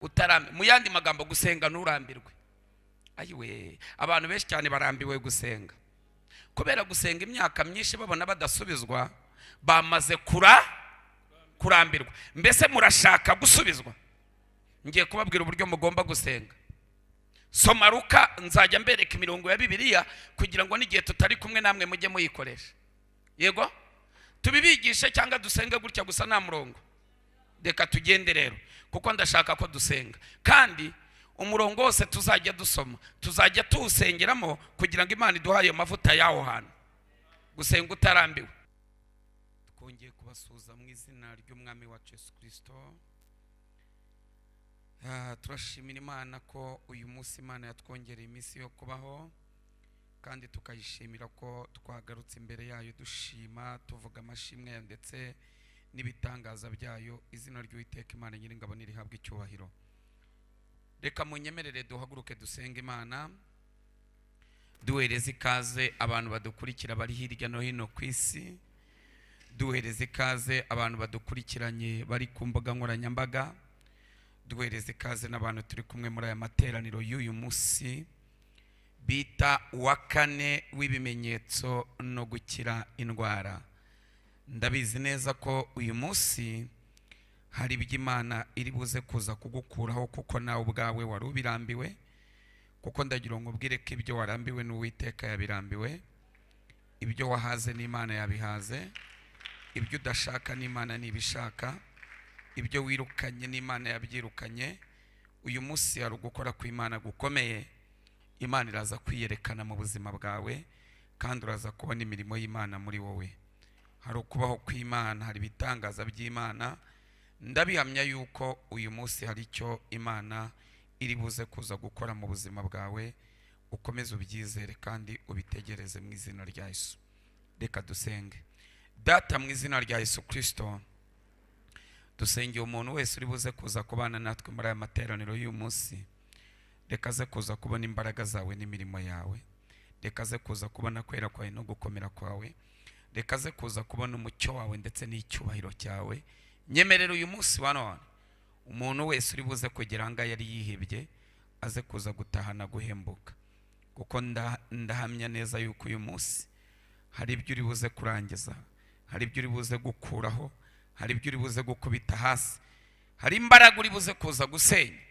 utarambe. Mu yandi magambo gusenga nurambirwe. Ayiwe, abantu benshi cyane barambiwe gusenga. Kubera gusenga imyaka myinshi babona badasubizwa, bamaze kurambirwa. Mbese murashaka gusubizwa? Ngiye kubabwira uburyo mugomba gusenga. Soma Luka, nzajya mbereka imirongo ya Bibiliya kugira ngo n'igihe tutari kumwe namwe mujye muyikoresha. Yego? Tubibigishe cyangwa dusenge gutya gusa nta murongo? Reka tugende rero, kuko ndashaka ko dusenga. Kandi umurongo wose tuzajya dusoma, tuzajya tuwusengeramo kugira ngo Imana iduhaye amavuta yaho hantu. Gusenga utarambiwe. Twongeye kubasuhuza mu izina ry'Umwami wacu Yesu Kristo. Turashimira Imana ko uyu munsi Imana yatwongereye iminsi yo kubaho, kandi tukayishimira ko twagarutse imbere yayo dushima, tuvuga amashimwe ndetse n'ibitangaza byayo. Izina ry'Uwiteka Imana Nyiringabo nirihabwe icyubahiro. Reka munyemerere duhaguruke dusenga Imana, duhereze ikaze abantu badukurikira bari hirya no hino ku isi, duhereze ikaze abantu badukurikiranye bari ku mbuga nkoranyambaga, duhereze ikaze n'abantu turi kumwe muri aya materaniro y'uyu munsi bita uwa kane w'ibimenyetso no gukira indwara. Ndabizi neza ko uyu munsi hari iby'Imana iri buze kuza kugukuraho, kuko nawe ubwawe wari ubirambiwe. Kuko ndagira ngo ubwire ko ibyo warambiwe n'Uwiteka yabirambiwe, ibyo wahaze n'Imana yabihaze, ibyo udashaka n'Imana nibishaka, ibyo wirukanye n'Imana yabyirukanye. Uyu munsi hari ugukora kw'Imana gukomeye. Imana iraza kwiyerekana mu buzima bwawe, kandi uraza kubona imirimo y'Imana muri wowe. Hari ukubaho kw'Imana, hari ibitangaza by'Imana. Ndabihamya yuko uyu munsi hari icyo Imana iri buze kuza gukora mu buzima bwawe. Ukomeze ubyizere kandi ubitegereze mu izina rya Yesu. Reka dusenge. Data, mu izina rya Yesu Kristo, dusengeye umuntu wese uri buze kuza kubana natwe muri aya materaniro y'uyu munsi. Reka aze kuza kubona imbaraga zawe n'imirimo yawe. Reka aze kuza kubona kwera kwawe no gukomera kwawe. Reka aze kuza kubona umucyo wawe ndetse n'icyubahiro cyawe. Nyemerera uyu munsi wa none umuntu wese uri buze kugira ngo yari yihebye aze kuza gutahana guhembuka, kuko ndahamya neza yuko uyu munsi hari ibyo uri buze kurangiza, hari ibyo uri buze gukuraho, hari ibyo uri buze gukubita hasi, hari imbaraga uri buze kuza gusenya,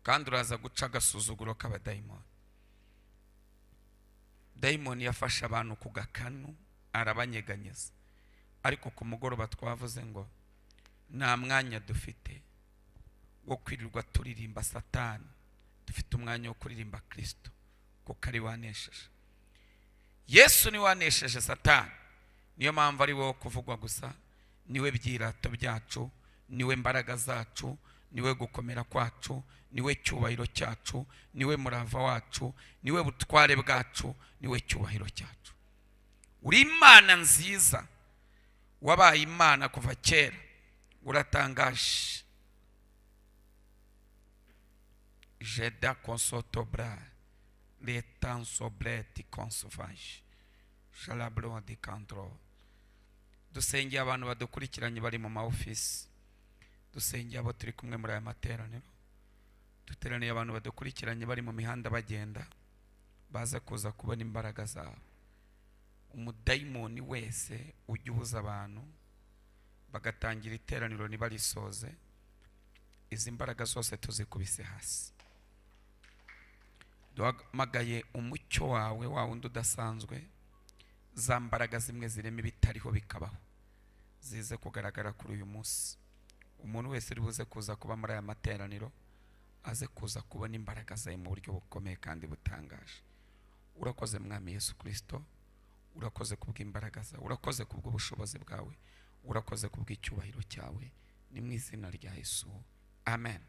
kandi uraza guca agasuzuguro k'abadayimoni. Dayimoni yafashe abantu ku gakanu arabanyeganyeza, ariko ku mugoroba twavuze ngo nta mwanya dufite wo kwirirwa turirimba Satani, dufite umwanya wo kuririmba Kristo, kuko ari wanesheje. Yesu ni wanesheje Satani. Niyo mpamvu ari wowe kuvugwa gusa, niwe byirato byacu, niwe mbaraga zacu, niwe gukomera kwacu, niwe cyubahiro cyacu, niwe murava wacu, niwe butware bwacu, niwe cyubahiro cyacu. Uri Imana nziza, wabaye Imana kuva kera, uratangaje. Jeda consotobra letan sobreti consovage shalabro de control. Dusengeye abantu badukurikiranye bari mu maofisi, dusengeye abo turi kumwe muri aya materaniro, duteraniye abantu badukurikiranye bari mu mihanda bagenda, baza kuza kubona imbaraga zawe. Umudayimoni wese ujya ubuza abantu bagatangira iteraniro ntibarisoze, izi mbaraga zose tuzikubise hasi. Duhamagaye umucyo wawe wa wundi udasanzwe, za mbaraga zimwe zirema ibitariho bikabaho, zize kugaragara kuri uyu munsi. Umuntu wese uri buze kuza kuba muri aya materaniro aze kuza kubona imbaraga zawe mu buryo bukomeye kandi butangaje. Urakoze Mwami Yesu Kristo, urakoze kubw'imbaraga zawe, urakoze kubw'ubushobozi bwawe, urakoze kubw'icyubahiro cyawe. Ni mu izina rya Yesu, amen.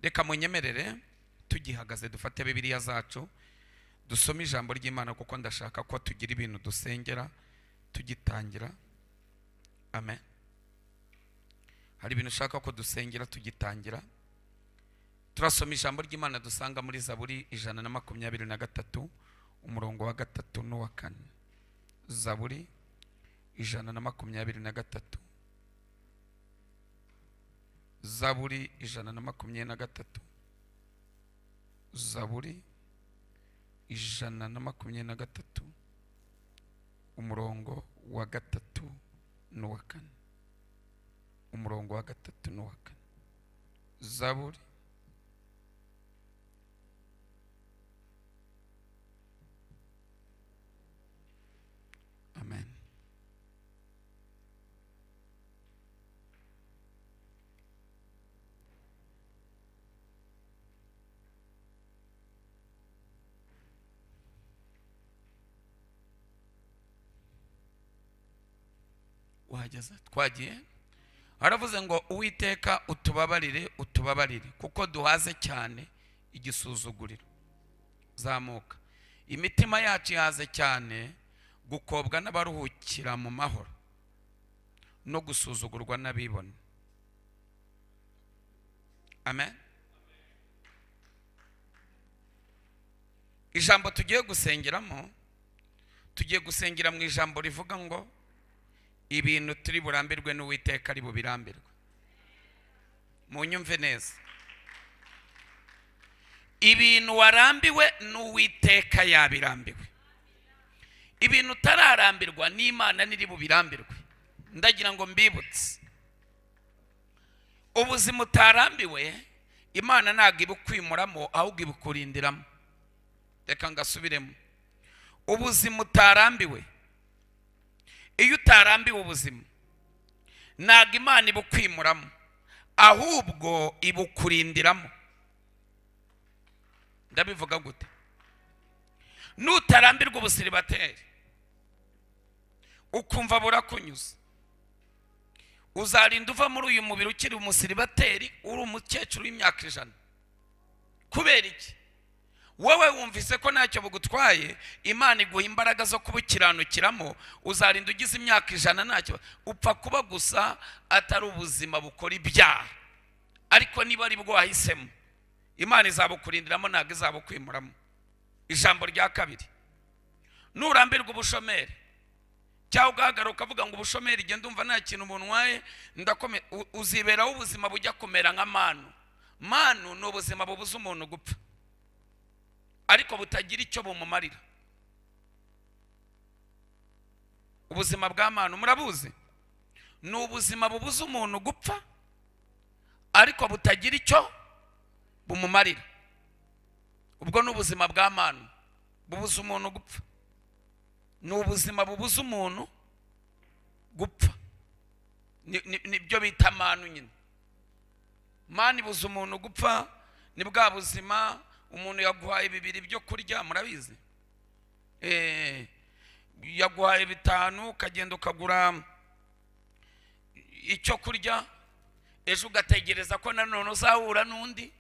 Reka munyemerere tugihagaze dufate Bibiliya zacu dusome ijambo ry'Imana, kuko ndashaka ko tugira ibintu dusengera tugitangira. Amen. Hari ibintu ushaka ko dusengera tugitangira. Turasoma ijambo ry'Imana dusanga muri Zaburi 123 umurongo wa 3 n'uwa 4. Zaburi 123 zaburi 123, zaburi 123 umurongo wa 3 n'uwa 4, umurongo wa 3 n'uwa 4. zaburi amen. wageze twagiye. Haravuze ngo Uwiteka utubabarire utubabarire kuko duhaze cyane igisuzuguriro. Zamuka. Imitima yacu yahaze cyane gukobwa n'abaruhukira mu mahoro no gusuzugurwa n'abibona. Amen. Ijambo tugiye gusengeramo, tugiye gusengera mu ijambo rivuga ngo ibintu turi burambirwe n'Uwiteka ari bubirambirwe. Munyumve neza. Ibintu warambiwe n'Uwiteka yabirambiwe. Ibintu utararambirwa n'Imana niri bubirambirwe. Ndagira ngo mbibutse, ubuzima utarambiwe Imana ntabwo ibukwimuramo ahubwo ibukurindiramo. Reka ngasubiremo. Ubuzima utarambiwe, iyo utarambiwe ubuzima ntabwo Imana ibukwimuramo ahubwo ibukurindiramo. Ndabivuga gute? Nutarambirwa ubusiribateri ukumva burakunyuza, uzarinda uva muri uyu mubiri ukiri umusiribateri uri umukecuru w'imyaka 100. Kubera iki? Wowe wumvise ko ntacyo bugutwaye, Imana iguha imbaraga zo kubukiranukiramo, uzarinda ugize imyaka 100 ntacyo upfa kuba gusa atari ubuzima bukora ibyaha. Ariko niba ari bwo wahisemo, Imana izabukurindiramo ntabwo izabukwimuramo. Ijambo rya kabiri, nurambirwa ubushomeri cyangwa ugahagaruka ukavuga ngo ubushomeri genda umva nta kintu buntwaye ndakome, uziberaho ubuzima bujya kumera nka manu. Manu ni ubuzima bubuza umuntu gupfa ariko butagira icyo bumumarira. Ubuzima bwa manu murabuzi? Ni ubuzima bubuza umuntu gupfa ariko butagira icyo bumumarira. Ubwo ni ubuzima bwa manu bubuza umuntu gupfa. Ni ubuzima bubuza umuntu gupfa. Nibyo bita manu nyine. Manu ibuza umuntu gupfa. Ni bwa buzima umuntu yaguhaye 2 byo kurya, murabizi? Yaguhaye 5 ukagenda ukagura icyo kurya, ejo ugategereza ko nanone uzahura n'undi.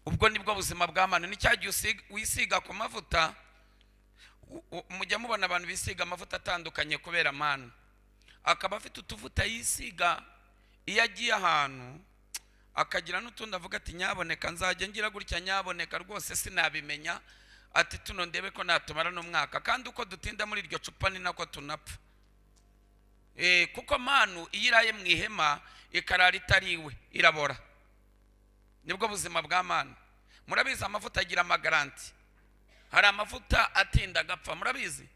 Ubwo nibwo buzima bwa manu. Ni cyagiye wisiga ku mavuta. Mujya mubona abantu bisiga amavuta atandukanye kubera manu. Akaba afite utuvuta yisiga iyo agiye ahantu, akagira n'utundi avuga ati nyaboneka nzajya ngira gutya, nyaboneka rwose sinabimenya, ati tuno ndebe ko natumara n'umwaka. Kandi uko dutinda muri iryo cupa ni nako tunapfa. Kuko manu iyo iraye mu ihema ikarara itariwe irabora. Nibwo buzima bwa manu. Murabizi amavuta agira amagaranti. Hari amavuta atinda gapfa, murabizi?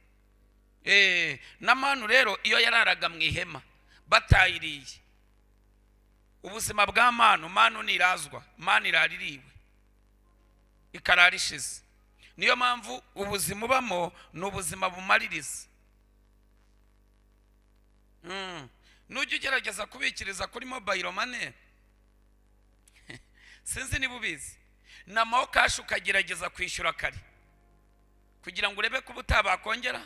Na manu rero iyo yararaga mu ihema batayiriye, ubuzima bwa manu, manu nirazwa, manu iraririwe ikarara ishize. Niyo mpamvu ubuzima ubamo ni ubuzima bumaririza. Nujya ugerageza kubikiriza kuri mobile money, sinzi niba ubizi, na mo cash ukagerageza kwishyura kare kugira ngo urebe ko utabakongera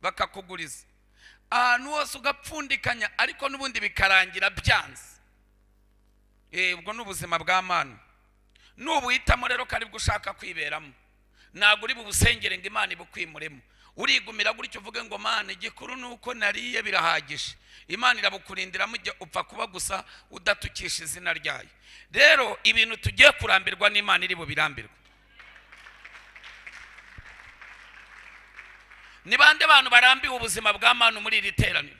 bakakuguriza. Ahantu hose ugapfundikanya ariko n'ubundi bikarangira byanze. Ubwo n'ubuzima bwa manu. Nubuhitamo rero kari gushaka kwiberamo, ntabwo uri bubusengere ngo Imana ibukwimuremo. Urigumira gutyo uvuge ngo Mana igikuru nuko nariye birahagije. Imana irabukurindiramo upfa kuba gusa udatukisha izina ryayo. Rero ibintu tugiye kurambirwa n'Imana iri bubirambirwa. Ni bande bantu barambiwe ubuzima bwa manu muri iri teraniro?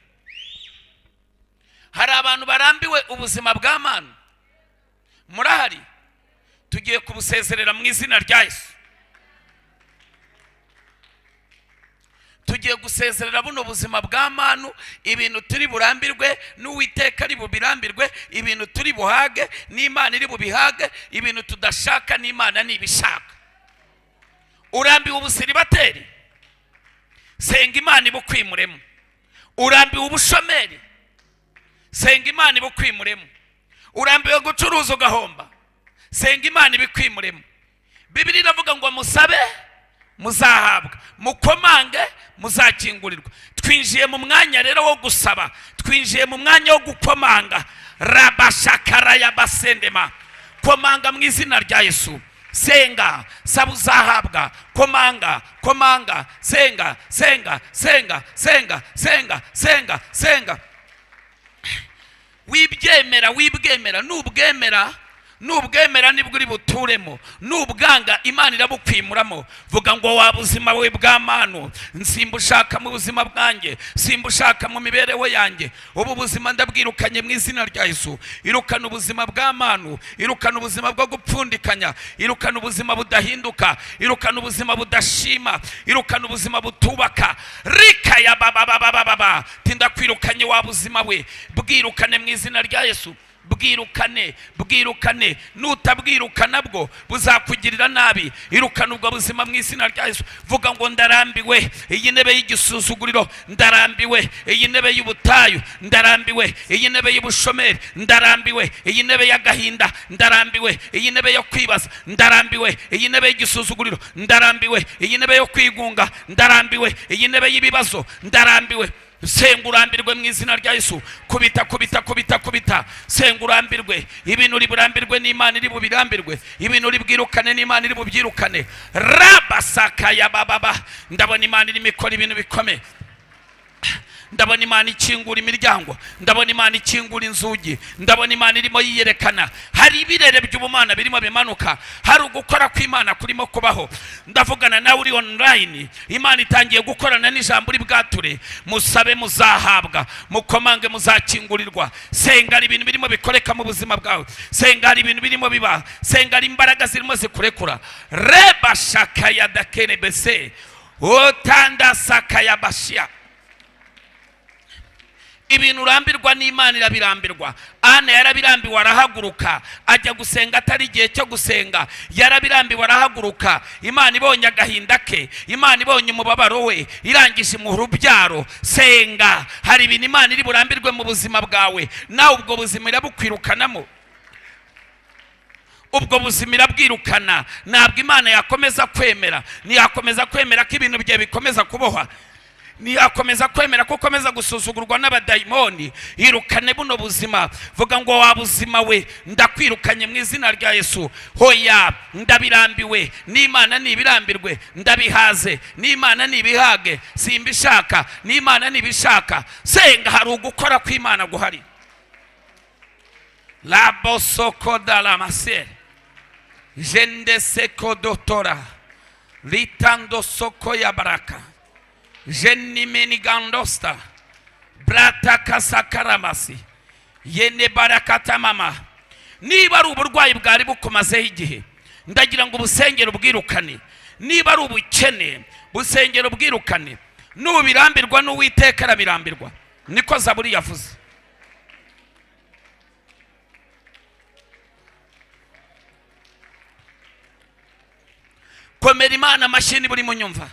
hari abantu barambiwe ubuzima bwa mana. Murahari? Tugiye kubusezerera mu izina rya Yesu. Tugiye gusezerera buno buzima bwa manu, ibintu turi burambirwe n'Uwiteka ari bubirambirwe, ibintu turi buhage n'Imana iri bubihage, ibintu tudashaka n'Imana nibishaka. Urambiwe ubusiribateri, senga Imana ibukwimuremo. Urambiwe ubushomeri, senga Imana ibukwimuremo. Urambiwe gucuruza ugahomba, senga Imana ibikwimuremo. Bibiliya iravuga ngo musabe muzahabwa, mukomange muzakingurirwa. Twinjiye mu mwanya rero wo gusaba, twinjiye mu mwanya wo gukomanga. Rabashakara ya basendema, komanga mu izina rya Yesu. Senga, saba uzahabwa. Komanga, komanga, senga, senga, senga, senga, senga, senga, senga. Wibyemera, wibwemera, nubwemera nibwo uri buturemo. Nubwanga Imana irabukwimuramo. Vuga ngo wa buzima we bwa manu, nsimbushaka mu buzima bwanjye, simbushaka mu mibereho yanjye. Ubu buzima ndabwirukanye mu izina rya Yesu. Irukana ubuzima bwa manu, irukana ubuzima bwo gupfundikanya, irukana ubuzima budahinduka, irukana ubuzima budashima, irukana ubuzima butubaka. Rika ya baba tinda kwirukanye wa buzima we, bwirukane mu izina rya Yesu. Bwirukane, nutabwirukana bwo buzakugirira nabi. Irukana ubwo buzima mu izina rya Yesu. Vuga ngo ndarambiwe iyi ntebe y'igisuzuguriro, ndarambiwe iyi ntebe y'ubutayu, ndarambiwe iyi ntebe y'ubushomeri, ndarambiwe iyi ntebe y'agahinda, ndarambiwe iyi ntebe yo kwibaza, ndarambiwe iyi ntebe y'igisuzuguriro, ndarambiwe iyi ntebe yo kwigunga, ndarambiwe iyi ntebe y'ibibazo, ndarambiwe. Senga urambirwe mu izina rya Yesu. Kubita. Senga urambirwe. Ibintu uri burambirwe n'Imana iri bubirambirwe. Ibintu uri bwirukane n'Imana iri bubyirukane. Rabasaka ya baba. Ndabona Imana iri mikora ibintu bikomeye. Ndabona Imana ikingura imiryango, ndabona Imana ikingura inzugi, ndabona Imana irimo yiyerekana. Hari ibirere by'ubumana birimo bimanuka, hari ugukora kw'Imana kurimo kubaho. Ndavugana nawe uri online, Imana itangiye gukorana n'ijambo uri bwature. Musabe muzahabwa, mukomange muzakingurirwa. Senga hari ibintu birimo bikoreka mu buzima bwawe, senga hari ibintu birimo biba, senga hari imbaraga zirimo zikurekura. Reba shaka ya dakene bese otanda saka ya bashia. Ibintu urambirwa n'Imana irabirambirwa. Ana yarabirambiwe arahaguruka ajya gusenga atari igihe cyo gusenga. Yarabirambiwe arahaguruka. Imana ibonye agahinda ke, Imana ibonye umubabaro we, irangije mu rubyaro. Senga, hari ibintu Imana iri burambirwe mu buzima bwawe, nawe ubwo buzima irabukwirukanamo. Ubwo buzima irabwirukana. Ntabwo Imana yakomeza kwemera, ntiyakomeza kwemera ko ibintu bye bikomeza kubohwa, niyakomeza kwemera ko ukomeza gusuzugurwa n'abadayimoni. Irukane buno buzima. Vuga ngo wa buzima we, ndakwirukanye mu izina rya Yesu. Hoya, ndabirambiwe n'Imana nibirambirwe, ndabihaze n'Imana nibihage, simbishaka n'Imana nibishaka. Senga, hari ugukora kw'Imana guhari. La bosoko dala maser jende seko dotora litando soko ya baraka Jenni menigandosta brata kasakaramasi yene barakata mama. Niba ari uburwayi bwari bukomazeho igihe, ndagira ngo ubusengero bwirukane. Niba ari ubukene, busengero bwirukane. Nubirambirwa n'Uwiteka arabirambirwa, niko Zaburi yavuze. Komera Imana amashyi buri munyumva.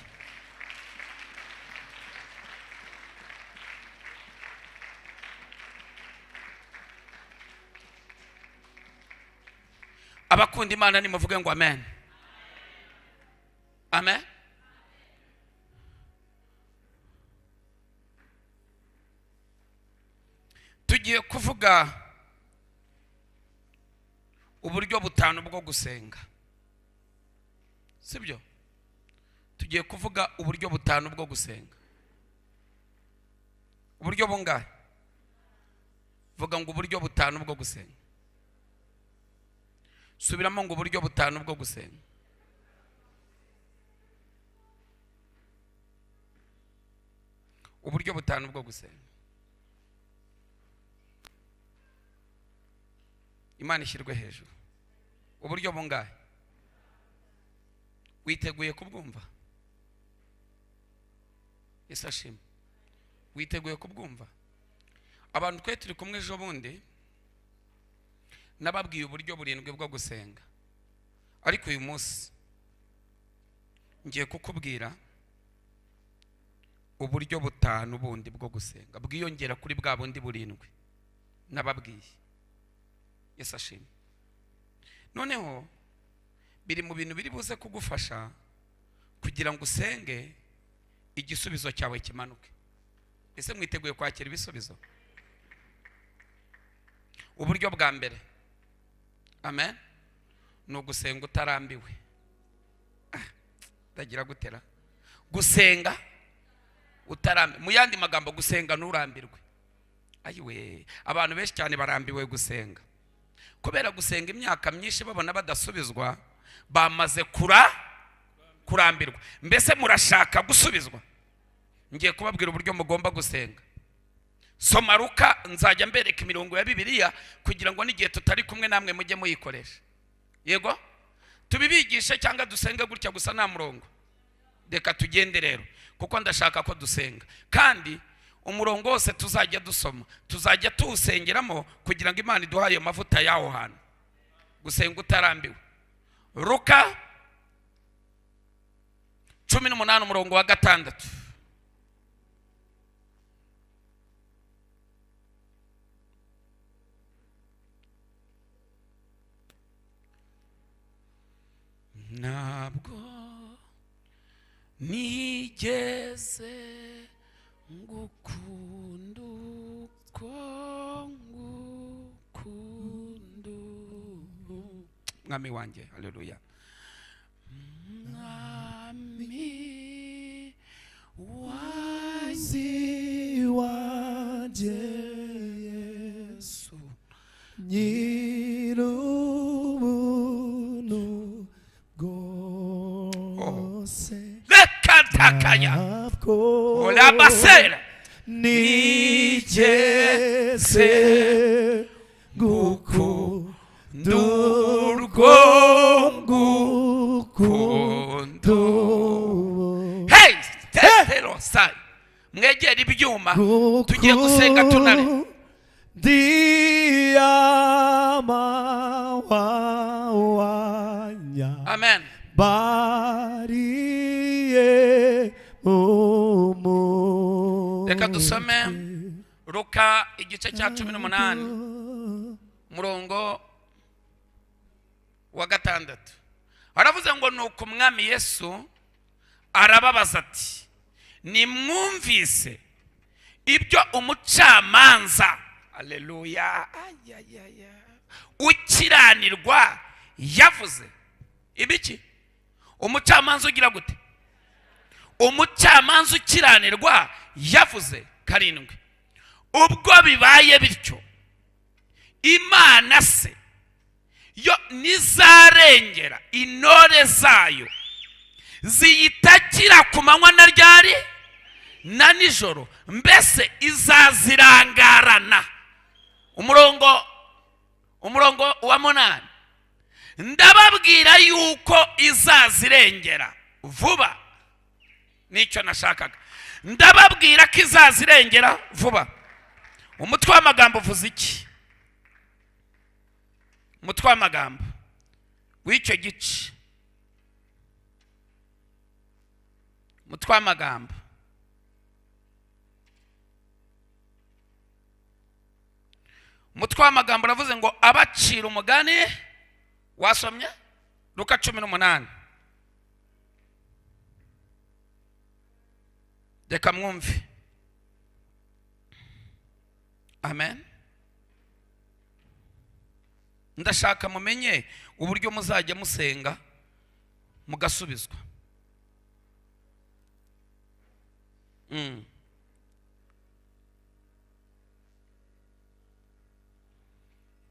Abakunda Imana nimuvuge ngo amen. Amen. Tugiye kuvuga uburyo butanu bwo gusenga, sibyo? Tugiye kuvuga uburyo butanu bwo gusenga. Uburyo bungahe? Vuga ngo uburyo butanu bwo gusenga. Subiramo ngo uburyo butanu bwo gusenga. Uburyo butanu bwo gusenga. Imana ishyirwe hejuru. Uburyo bungahe? Witeguye kubwumva? Yesu ashimwe. Witeguye kubwumva? Abantu twe turi kumwe ejo bundi nababwiye uburyo burindwi bwo gusenga, ariko uyu munsi ngiye kukubwira uburyo butanu bundi bwo gusenga bwiyongera kuri bwa bundi burindwi nababwiye. Yesu ashimwe. Noneho biri mu bintu biri buze kugufasha kugira ngo usenge igisubizo cyawe kimanuke. Ese mwiteguye kwakira ibisubizo? Uburyo bwa mbere, amen, ni ugusenga utarambiwe. Ndagira gutera gusenga utarambiwe. Mu yandi magambo, gusenga nturambirwe. Ayiwe, abantu benshi cyane barambiwe gusenga, kubera gusenga imyaka myinshi babona badasubizwa, bamaze kurambirwa. Mbese murashaka gusubizwa? Ngiye kubabwira uburyo mugomba gusenga. Soma Luka, nzajya mbereka imirongo ya Bibiliya kugira ngo n'igihe tutari kumwe namwe mujye muyikoresha. Yego, tubibigishe cyangwa dusenge gutya gusa nta murongo? Reka tugende rero, kuko ndashaka ko dusenga, kandi umurongo wose tuzajya dusoma tuzajya tuwusengeramo kugira ngo Imana iduhaye amavuta yaho hantu. Gusenga utarambiwe. Luka 18 umurongo wa 6. Ntabwo nigeze ngukunda uko ngukunda, mwami wanjye. Haleluya. Mwami wanjye Yesu, nyir'ubuntu bwose, lekatakaya olabasera, nigeze ngukunda urwo ngukunda. Hey, tetero sai, mwegera ibyuma tugiye gusenga tunare. Amen. Reka dusome Luka igice cya 18 umurongo wa 6. Aravuze ngo nuko umwami Yesu arababaza ati, nimwumvise ibyo umucamanza, haleluya, ukiranirwa yavuze. Ibiki? Umucamanza ugira gute? Umucamanza ukiranirwa yavuze. 7. Ubwo bibaye bityo, Imana se yo nizarengera intore zayo ziyitakira ku manywa na ryari na nijoro, mbese izazirangarana. Umurongo wa 8. Ndababwira yuko izazirengera vuba. Nicyo nashakaga. Ndababwira ko izazirengera vuba. Umutwe w'amagambo uvuze iki? Umutwe w'amagambo w'icyo gice, umutwe w'amagambo, umutwe w'amagambo uravuze ngo abacira umugani. Wasomye Luka 18. Reka mwumve. Amen. Ndashaka mumenye uburyo muzajya musenga mugasubizwa.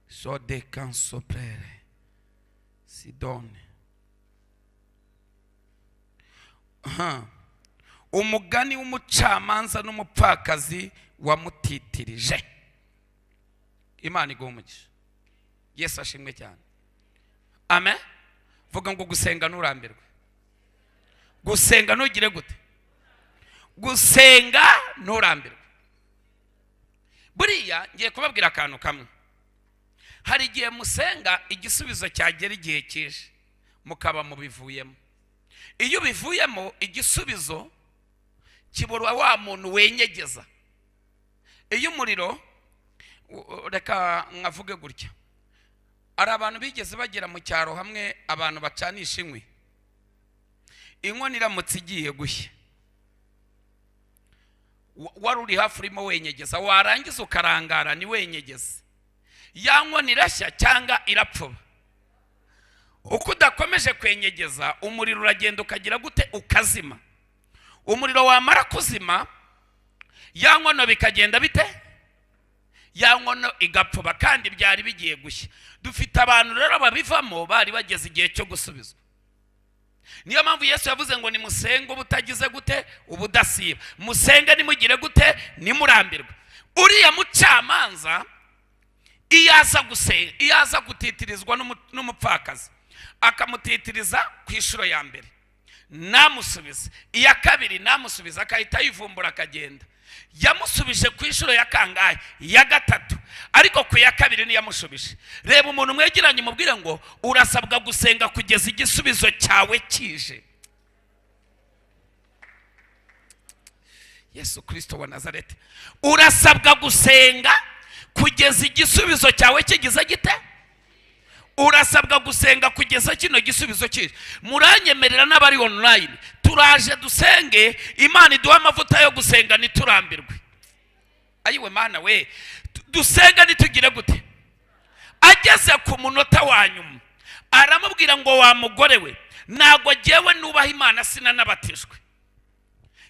So de can soprere Sidone. Umugani w'umucamanza n'umupfakazi wamutitirije. Imana igumugisha. Yesu ashimwe cyane. Amen. Vuga ngo gusenga nurambirwe. Gusenga nugire gute? Gusenga nurambirwe. Buriya ngiye kubabwira akantu kamwe. Hari igihe musenga igisubizo cyagera igihe kije mukaba mubivuyemo. Iyo bivuyemo igisubizo kibura wa muntu wenyegeza. Iyo umuriro reka nkavuge gutya. Ari abantu bigeze bagera mu cyaro hamwe abantu bacanisha inkwi. Inkono iramutse igiye gushya. Wari uri hafi urimo wenyegeza, warangiza ukarangara ni wenyegeza. Ya nkono irashya cyangwa irapfuba. Uko udakomeje kwenyegeza umuriro uragenda ukagira gute? Ukazima. Umuriro wamara kuzima ya nkono bikagenda bite? Ya nkono igapfuba kandi byari bigiye gushya. Dufite abantu rero babivamo bari bageze igihe cyo gusubizwa. Niyo mpamvu Yesu yavuze ngo nimusenge ubutagize gute? Ubudasiba. Musenge nimugire gute? Nimurambirwe. Uriya mucamanza iyaza gutitirizwa n'umupfakazi akamutitiriza ku ishuro ya mbere namusubiza, iya kabiri namusubiza akahita yivumbura akagenda. Yamusubije ku ishuro ya kangahe? Ya gatatu. Ariko ku ya kabiri ni yamushubije. Reba umuntu mwegeranye mubwire ngo urasabwa gusenga kugeza igisubizo cyawe kije. Yesu Kristo wa Nazareti. Urasabwa gusenga kugeza igisubizo cyawe kigize gite? Urasabwa gusenga kugeza kino gisubizo kije. Muranyemerera n'abari online turaje dusenge, Imana iduha amavuta yo gusenga niturambirwe. Ayiwe Mana we, dusenga nitugire gute? Ageze ku munota wa nyuma aramubwira ngo wa mugore we, nago jewe nubaha Imana sinanabatijwe,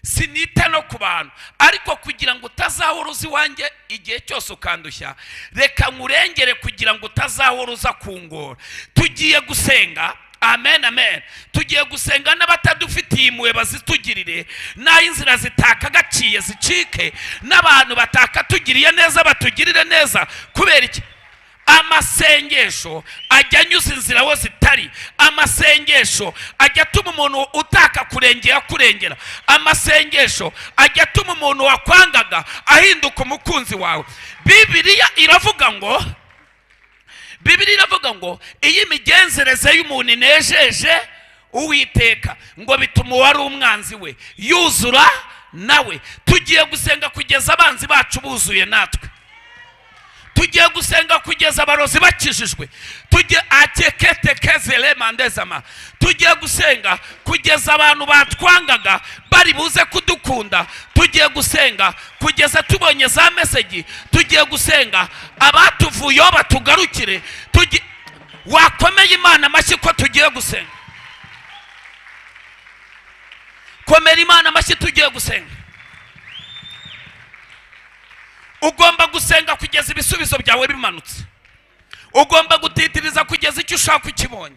sinita no ku bantu, ariko kugira ngo utazahora uzi wanjye igihe cyose ukandushya, reka nkurengere kugira ngo utazahora uza kungora. Tugiye gusenga. Amen, amen. Tugiye gusenga n'abatadufitiye impuhwe bazitugirire, naho inzira zitakagaciye zicike, n'abantu batakatugiriye neza batugirire neza. Kubera iki? Amasengesho ajya anyuza inzira wo zitari. Amasengesho ajya atuma umuntu utaka kurengera. Amasengesho ajya atuma umuntu wakwangaga ahinduka umukunzi wawe. Bibiliya iravuga ngo iyi migenzereze y'umuntu inejeje Uwiteka ngo bituma uwari umwanzi we yuzura nawe. Tugiye gusenga kugeza abanzi bacu buzuye natwe. Tugiye gusenga kugeza abarozi bakijijwe. Tugiye gusenga kugeza abantu batwangaga bari buze kudukunda. Tugiye gusenga kugeza tubonye za message. Tugiye gusenga abatuvuyeho batugarukire. Wakomeye Imana amashyi ko tugiye gusenga. Komera Imana amashyi tugiye gusenga. Ugomba gusenga kugeza ibisubizo byawe bimanutse. Ugomba gutitiriza kugeza icyo ushaka ukibonye.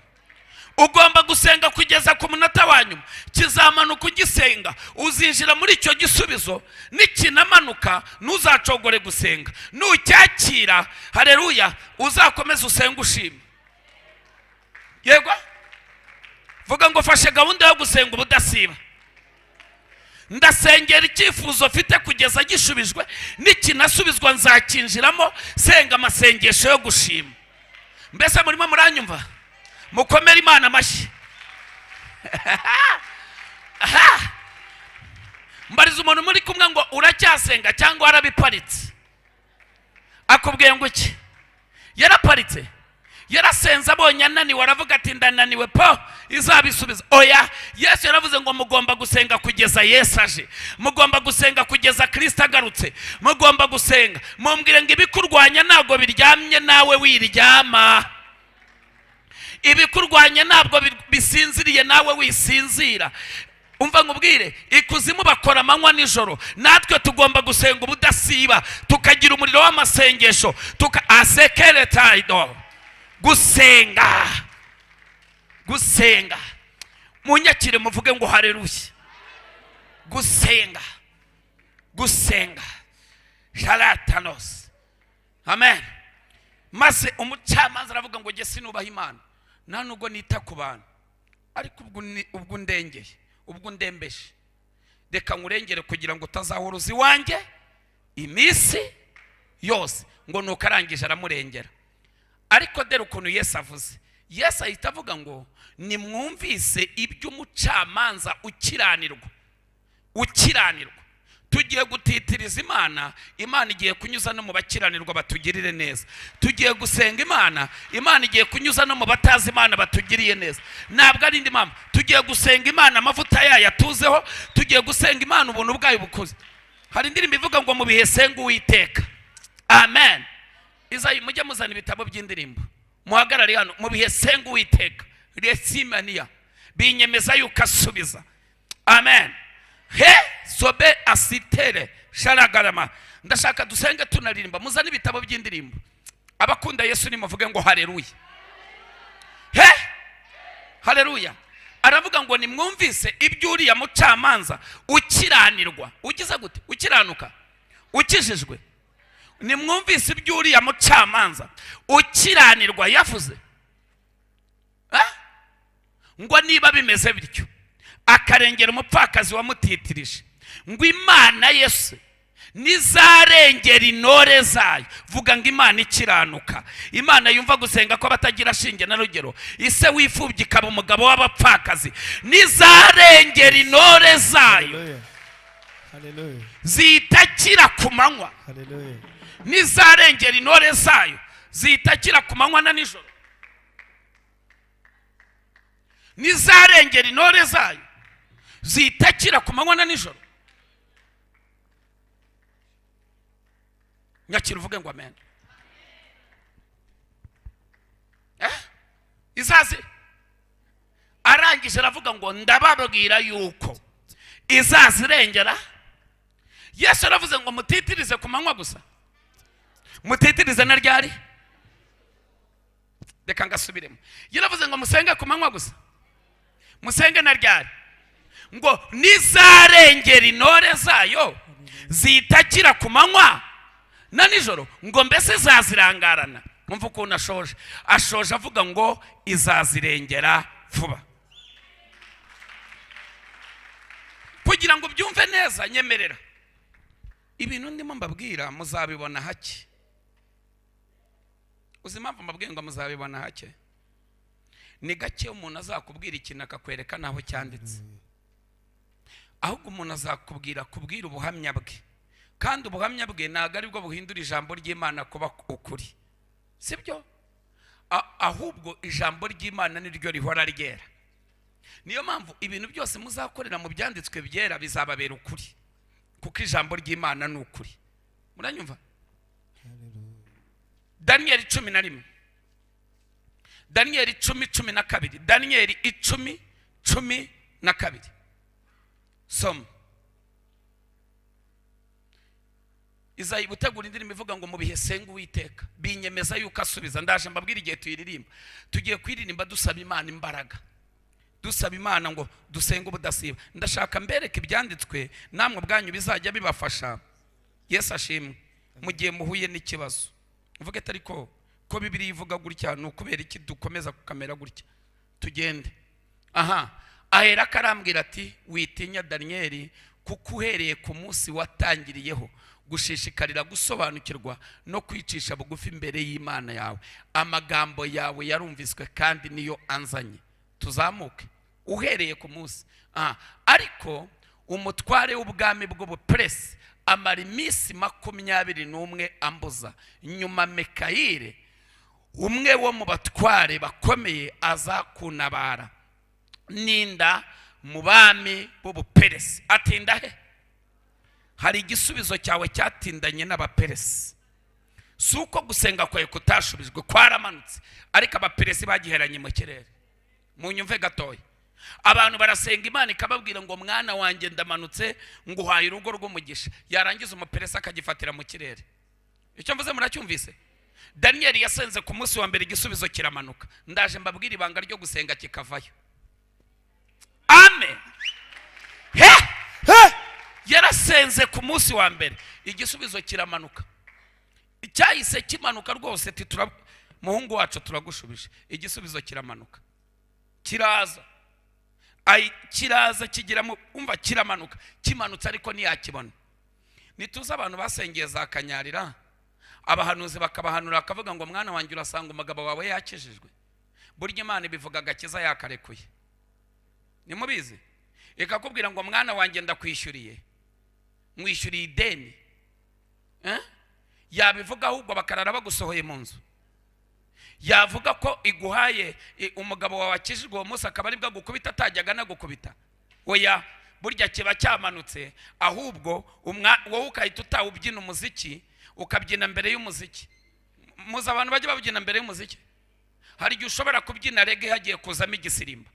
Ugomba gusenga kugeza ku munota wa nyuma. Kizamanuka ugisenga, uzinjira muri icyo gisubizo. Nikinamanuka ntuzacogore gusenga. Nucyakira, haleluya, uzakomeza usenga ushima. Yego? Vuga ngo fashe gahunda yo gusenga ubudasiba. Ndasengera icyifuzo mfite kugeza gishubijwe, nikinasubizwa nzakinjiramo senga amasengesho yo gushima. Mbese murimo muranyumva? Mukomere Imana amashyi. Mbariza umuntu muri kumwe ngo uracyasenga cyangwa warabiparitse? Akubwiye ngo iki? Yaraparitse. Yarasenze abonye ananiwe aravuga ati ndananiwe po izabisubiza. Oya, Yesu yaravuze ngo mugomba gusenga kugeza Yesu aje. Mugomba gusenga kugeza Kristo agarutse. Mugomba gusenga. Mumbwire ngo ibikurwanya ntabwo biryamye nawe wiryama. Ibikurwanya ntabwo bisinziriye nawe wisinzira. Umva nkubwire, ikuzimu bakora amanywa nijoro. Natwe tugomba gusenga ubudasiba, tukagira umuriro w'amasengesho, asekeretaido. Gusenga. Munyakire muvuge ngo haleluya. Gusenga. Shalatanos. Amen. maze umucamanza aravuga ngo jye sinubaha Imana nta nubwo nita ku bantu, ariko ubwo ndengeye, ubwo ndembeje, reka nkurengere kugira ngo utazahuruza iwanjye iminsi yose. Ngo nuko arangije aramurengera. Ariko dore ukuntu Yesu avuze, Yesu ahita avuga ngo nimwumvise iby'umucamanza ukiranirwa. Tugiye gutitiriza Imana, Imana igiye kunyuza no mu bakiranirwa batugirire neza. Tugiye gusenga Imana, Imana igiye kunyuza no mu batazi Imana batugiriye neza. Ntabwo ari indi mpamvu. Tugiye gusenga Imana amavuta yayo atuzeho, tugiye gusenga Imana ubuntu bwayo bukuze. Hari indirimbo ivuga ngo mu bihe senga Uwiteka. Amen. Izayi mujye muzana ibitabo by'indirimbo, muhagarare hano, mu bihe senga Uwiteka. Resimania binyemeza yuko asubiza. Amen. He sobe asitere sharagarama. Ndashaka dusenge tunaririmba, muzana ibitabo by'indirimbo. Abakunda Yesu nimuvuge ngo haleluya. He haleluya. Aravuga ngo nimwumvise iby'uriya mucamanza ukiranirwa. Ugize gute? Ukiranuka, ukijijwe. Nimwumvise iby'uriya mucamanza ukiranirwa yavuze. Ngo niba bimeze bityo akarengera umupfakazi wamutitirije, ngo Imana Yesu nizarengera intore zayo. Vuga ngo Imana ikiranuka, Imana yumva gusenga ko batagira shinge na rugero, ise wifubye ikaba umugabo w'abapfakazi, nizarengera intore zayo. Haleluya. Zitakira ku manywa. Haleluya. Nizarengera intore zayo zitakira ku manywa na nijoro. Nizarengera intore zayo zitakira ku manywa na nijoro. Nyakira uvuge ngo amen. Izazi arangije aravuga ngo ndababwira yuko izazirengera. Yesu aravuze ngo mutitirize ku manywa gusa, mutitirize na ryari. Reka ngasubiremo. Yaravuze ngo musenge ku manywa gusa, musenge na ryari. Ngo nizarengera intore zayo zitakira ku manywa na nijoro, ngo mbese zazirangarana. Mwumva ukuntu ashoje avuga ngo izazirengera vuba. Kugira ngo byumve neza nyemerera, ibintu ndimo mbabwira muzabibona hake. Uzi impamvu mbabwira ngo muzabibona hake? Ni gake umuntu azakubwira ikintu akakwereka naho cyanditse, ahubwo umuntu azakubwira ubuhamya bwe, kandi ubuhamya bwe ntabwo ari bwo buhindura ijambo ry'Imana kuba ukuri, sibyo? Ahubwo ijambo ry'Imana niryo rihora ryera. Niyo mpamvu ibintu byose muzakorera mu byanditswe byera bizababera ukuri, kuko ijambo ry'Imana ni ukuri. Muranyumva? Daniel 11, Daniel 10:12, Daniel 10:12. Soma. Izayi gutegura indirimbo ivuga ngo mu bihe senga Uwiteka, binyemeza yuko asubiza. Ndaje mbabwira igihe tuyiririmba. Tugiye kwiririmba dusaba Imana imbaraga, dusaba Imana ngo dusenga ubudasiba. Ndashaka mbereke ibyanditswe namwe bwanyu bizajya bibafasha. Yesu ashimwe. Mu gihe muhuye n'ikibazo uvuge ati ariko ko Bibiliya ivuga gutya, ni ukubera iki dukomeza kukamera gutya? Tugende. Ahera karambwira ati witinya Daniel, kuko uhereye ku munsi watangiriyeho gushishikarira gusobanukirwa no kwicisha bugufi imbere y'Imana yawe, amagambo yawe yarumviswe kandi niyo anzanye. Tuzamuke. Uhereye ku munsi. Ariko umutware w'ubwami bw'ubupresi amara iminsi 21 ambuza. Nyuma Mikayire, umwe wo mu batware bakomeye, aza kunabara ninda mu bami b'ubuperesi. Atinda he? Hari igisubizo cyawe cyatindanye n'abaperesi. Si uko gusenga kwawe kutashubijwe, kwaramanutse, ariko abaperesi bagiheranye mu kirere. Munyumve gatoya. Abantu barasenga Imana ikababwira ngo mwana wanjye ndamanutse nguhaye urugo rw'umugisha, yarangiza umuperesi akagifatira mu kirere. Icyo mvuze muracyumvise? Daniel yasenze ku munsi wa mbere, igisubizo kiramanuka. Ndaje mbabwira ibanga ryo gusenga kikavayo. Amen. Yarasenze ku munsi wa mbere, igisubizo kiramanuka. Icyahise kimanuka rwose muhungu wacu turagushubije. Igisubizo kiramanuka, kiraza kigiramo, umva kiramanuka, kimanutse ariko ntiyakibona. Nituza abantu basengeye za Kanyarira, abahanuzi bakabahanura akavuga ngo mwana wanjye urasanga umugabo wawe yakijijwe. Burya Imana ibivuga agakiza yakarekuye, nimubizi. Ikakubwira ngo mwana wanjye ndakwishyuriye, mwishyuriye ideni. Yabivuga ahubwo bakarara bagusohoye mu nzu. Yavuga ko iguhaye umugabo wawe akijijwe uwo munsi akaba aribwo gukubita atajyaga nagukubita. Oya, burya kiba cyamanutse, ahubwo wowe ukahita utawubyina umuziki, ukabyina mbere y'umuziki. Muzi abantu bajya babyina mbere y'umuziki? Hari igihe ushobora kubyina reggae hagiye kuzamo igisirimba.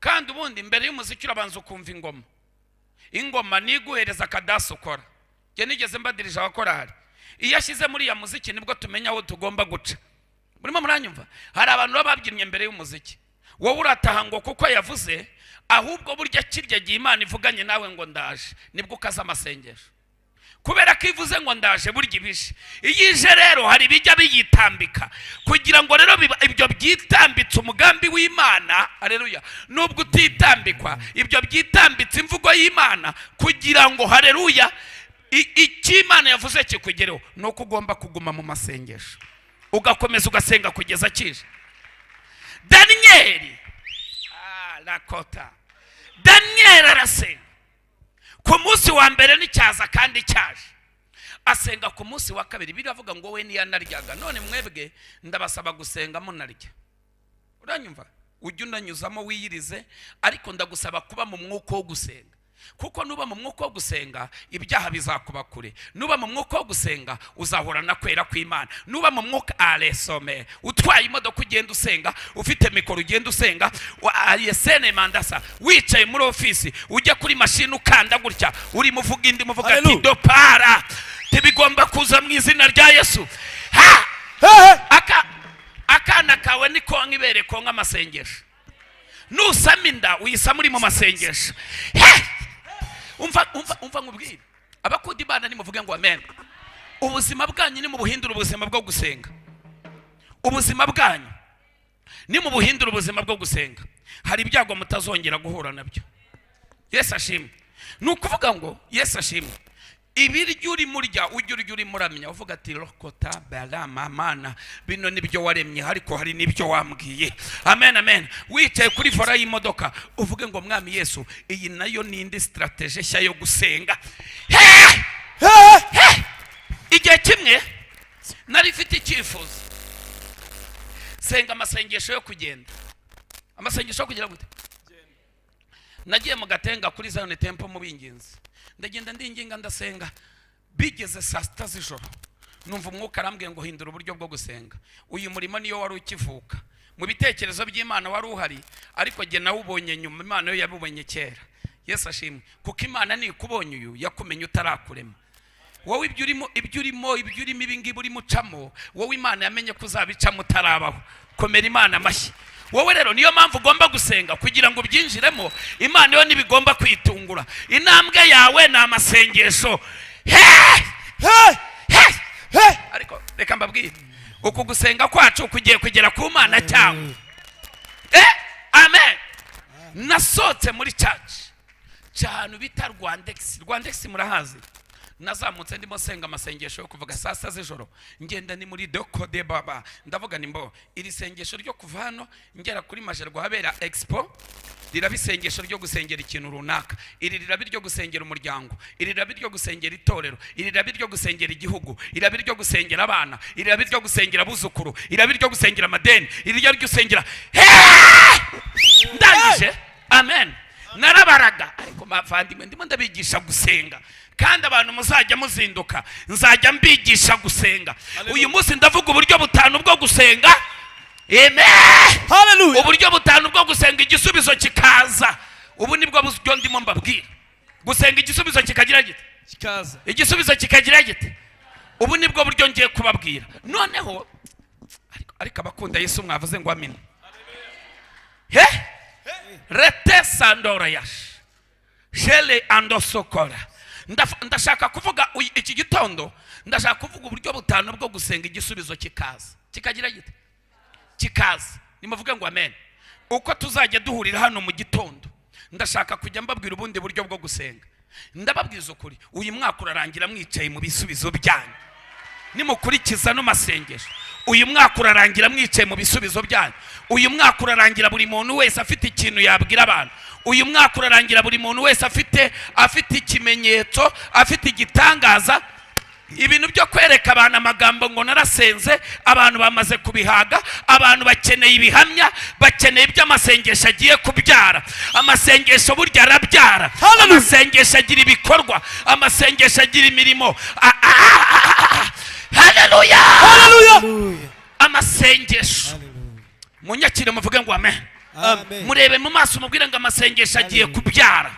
Kandi ubundi mbere y'umuziki urabanza ukumva ingoma. Ingoma niguhereza akadasi ukora. Njye nigeze mbadirije abakorari. Iyo ashyize muri ya muziki nibwo tumenya aho tugomba guca. Murimo muranyumva? Hari abantu baba babyinnye mbere y'umuziki. Wowe urataha ngo kuko yavuze, ahubwo burya kirya gihe Imana ivuganye nawe ngo ndaje, nibwo ukaza amasengesho. Kubera ko ivuze ngo ndaje burya ibije. Iyo ije rero hari bijya biyitambika, kugira ngo rero ibyo byitambitse umugambi w'Imana, haleluya, nubwo utitambikwa, ibyo byitambitse imvugo y'Imana, kugira ngo haleluya icyo Imana yavuze kikugereho, nuko ugomba kuguma mu masengesho, ugakomeza ugasenga kugeza kije. Daniel arasenga ku munsi wa mbere n'icyaza kandi cyaje, asenga ku munsi wa kabiri. Biravuga ngo we niyanaryaga. None mwebwe ndabasaba gusenga munarya. Uranyumva? Ujye unanyuzamo wiyirize, ariko ndagusaba kuba mu mwuka wo gusenga. Kuko nuba mu mwuka wo gusenga ibyaha bizakuba kure. Nuba mu mwuka wo gusenga uzahora na kwera kw'Imana. Nuba mu mwuka aresome, utwaye imodoka ugenda usenga, ufite mikoro ugenda usenga, ayesene mandasa wicaye muri ofisi ujya kuri mashini ukanda gutya, uri muvuga indi muvuga ati dopara, tibigomba kuza mu izina rya Yesu. Akana kawe niko ngibere ko nk'amasengesho. Nusama inda uyisa muri mu masengesho. Umva ngubwire abakudi Imana nimuvuge ngo amen. Ubuzima bwanyu ni mu buhindura ubuzima bwo gusenga. Ubuzima bwanyu ni mu buhindura ubuzima bwo gusenga. Hari ibyago mutazongera guhura nabyo. Yesu ashimwe. Nukuvuga ngo Yesu ashimwe. Ibiryo uri murya ujye uri muramya, uvuga ati rokota balama mana, bino nibyo waremye ariko hari nibyo wambwiye. Amen amen. Wicaye kuri vora y'imodoka uvuge ngo mwami Yesu, iyi nayo ni indi strategy nshya yo gusenga. Igihe kimwe nari mfite icyifuzo, senga amasengesho yo kugenda. Amasengesho yo kugira gute? Nagiye mu Gatenga kuri Zion Temple mu binginzi, ndagenda ndinginga ndasenga. Bigeze saa 6 z'ijoro numva umwuka arambwiye ngo hindura uburyo bwo gusenga. Uyu murimo niyo wari ukivuka, mu bitekerezo by'Imana wari uhari, ariko jye nawubonye nyuma. Imana yo yabubonye kera. Yesu ashimwe. Kuko Imana ni kubonye uyu yakumenye utarakurema. Wowe ibyo urimo ibingibi urimo ucamo, wowe Imana yamenye kuzabicamo utarabaho. Komera Imana amashyi. Wowe rero niyo mpamvu ugomba gusenga kugira ngo byinjiremo. Imana yo nibigomba kwitungura. Intambwe yawe ni amasengesho. Ariko reka mbabwire, uku gusenga kwacu kugiye kugera ku Mana cyawe. Amen. Nasotse muri church cyane bita Rwandex murahazi. Nazamutse ndimo senga amasengesho yo kuvuga saa 6 z'ijoro. Ngenda ni muri doko de baba, ndavuga nimbo iri sengesho ryo kuva hano ngera kuri Majerwa habera expo, rirabisengesho ryo gusengera ikintu runaka. Iri ryo gusengera umuryango, iri ryo gusengera itorero, iri ryo gusengera igihugu, iri ryo gusengera abana, iri ryo gusengera abuzukuru, iri ryo gusengera amadeni, iri ryo gusengera. Ndangije. Amen. Narabaraga ariko mavandimwe ndimo ndabigisha gusenga, kandi abantu muzajya muzinduka nzajya mbigisha gusenga. Uyu munsi ndavuga uburyo butanu bwo gusenga. Amen. Hallelujah. Uburyo butanu bwo gusenga igisubizo kikaza. Ubu nibwo buryo ndimo mbabwira. Gusenga igisubizo kikagira gite? Kikaza. Igisubizo kikagira gite? Ubu nibwo buryo ngiye kubabwira. Noneho ariko abakunda Yesu mwavuze ngo amen. Rete sandora yash. Shele andosokora. ndashaka kuvuga iki gitondo, ndashaka kuvuga uburyo butanu bwo gusenga igisubizo kikaza. Kikagira gite? Kikaza. Nimuvuge ngo amen. Uko tuzajya duhurira hano mu gitondo, ndashaka kujya mbabwira ubundi buryo bwo gusenga. Ndababwiza ukuri, uyu mwaka urarangira mwicaye mu bisubizo byanyu. Nimukurikiza no masengesho, uyu mwaka urarangira mwicaye mu bisubizo byanyu. Uyu mwaka urarangira buri muntu wese afite ikintu yabwira abantu. Uyu mwaka urarangira buri muntu wese afite ikimenyetso, afite igitangaza. Ibintu byo kwereka abantu amagambo ngo narasenze, abantu bamaze kubihaga. Abantu bakeneye ibihamya, bakeneye iby'amasengesho agiye kubyara. Amasengesho burya arabyara. Amasengesho agira ibikorwa, amasengesho agira imirimo. Haleluya, haleluya. Amasengesho munyakire muvuge ngo amen. Murebe mu maso mubwire ngo amasengesho agiye kubyara.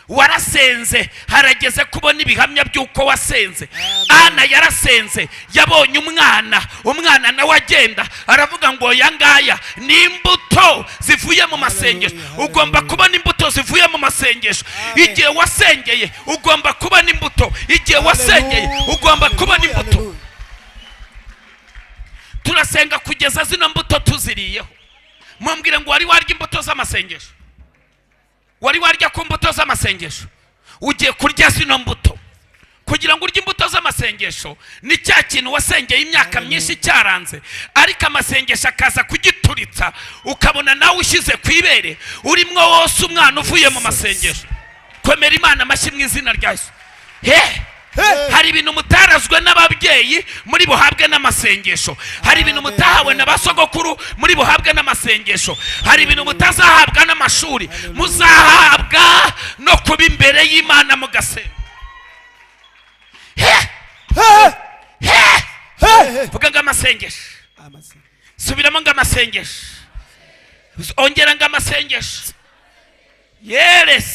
Warasenze, harageze kubona ibihamya by'uko wasenze. Ana yarasenze, yabonye umwana nawe agenda aravuga ngo yangaya ni imbuto zivuye mu masengesho. Ugomba kubona imbuto zivuye mu masengesho. Igihe wasengeye ugomba kubona imbuto. Igihe wasengeye ugomba kubona imbuto. Turasenga kugeza zino mbuto tuziriyeho. Mumbwire ngo wari warya imbuto z'amasengesho? Wari warya ku mbuto z'amasengesho? Ugiye kurya zino mbuto. Kugira ngo urye imbuto z'amasengesho, ni cya kintu wasengeye imyaka myinshi cyaranze, ariko amasengesho akaza kugituritsa, ukabona nawe ushyize ku ibere, urimwo wose umwana uvuye mu masengesho. Komera Imana amashyi mu izina rya Yesu. Hari ibintu mutarazwe n'ababyeyi muri buhabwe n'amasengesho. Hari ibintu mutahawe na basogokuru muri buhabwe n'amasengesho. Hari ibintu mutazahabwa n'amashuri, muzahabwa no kuba imbere y'Imana mugasenga. Vuga ngo amasengesho. Subiramo ngo amasengesho. Ongera ngo amasengesho.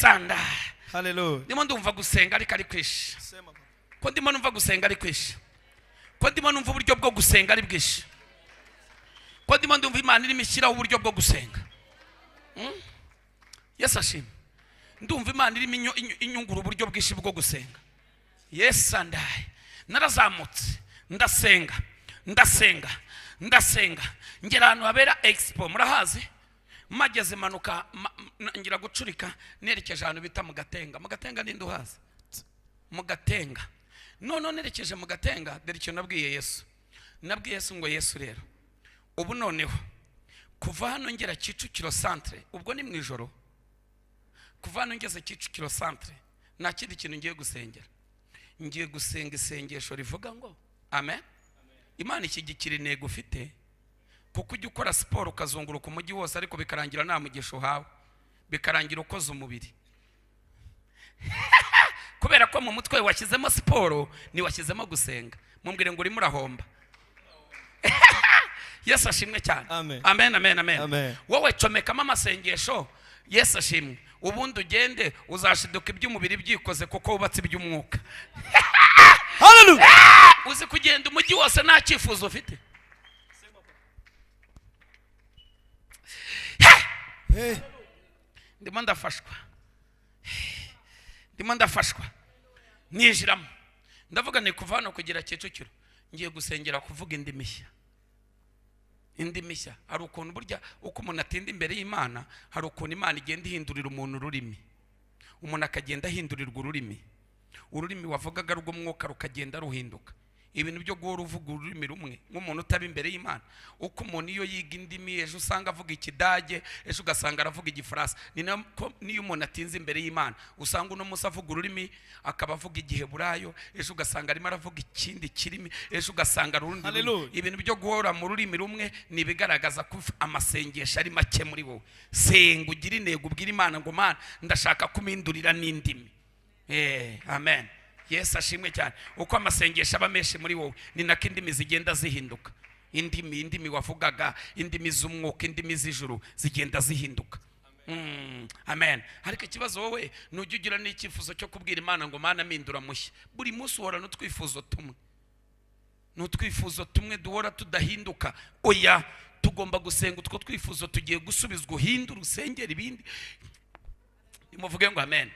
Sanda. Hallelujah. Ndimo ndumva gusenga ariko ari kwishi. Ko ndimo numva gusenga ari kwishi. Ko ndimo numva uburyo bwo gusenga ari bwishi. Ko ndimo ndumva Imana irimo ishyiraho uburyo bwo gusenga. Yesu ashimwe. Ndumva Imana irimo inyungura uburyo bwishi bwo gusenga. Yes andaye. Narazamutse ndasenga ngera ahantu habera expo, murahazi? Mageze manuka ngira gucurika nerekeje ahantu bita mu Gatenga ninde uhazi? Mu Gatenga. None nerekeje mu Gatenga, dore icyo nabwiye Yesu ngo Yesu rero ubu noneho kuva hano ngera Kicukiro centre, ubwo ni mu ijoro, kuva hano ngeze Kicukiro centre nta kindi kintu ngiye gusengera. Ngiye gusenga isengesho rivuga ngo amen. Imana ikigikira intego ufite, kuko ujya ukora siporo ukazunguruka umujyi wose ariko bikarangira nta mugisha uhawe, bikarangira ukoze umubiri. Kubera ko mu mutwe washyizemo siporo ntiwashyizemo gusenga. Mumbwire ngo urimo urahomba. Yesu ashimwe cyane. Amen. Wowe comekamo amasengesho, Yesu ashimwe, ubundi ugende uzashiduka iby'umubiri byikoze kuko wubatse iby'umwuka. Hallelujah. Uzi kugenda umujyi wose nta cyifuzo ufite. Ndimo ndafashwa nijiramo, ndavuga ni kuva hano kugira Kicukiro ngiye gusengera kuvuga indi mishya. Hari ukuntu burya uko umuntu atinda imbere y'Imana, hari ukuntu Imana igenda ihindurira umuntu ururimi. Umuntu akagenda ahindurirwa ururimi wavugaga rw'umwuka rukagenda ruhinduka. Ibintu byo guhora uvuga ururimi rumwe nk'umuntu utaba imbere y'Imana. Uko umuntu iyo yiga indimi, ejo usanga avuga Ikidage, ejo ugasanga aravuga Igifaransa. Niyo umuntu atinze imbere y'Imana, usanga uno munsi avuga ururimi akaba avuga Igiheburayo, ejo ugasanga arimo aravuga ikindi kirimi, ejo ugasanga urundi. Ibintu byo guhora mu rurimi rumwe ni bigaragaza ko amasengesho ari make muri wowe. Senga ugire intego, ubwire Imana ngo Mana ndashaka kumindurira n'indimi. Amen. Yesu ashimwe cyane. Uko amasengesho aba menshi muri wowe, ni nako indimi zigenda zihinduka. Indimi wavugaga, indimi z'umwuka, indimi z'ijuru zigenda zihinduka. Amen. Ariko ikibazo wowe nujya ugira n'icyifuzo cyo kubwira Imana ngo Mana mpindura mushya. Buri munsi uhora n'utwifuzo tumwe duhora tudahinduka. Oya, tugomba gusenga utwo twifuzo tugiye gusubizwa, uhindura usengera ibindi. Nimuvuge ngo amen.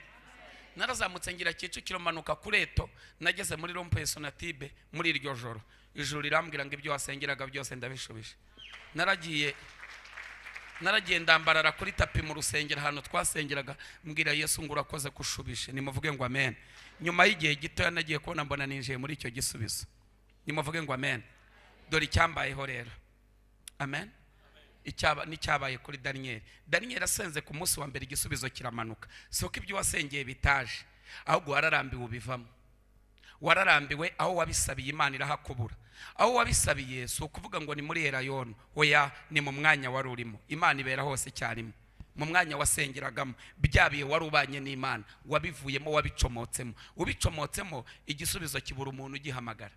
narazamutse ngira Kicukiro manuka kureto, nageze muri Rompe Sonatibe muri iryo joro. Ijuru rirambwira ngo ibyo wasengeraga byose ndabishubije. Naragiye ndambarara kuri tapi mu rusengero hano twasengeraga, mbwira Yesu ngo urakoze kushubishe. Nimuvuge ngo amen. Nyuma y'igihe gito nagiye kubona mbona ninjiye muri icyo gisubizo. Nimuvuge ngo amen. Dore icyambayeho rero. Amen. N'icyabaye kuri Daniel asenze ku munsi wa mbere igisubizo kiramanuka. Soko ibyo wasengeye bitaje, ahubwo wararambiwe ubivamo. Wararambiwe aho wabisabiye Imana irahakubura. Aho wabisabiye si ukuvuga ngo ni muri Erayono, oya ni mu mwanya wari urimo. Imana ibera hose cyarimo. Mu mwanya wasengeragamo byabiye wari ubanye n'Imana, wabivuyemo wabicomotsemo. Ubicomotsemo igisubizo kibura umuntu ugihamagara.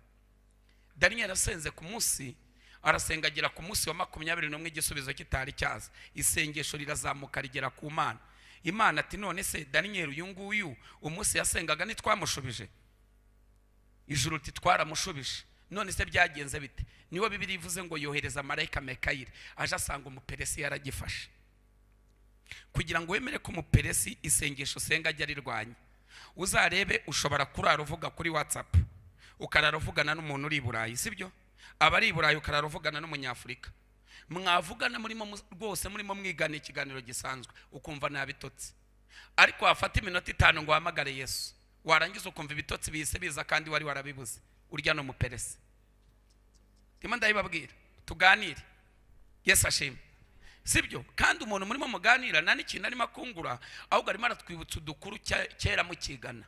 Daniel asenze ku munsi, arasenga agera ku munsi wa 21 igisubizo kitari cyaza. Isengesho rirazamuka rigera ku Mana. Imana ati none se Daniel uyu nguyu umunsi yasengaga nitwamushubije? Ijuru ati twaramushubije. None se byagenze bite? Niwo Bibiliya ivuze ngo yohereza marayika Mikayeli aje asanga umuperesi yaragifashe. Kugira ngo wemere ko umuperesi isengesho senga ajya rirwanya, uzarebe ushobora kurara uvuga kuri WhatsApp, ukarara uvugana n'umuntu uri i Burayi, sibyo? Abari i Burayi ukarara uvugana n'umunyafurika, mwavugana murimo rwose murimo mwigana ikiganiro gisanzwe, ukumva nabitotsi. Ariko wafata iminota 5 ngo uhamagare Yesu, warangiza ukumva ibitotsi bihise biza kandi wari warabibuze. Urya no muperesi. Ndimo ndabibabwira tuganire. Yesu ashimwe. Sibyo? Kandi umuntu murimo muganira nani ikintu arimo akungura, ahubwo arimo aratwibutsa udukuru kera mukigana.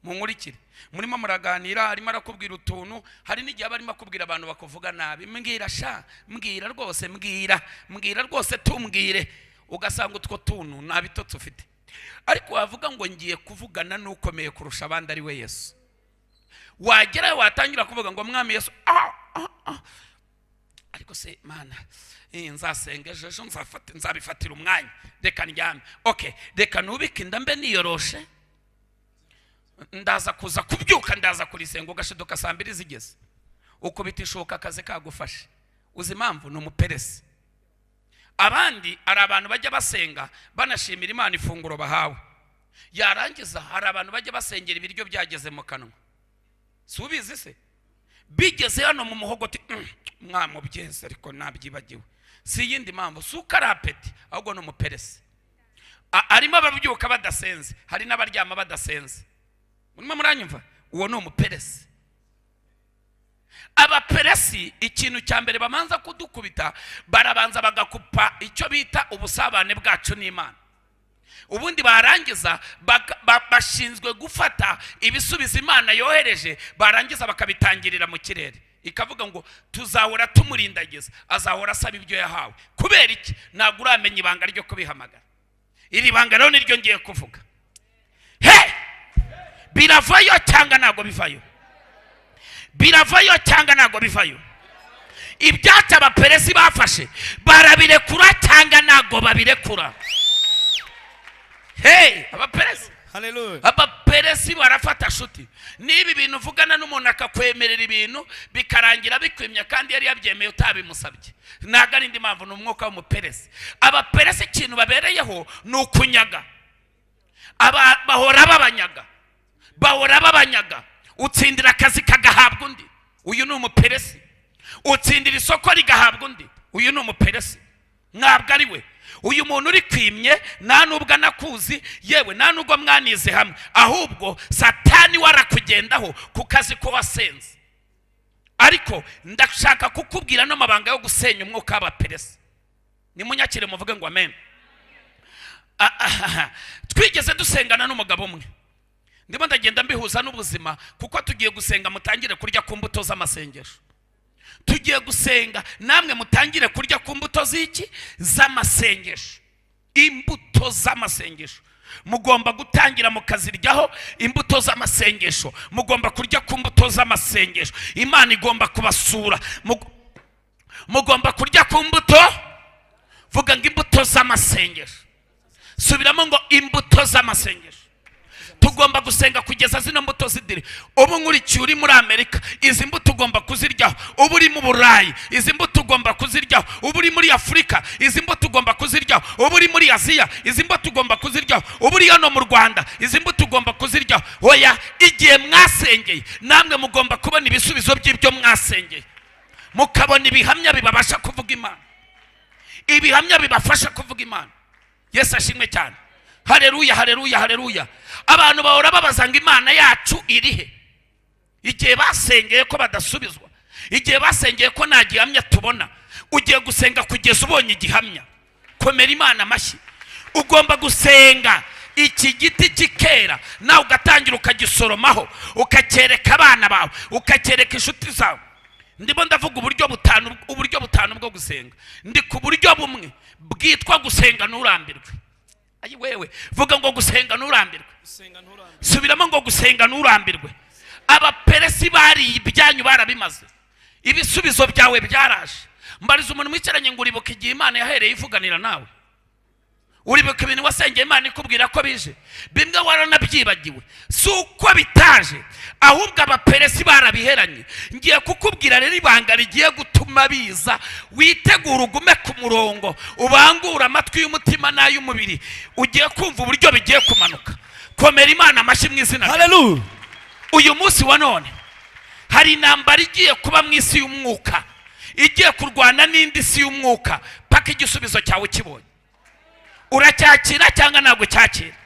Munkurikire. Murimo muraganira, arimo arakubwira utuntu, hari n'igihe barimo akubwira abantu bakuvuga nabi. Mbwira sha, mbwira rwose, mbwira rwose tumbwire. Ugasanga utwo tuntu nabitotsi ufite. Ariko wavuga ngo ngiye kuvugana n'ukomeye kurusha abandi ari we Yesu. Wagera watangira kuvuga ngo mwami Yesu, ariko se Mana nzasenga ejo nzabifatira umwanya, reka ndyame. Okay, reka nubike indambe niyoroshe, ndaza kuza kubyuka, ndaza kurisenga. Ugashiduka saa 2 zigeze, ukubitishoka akaze kagufashe. Uzi impamvu? Ni umuperesi. Abandi ari abantu bajya basenga banashimira Imana ifunguro bahawe, yarangiza hari abantu bajya basengera ibiryo byageze mu kanwa. Subizi se bigeze hano mu muhogoti, mwamo byeze ariko nabyibagiwe. Si yindi mpamvu, sukarapeti, ahubwo no muperesi. Arimo ababyuka badasenze, hari n'abaryama badasenze. Murimo muranyumva? Uwo no muperesi. Abaperesi ikintu cya mbere bamanza kudukubita, barabanza bagakupa icyo bita ubusabane bwacu n'Imana. Ubundi barangiza bashinzwe gufata ibisubizo Imana yohereje, barangiza bakabitangirira mu kirere. Ikavuga ngo tuzahora tumurindagiza, azahora asaba ibyo yahawe. Kubera iki? Ntabwo uramenya ibanga ryo kubihamagara. Iri banga rero niryo ngiye kuvuga. Biravayo cyangwa ntabwo bivayo? Biravayo cyangwa ntabwo bivayo? Ibyata abaperesi bafashe barabirekura cyangwa ntabwo babirekura? Abaperesi, haleluya, abaperesi barafata shuti. Nibi bintu uvugana n'umuntu akakwemerera ibintu bikarangira bikwimya kandi yari yabyemeye utabimusabye, ntago ari indi mpamvu, n'umwuka w'umuperesi. Abaperesi ikintu babereyeho ni ukunyaga. Bahora babanyaga. Utsindira akazi kagahabwa undi, uyu ni umuperesi. Utsindira isoko rigahabwa undi, uyu ni umuperesi. Ntabwo ari we. Uyu muntu uri kwimye nta nubwo anakuzi, yewe nta nubwo mwanize hamwe, ahubwo Satani warakugendaho ku kazi ko wasenze. Ariko ndashaka kukubwira n'amabanga yo gusenya umwuka w'abaperesi. Nimunyakire muvuge ngo amen. Twigeze dusengana n'umugabo umwe, ndimo ndagenda mbihuza n'ubuzima, kuko tugiye gusenga mutangire kurya ku mbuto z'amasengesho. Tugiye gusenga namwe mutangire kurya ku mbuto z'iki? Z'amasengesho. Imbuto z'amasengesho mugomba gutangira mukaziryaho. Imbuto z'amasengesho mugomba kurya ku mbuto z'amasengesho. Imana igomba kubasura, mugomba kurya ku mbuto. Vuga ngo imbuto z'amasengesho. Subiramo ngo imbuto z'amasengesho. tugomba gusenga kugeza zino mbuto zidire. Ubu nkurikiye uri muri Amerika, izi mbuto ugomba kuziryaho. Ubu uri mu Burayi, izi mbuto ugomba kuziryaho. Ubu uri muri Afurika, izi mbuto ugomba kuziryaho. Ubu uri muri Aziya, izi mbuto ugomba kuziryaho. Ubu uri hano mu Rwanda, izi mbuto ugomba kuziryaho. Oya, igihe mwasengeye namwe mugomba kubona ibisubizo by'ibyo mwasengeye, mukabona ibihamya bibabasha kuvuga Imana, ibihamya bibafasha kuvuga Imana. Yesu ashimwe cyane. Haleluya, haleluya, haleluya. Abantu bahora babaza ngo Imana yacu irihe, igihe basengeye ko badasubizwa, igihe basengeye ko nta gihamya tubona. Ugiye gusenga kugeza ubonye igihamya. Komera Imana amashyi. Ugomba gusenga iki giti kikera, nawe ugatangira ukagisoromaho, ukacyereka abana bawe, ukacyereka inshuti zawe. Ndimo ndavuga uburyo butanu bwo gusenga. Ndi ku buryo bumwe bwitwa gusenga nturambirwe. Ayi wewe vuga ngo gusenga nturambirwe. Subiramo ngo gusenga nturambirwe. Abaperesi bari ibyanyu barabimaze, ibisubizo byawe byaraje. Mbariza umuntu mwicaranye ngo uribuka igihe Imana yahereye ivuganira nawe. Uribuka ibintu wasengeye Imana ikubwira ko bije, bimwe waranabyibagiwe. Si uko bitaje, ahubwo abaperesi barabiheranye. Ngiye kukubwira rero ibanga rigiye gutuma biza. Witegura, ugume ku murongo, ubangura amatwi y'umutima n'ay'umubiri, ugiye kumva uburyo bigiye kumanuka. Komera Imana amashyi mu izina. Haleluya. Uyu munsi wa none hari intambara igiye kuba mu isi y'umwuka, igiye kurwana n'indi si y'umwuka paka igisubizo cyawe kibonye. Uracyakira cyangwa ntabwo cyakira?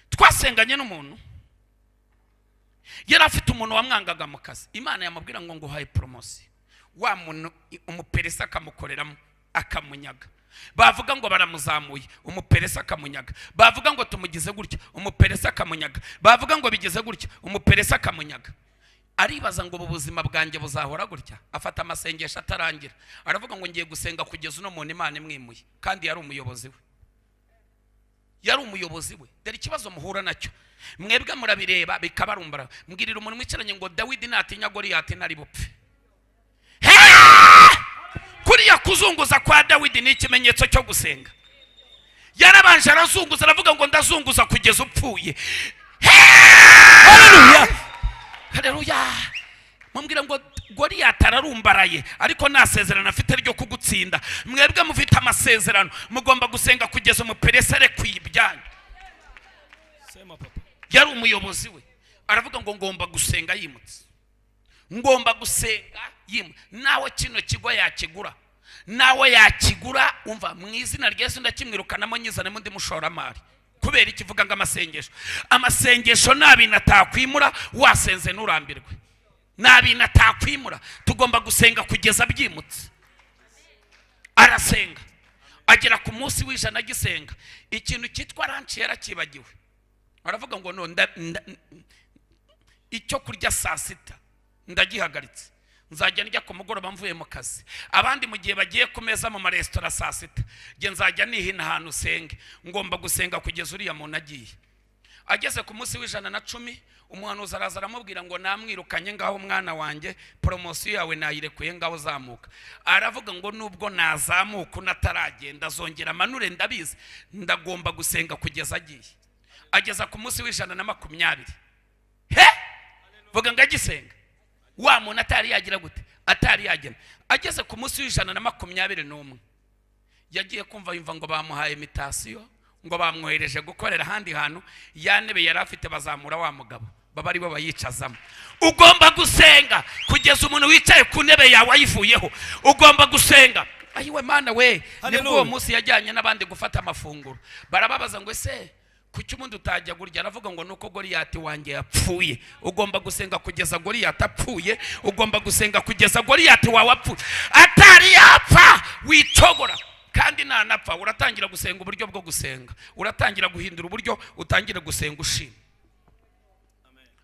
Twasenganye n'umuntu yari afite umuntu wamwangaga mu kazi. Imana yamubwira ngo nguhaye promotion. Wa muntu umuperesa akamukoreramo akamunyaga. Bavuga ngo baramuzamuye, umuperesa akamunyaga. Bavuga ngo tumugize gutya, umuperesa akamunyaga. Bavuga ngo bigeze gutya, umuperesa akamunyaga. Aribaza ngo ubuzima bwanjye buzahora gutya. Afata amasengesho atarangira, aravuga ngo ngiye gusenga kugeza uno muntu Imana imwimuye. Kandi yari umuyobozi we, yari umuyobozi we. Dore ikibazo muhura nacyo, mwebwe murabireba bikabarumbara. Mbwirira umuntu mwicaranye ngo Dawidi natinya Goliyati ntari bupfe. Kuriya kuzunguza kwa Dawidi ni ikimenyetso cyo gusenga. Yarabanje arazunguza, aravuga ngo ndazunguza kugeza upfuye. Haleluya. Haleluya. Mumbwira ngo Goliyati ararumbaraye, ariko nasezerano afite ryo kugutsinda. Mwebwe mufite amasezerano, mugomba gusenga kugeza umuperesa arekuye ibyanyu. Sema papa. Yari umuyobozi we, aravuga ngo ngomba gusenga yimutse, ngomba gusenga yimutse. Nawe kino kigo yakigura, nawe yakigura. Umva, mu izina rya Yesu ndakimwirukanamo nyizane mu ndi mushoramari. Kubera ikivuga ngo amasengesho, amasengesho nabintu atakwimura. Wasenze nturambirwe, nabintu atakwimura. Tugomba gusenga kugeza byimutse. Arasenga agera ku munsi w'ijana agisenga. Ikintu cyitwa ranchi yarakibagiwe. Aravuga ngo no, icyo kurya saa sita ndagihagaritse, nzajya njya ku mugoroba mvuye mu kazi. Abandi mu gihe bagiye ku meza mu maresitora saa sita, nge nzajya nihina ahantu usenge. Ngomba gusenga kugeza uriya muntu agiye. Ageze ku munsi w'110, umuhanuzi araza aramubwira ngo namwirukanye, ngaho umwana wanjye promotion yawe nayirekuye, ngaho zamuka. Aravuga ngo nubwo nazamuka unataragenda azongera manure, ndabizi ndagomba gusenga kugeza agiye. Ageza ku munsi w'120. Vuga ngo agisenga. Wa muntu atari yagira gute? Atari yagena. Ageze ku munsi w'121, yagiye kumva yumva ngo bamuhaye imitasiyo, ngo bamwohereje gukorera ahandi hantu. Ya ntebe yari afite bazamura wa mugabo, baba ari bo bayicazamo. Ugomba gusenga kugeza umuntu wicaye ku ntebe yawe ayivuyeho. Ugomba gusenga. Ayiwe Mana we, nibwo uwo munsi yajyanye n'abandi gufata amafunguro. Barababaza ngo ese kuki umuntu utajya gurya? Aravuga ngo nuko Goliyati wanjye yapfuye. Ugomba gusenga kugeza Goliyati apfuye. Ugomba gusenga kugeza Goliyati wawe apfuye. Atari yapfa wicogora. Kandi nanapfa uratangira gusenga uburyo bwo gusenga. Uratangira guhindura uburyo, utangira gusenga ushima.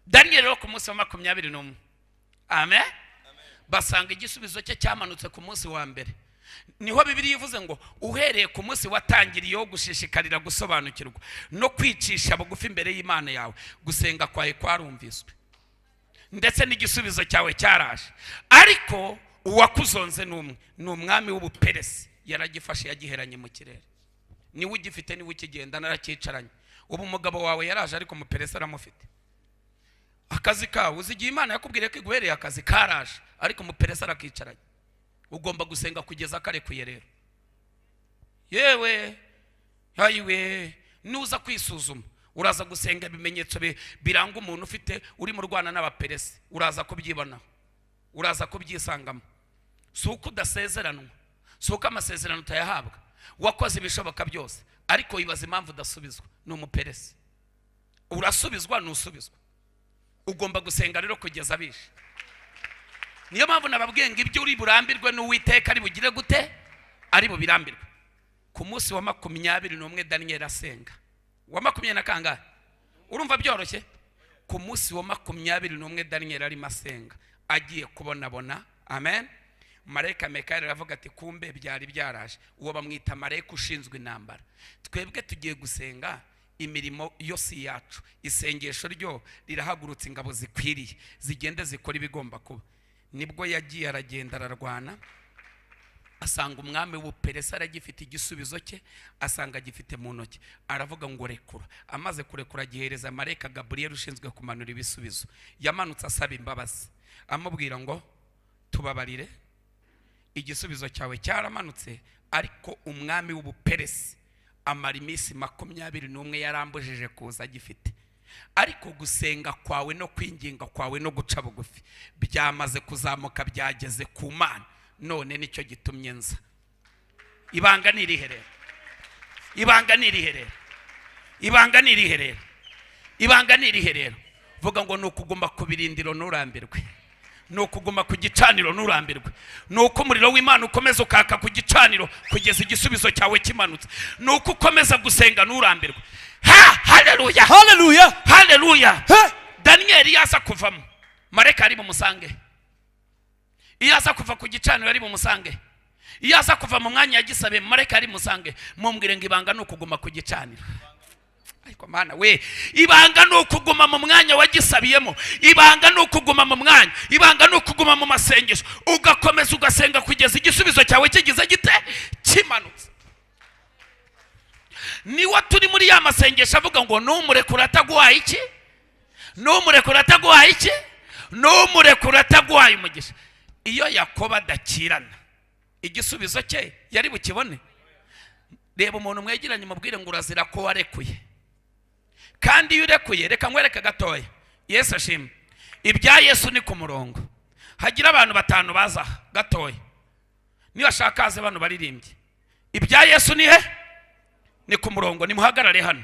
Daniel rero ku munsi wa 21, amen, basanga igisubizo cye cyamanutse ku munsi wa mbere. Niho Bibiliya ivuze ngo uhereye ku munsi watangiriyeho gushishikarira gusobanukirwa no kwicisha bugufi imbere y'Imana yawe, gusenga kwawe kwarumviswe ndetse n'igisubizo cyawe cyaraje. Ariko uwakuzonze ni umwami w'ubuperesi, yaragifashe yagiheranye mu kirere. niwe ugifite niwe ukigenda narakicaranye. Ubu umugabo wawe yaraje ariko umuperesa aramufite. Akazi kawe uzigiye Imana yakubwiriye ko iguhereye akazi karaje ariko umuperesa arakicaranye. Ugomba gusenga kugeza karekuye rero. Yewe hayiwe nuza kwisuzuma uraza gusenga ibimenyetso biranga umuntu ufite uri mu Rwanda n'abaperesi, uraza kubyibona, uraza kubyisangamo. Suko udasezeranwa, suko amasezerano utayahabwa, wakoze ibishoboka byose ariko wibaza impamvu udasubizwa. Ni umuperesi. Urasubizwa nusubizwa. Ugomba gusenga rero kugeza bishe. Niyo mpamvu nababwiye ngo ibyo uri burambirwe n'Uwiteka ari bugire gute, ari bubirambirwe. Ku munsi wa 21 Daniel asenga. Wa 20 na kangahe? Urumva byoroshye? Ku munsi wa 21 Daniel ari masenga agiye kubonabona. Amen. Marayika Mikaeli aravuga ati kumbe byari byaraje. Uwo bamwita marayika ushinzwe intambara. Twebwe tugiye gusenga imirimo yose yacu. Isengesho ryo rirahagurutse ingabo zikwiriye zigende zikora ibigomba kuba. Nibwo yagiye aragenda ararwana, asanga umwami w'uperesa aragifite igisubizo cye, asanga gifite mu ntoki. Aravuga ngo rekura. Amaze kurekura gihereza marayika Gabriel ushinzwe kumanura ibisubizo. Yamanutse asaba imbabazi amubwira ngo tubabarire, igisubizo cyawe cyaramanutse ariko umwami w'ubuperesi amara iminsi 21 yarambujije kuza gifite. Ariko gusenga kwawe no kwinginga kwawe no guca bugufi byamaze kuzamuka, byageze ku Mana. None nicyo gitumye nza. Ibanga niriherera, ibanga niriherera, ibanga niriherera, ibanga niriherera. Vuga ngo nukuguma kubirindiro nurambirwe, nukuguma ku gicaniro nurambirwe, nuko umuriro w'Imana ukomeza ukaka ku gicaniro kugeza igisubizo cyawe kimanutse, nuko ukomeza gusenga nurambirwe. Haleluya, Haleluya, haleluya. Daniel yaza kuvamo, marayika ari bumusange. Iyaza kuva ku gicaniro ari bumusange. Iyaza kuva mu mwanya yagisabe, marayika ari musange. Mumbwire ngo ibanga nukuguma ku gicaniro. Ariko Mana we, ibanga nukuguma mu mwanya wagisabiyemo, ibanga nukuguma mu mwanya, ibanga nukuguma mu masengesho, ugakomeza ugasenga kugeza igisubizo cyawe kigize gite kimanutse. Niwa turi muri ya masengesho avuga ngo numurekura ataguhaye iki, numurekura ataguhaye iki, numurekura ataguhaye umugisha. Iyo Yakobo adakirana igisubizo cye yari bukibone. Reba umuntu mwegeranye mubwire ngo urazira ko warekuye. Kandi iyo urekuye, reka nkwereke gatoya. Yesu ashimwe. Ibya Yesu ni ku murongo. Hagira abantu 5 baza gatoya. Niyo ashakaze abantu baririmbye. Ibya Yesu ni he? Ni ku murongo. Nimuhagarare hano.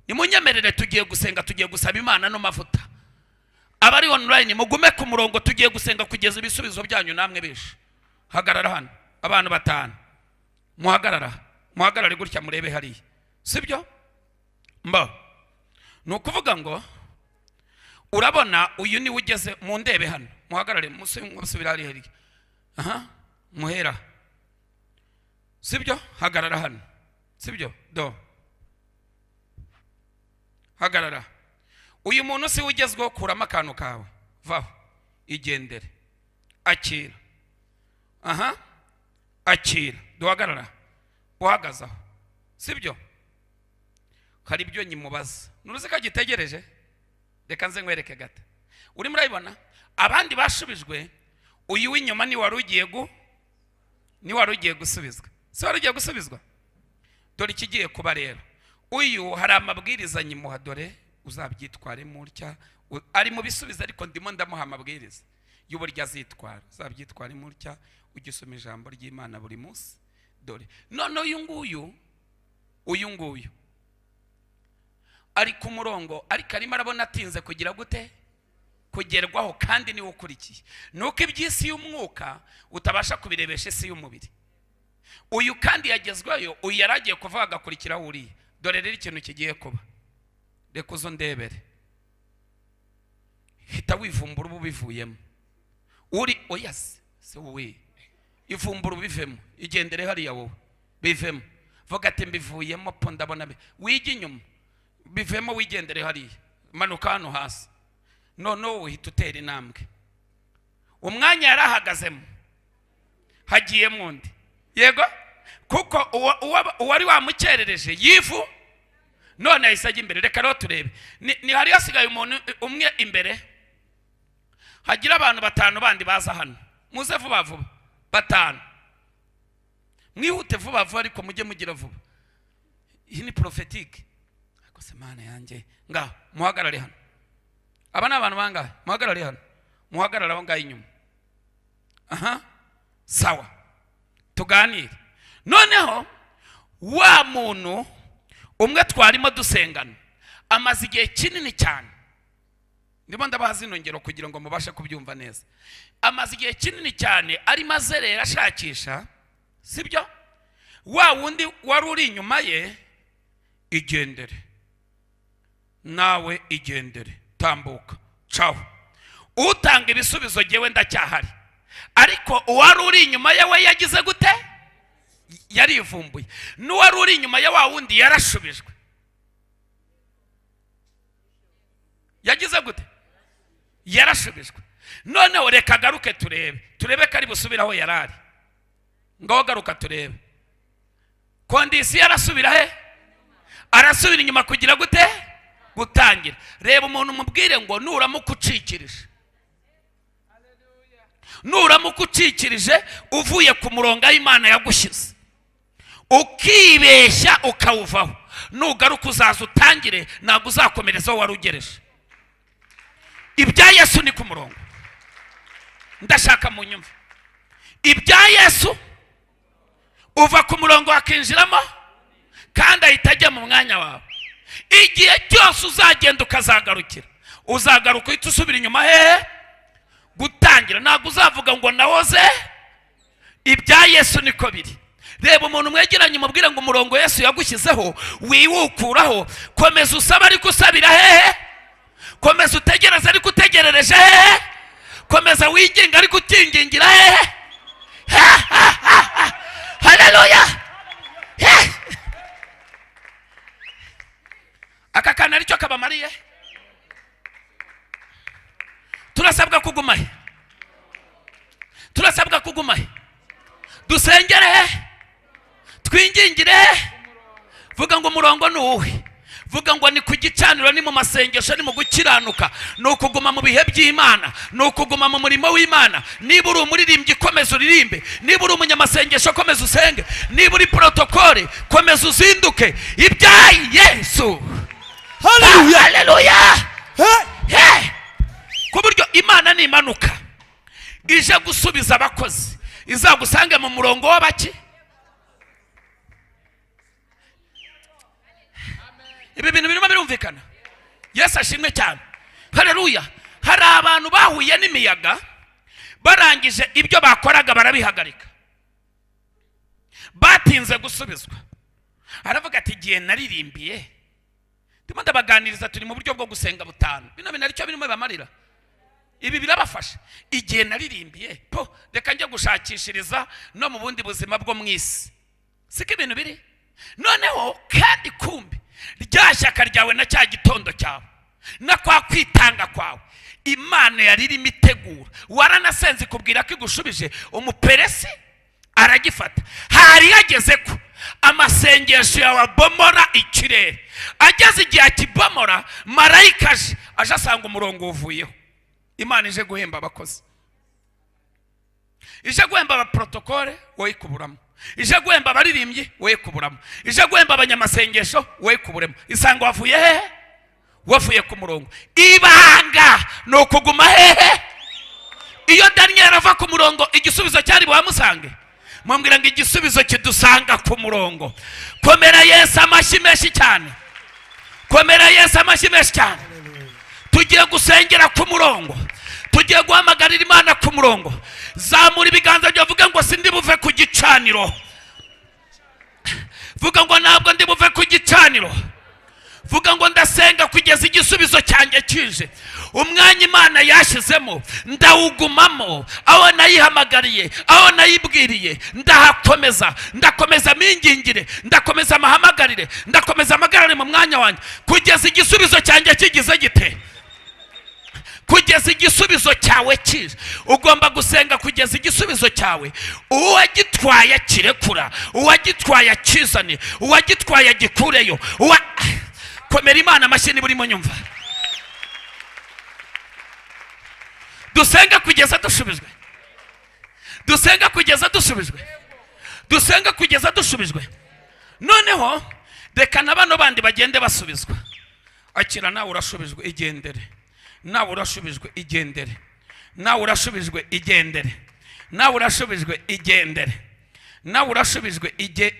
Nimunyemerere tugiye gusenga, tugiye gusaba Imana no mavuta. Abari online mugume ku murongo, tugiye gusenga kugeza ibisubizo byanyu namwe bishe. Hagarara hano. Abantu 5. Muhagarare gutya murebe hariya. Sibyo? Mba. Nukuvuga ngo urabona uyu ni ugeze mu ndebe hano. Muhagarare musubira hariya hariya. Aha. Muhera. Sibyo? Hagarara hano. Sibyo? Do. Hagarara. Uyu muntu si ugezweho, kuramo akantu kawe. Vaho. Igendere. Akira. Aha. Akira. Duhagarara. Uhagazaho. Sibyo? Hari ibyo nyimubaza. Nuruzi ko gitegereje? Reka nze nkwereke gata. Uri murayibona? Abandi bashubijwe, uyu w'inyuma ni warugiye gusubizwa. Si warugiye gusubizwa? Dore ikigiye kuba rero. Uyu hari amabwiriza nyimuha, dore uzabyitware mutya. Ari mu bisubiza ariko ndimo ndamuha amabwiriza y'uburyo azitwara. Uzabyitware mutya, ugisoma ijambo ry'Imana buri munsi. Dore none uyu nguyu ari ku murongo, ariko arimo arabona atinze kugira gute kugerwaho, kandi niwe ukurikiye. Nuko iby'isi y'umwuka utabasha kubirebesha isi y'umubiri. Uyu kandi yagezweyo, uyu yaragiye kuvuga agakurikiraho uriya. Dore rero ikintu kigiye kuba. Reka uzo ndebere. Hita wivumbura ubivuyemo. Uri oyase se wowe. Ivumbura ubivemo. Igendere hariya wowe. Bivemo. Vuga ati mbivuyemo po ndabona wigi inyuma. Bivemo wigendere hariya. Manuka hano hasi. None uhita utera intambwe. Umwanya yarahagazemo hagiye mundi. Yego kuko uwari wamukerereje yivu none yahise ajya imbere. Reka rero turebe, ni hari hasigaye umuntu umwe imbere, hagira abantu 5 bandi baza hano. Muze vuba vuba 5, mwihute vuba vuba ariko mujye mugira vuba. Iyi ni prophetique. Ariko se mana yanjye, nga muhagarare hano. Aba ni abantu bangahe? Muhagarare hano, muhagarare aho ngaho inyuma. Aha, sawa, tuganire. Noneho wa muntu umwe twarimo dusengana amaze igihe kinini cyane, ndimo ndabaza inongero kugira ngo mubashe kubyumva neza. Amaze igihe kinini cyane arimo azerera ashakisha, sibyo? Wa wundi wari uri inyuma ye, igendere nawe, igendere, tambuka, caho. Utanga ibisubizo jewe ndacyahari, ariko uwari uri inyuma yawe yagize gute? Yarivumbuye. N'uwari uri inyuma ya wa wundi yarashubijwe. Yagize gute? Yarashubijwe. Noneho reka garuke turebe kari busubiraho yarari. Ngaho garuka turebe. Kondisi yarasubira he? Arasubira inyuma kugira gute? Gutangira. Reba umuntu mubwire ngo nuramukucikirije. Nuramukucikirije uvuye ku murongo Imana yagushyize, ukibeshya ukawuvaho, nugaruka uzaza utangire, ntabwo uzakomereza aho wari ugereje. Ibya Yesu ni ku murongo. Ndashaka mu nyumva. Ibya Yesu uva ku murongo wakinjiramo kandi ahita ajya mu mwanya wawe. Igihe cyose uzagenda ukazagarukira, uzagaruka uhita usubira inyuma hehe? Gutangira. Ntabwo uzavuga ngo nawoze. Ibya Yesu niko biri. Reba umuntu mwegeranye umubwire ngo umurongo Yesu yagushyizeho wiwukuraho. Komeza usaba ariko usabira hehe? Komeza utegereza ariko utegerereje hehe? Komeza wiginga ariko utingingira hehe? Haleluya. Aka kana aricyo kabamariye. Turasabwa kugumahe. Turasabwa kugumahe. Dusengere he? Twingingire he? Vuga ngo umurongo ni uwe. Vuga ngo ni ku gicaniro, ni mu masengesho, ni mu gukiranuka, ni ukuguma mu bihe by'Imana, ni ukuguma mu murimo w'Imana. Niba uri umuririmbyi komeza uririmbe, niba uri umunyamasengesho komeza usenge, niba uri protokole komeza uzinduke. Ibya Yesu. Haleluya. Haleluya. Hey. Ku buryo Imana nimanuka ije gusubiza abakozi, izagusange mu murongo w'abaki. Ibi bintu birimo birumvikana. Yesu ashimwe cyane. Haleluya. Hari abantu bahuye n'imiyaga, barangije ibyo bakoraga barabihagarika, batinze gusubizwa. Aravuga ati igihe naririmbiye, ndimo ndabaganiriza, turi mu buryo bwo gusenga 5. Bino bintu aricyo birimo bamarira. Ibi birabafasha. Igihe naririmbiye po reka njye gushakishiriza no mu bundi buzima bwo mwisi. Siko ibintu biri. Noneho kandi kumbi ryashyaka ryawe na cya gitondo cyawe na kwa kwitanga kwawe Imana yaririmo itegura. Waranasenze kubwira ko igushubije, umuperesi aragifata. Hari yageze ko amasengesho yawe abomora ikirere. Ageze igihe akibomora, marayika aje asanga umurongo uvuyeho. Imana ije guhemba abakozi, ije guhemba abaprotokole, wowe kuburamo. Ije guhemba abaririmbyi, wowe kuburamo. Ije guhemba abanyamasengesho, wowe kuburemo. Isanga wavuye hehe? Wavuye ku murongo. Ibanga ni ukuguma hehe? Iyo Daniel ava ku murongo, igisubizo cyari buhamusange. Mwambwira ngo igisubizo kidusanga ku murongo. Komera Yesu amashyi menshi cyane. Komera Yesu amashyi menshi cyane. Tugiye gusengera ku murongo, tugiye guhamagarira Imana ku murongo. Zamura ibiganza byo, vuga ngo sindi buve ku gicaniro. Vuga ngo ntabwo ndi buve ku gicaniro. Vuga ngo ndasenga kugeza igisubizo cyanjye kije. Umwanya Imana yashyizemo ndawugumamo, aho nayihamagariye, aho nayibwiriye ndahakomeza. Ndakomeza mingingire, ndakomeza amahamagarire, ndakomeza amagarare mu mwanya wanjye kugeza igisubizo cyanjye kigize gite. kugeza igisubizo cyawe kije. Ugomba gusenga kugeza igisubizo cyawe uwagitwaye kirekura, uwagitwaye akizane, uwagitwaye agikureyo. Komera Imana amashyi niba urimo nyumva. Dusenga kugeza dusubizwe, dusenga kugeza dusubizwe, dusenga kugeza dusubizwe. Noneho reka n'abano bandi bagende basubizwa. Akira nawe urashubijwe igendere, nawe urashubijwe igendere, nawe urashubijwe igendere, nawe urashubijwe igendere, nawe urashubijwe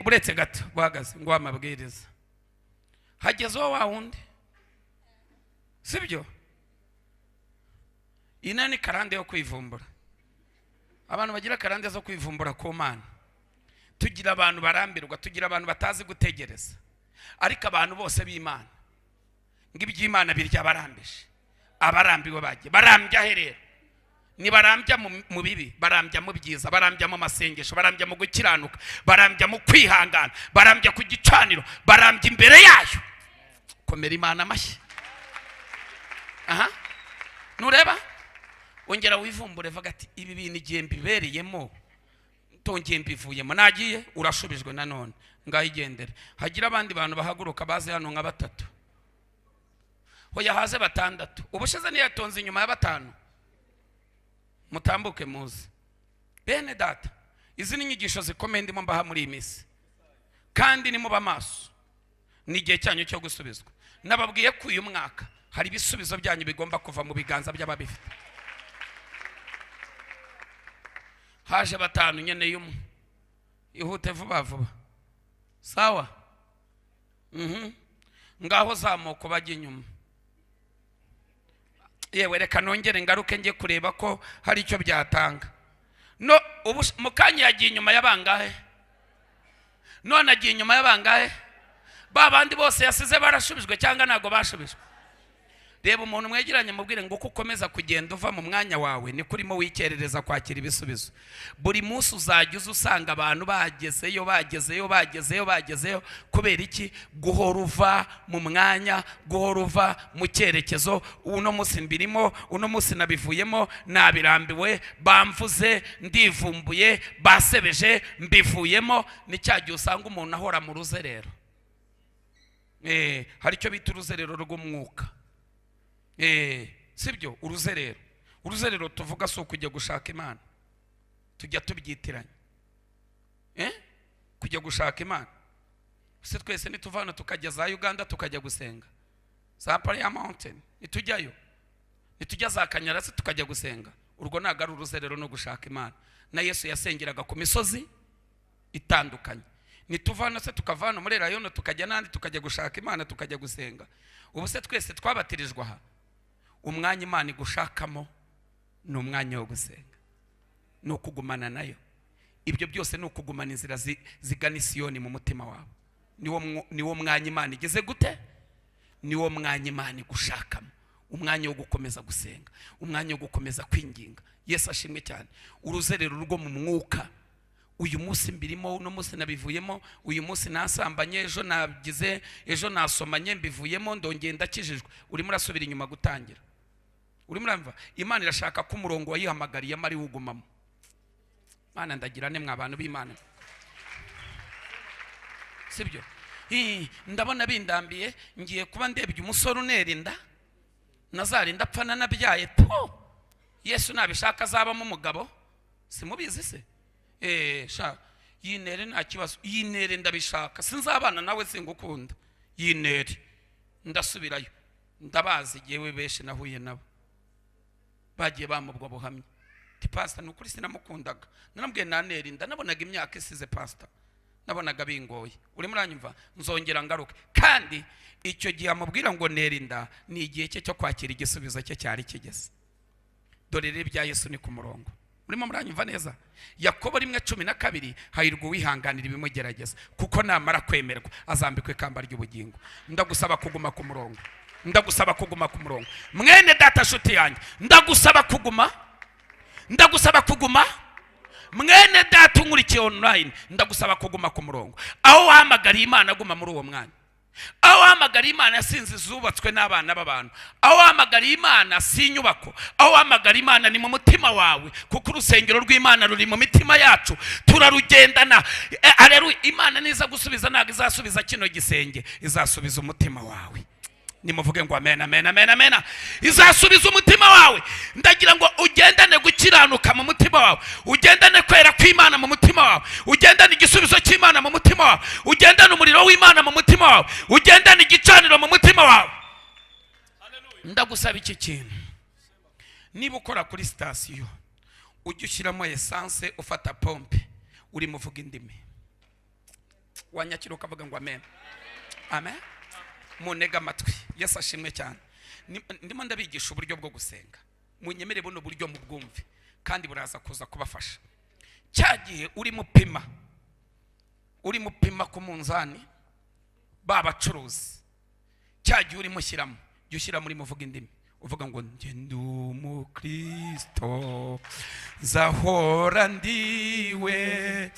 uretse gato guhagaze ngo amabwiriza hagezeho wa wundi, sibyo? Ina ni karande yo kwivumbura. Abantu bagira karande zo kwivumbura ku Mana. Tugira abantu barambirwa, tugira abantu batazi gutegereza. Ariko abantu bose b'Imana ng'iby'Imana birya barambije. Abarambiwe bagiye barambya herero, ni barambya mu bibi, barambya mu byiza, barambya mu masengesho, barambya mu gukiranuka, barambya mu kwihangana, barambya ku gicaniro, barambya imbere yayo. Komera Imana amashyi. Aha, nureba ongera wivumbure, vuga ati ibi bintu igihe mbibereyemo tongeye mbivuyemo, nagiye urashubijwe nanone ngayigendere. Hagira abandi bantu bahaguruka baze hano nka 3, hoya haze 6. Ubushize niyo yatonze inyuma ya 5. Mutambuke muzi bene data, izi ni inyigisho zikomeye ndimo mbaha muri iyi minsi, kandi ni muba maso. Ni igihe cyanyu cyo gusubizwa. Nababwiye ko uyu mwaka hari ibisubizo byanyu bigomba kuva mu biganza by'ababifite. Haje 5 nyene y'umwe, ihute vuba vuba, sawa? Ngaho zamoko bajya inyuma. Yewe reka nongere ngaruke ngiye kureba ko hari icyo byatanga. No mukanya yagiye inyuma y'abangahe? None agiye inyuma y'abangahe? Babandi bose yasize barashubijwe cyangwa nago bashubijwe? Reba umuntu mwegeranye mubwire ngo uko ukomeza kugenda uva mu mwanya wawe ni kurimo wikerereza kwakira ibisubizo. Buri munsi uzajya usanga abantu bagezeyo kubera iki? Guhora uva mu mwanya, guhora uva mu cyerekezo. Uno munsi mbirimo, uno munsi nabivuyemo, nabirambiwe, bamvuze, ndivumbuye, basebeje, mbivuyemo. Ni cyagiye usanga umuntu ahora mu ruzerero. Hari icyo bita uruzerero rw'umwuka. Sibyo? Uruzerero tuvuga so kujya gushaka Imana, tujya tubyitiranya. Kujya gushaka Imana se twese nituvana tukajya za Uganda tukajya gusenga za Paria Mountain, nitujyayo, nitujya za Kanyarasi tukajya gusenga. Urwo naga ari uruzerero no gushaka Imana. Na Yesu yasengeraga ku misozi itandukanye. Nituvana se tukavana muri rayono tukajya nandi tukajya gushaka Imana, tukajya gusenga. Ubu se twese twabatirijwe aha. Umwanya Imana igushakamo ni umwanya wo gusenga, ni ukugumana nayo. Ibyo byose ni ukugumana inzira zigana Siyoni mu mutima wawe. Niwo mwanya Imana igeze gute? Niwo mwanya Imana igushakamo, umwanya wo gukomeza gusenga, umwanya wo gukomeza kwinginga. Yesu ashimwe cyane. Uruzerero rwo mu mwuka. Uyu munsi mbirimo, uno munsi nabivuyemo, uyu munsi nasambanye, ejo nagize, ejo nasomanye mbivuyemo, ndongeye ndakijijwe. Urimo urasubira inyuma gutangira. Urimo uramva Imana irashaka ko umurongo wayihamagariye ari wugumamo. Mana ndagira ne mwabantu b'Imana, sibyo? Ndabona bindambiye, ngiye kuba ndebye umusore unerinda, nazarinda pfana nabyaye. Yesu nabishaka azabamo umugabo, simubizi se? Sha yinere nta kibazo, yinere ndabishaka, sinzabana nawe singukunda, yinere ndasubirayo. Ndabazi yewe beshe nahuye nabo bagiye bamubwo buhamya. Ti pastor nukuri sinamukundaga, narambwiye nanere inda, nabonaga imyaka isize pastor, nabonaga bingoye. Uri muranyumva? Nzongera ngaruke. Kandi icyo gihe amubwira ngo nerinda ni igihe cye cyo kwakira igisubizo cye cyari kigeze. Dore rero ibya Yesu ni ku murongo. Urimo muranyumva neza? Yakobo 1:12 hahirwa uwihanganira ibimugerageza, kuko namara kwemerwa azambikwe ikamba ry'ubugingo. Ndagusaba kuguma ku murongo, ndagusaba kuguma ku murongo. Mwene data shuti yanjye, ndagusaba kuguma, ndagusaba kuguma. Mwene data unkurikiye online, ndagusaba kuguma ku murongo. Aho wahamagariye Imana, guma muri uwo mwanya. aho wahamagara Imana yasinze zubatswe n'abana b'abantu, aho wahamagara Imana si inyubako, aho wahamagara Imana ni mu mutima wawe, kuko urusengero rw'Imana ruri mu mitima yacu, turarugendana. Haleluya. Imana niza gusubiza ntabwo izasubiza kino gisenge, izasubiza umutima wawe. Nimuvuge ngo amen, amen, amen, amen. Izasubiza umutima wawe. Ndagira ngo ugendane gukiranuka mu mutima wawe, ugendane kwera kw'Imana mu mutima wawe, ugendane igisubizo cy'Imana mu mutima wawe, ugendane umuriro w'Imana mu mutima wawe, ugendane igicaniro mu mutima wawe. Ndagusaba iki kintu, niba ukora kuri sitasiyo ujye ushyiramo essence, ufata pompe, uri muvuga indimi, wanyakira ukavuga ngo amen, amen. Munega amatwi, Yesu ashimwe cyane. Ndimo ndabigisha uburyo bwo gusenga, munyemere buno buryo mu bwumve, kandi buraza kuza kubafasha. Cyagiye uri mupima ku munzani babacuruzi, cyagiye uri mushyiramo, jya ushyira muri muvuga indimi, uvuga ngo ngende umukristo zahora ndiwe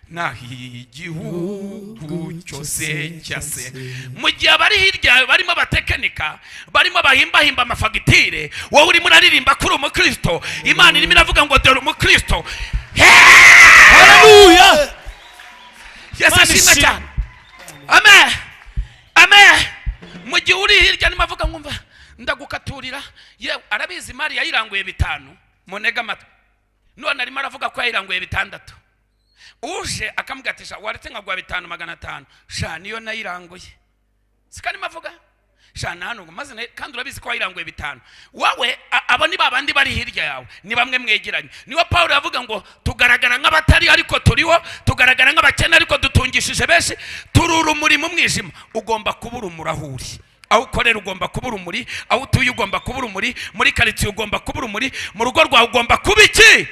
naho igihugu cyose cyase. Mu gihe abari hirya barimo batekinika, barimo bahimbahimba amafagitire, wowe urimo uraririmba kuri umukristo, Imana irimo iravuga ngo dore umukristo. Haleluya. Yesu ashimwe cyane. Amen, amen. Mu gihe uri hirya nimo avuga ngo mva ndagukaturira, yewe arabizi Mariya yiranguye 5, munega amatwi. None arimo aravuga ko yiranguye 6. Uje akamugatisha waretse nkagwa 5,500, sha niyo nayiranguye. Sikani mavuga sha nano maze kandi urabizi ko wayiranguye 5. Wawe abo ni babandi bari hirya yawe, ni bamwe mwegeranye. Niwo Paulo yavuga ngo tugaragara nk'abatari ariko turiho, tugaragara nk'abakene ariko dutungishije benshi, turura umuri mu mwijima. Ugomba kubura umurahuri, aho ukorera ugomba kubura umuri, aho utuye ugomba kubura umuri, muri karitsiye ugomba kubura umuri, mu rugo rwawe ugomba kuba iki.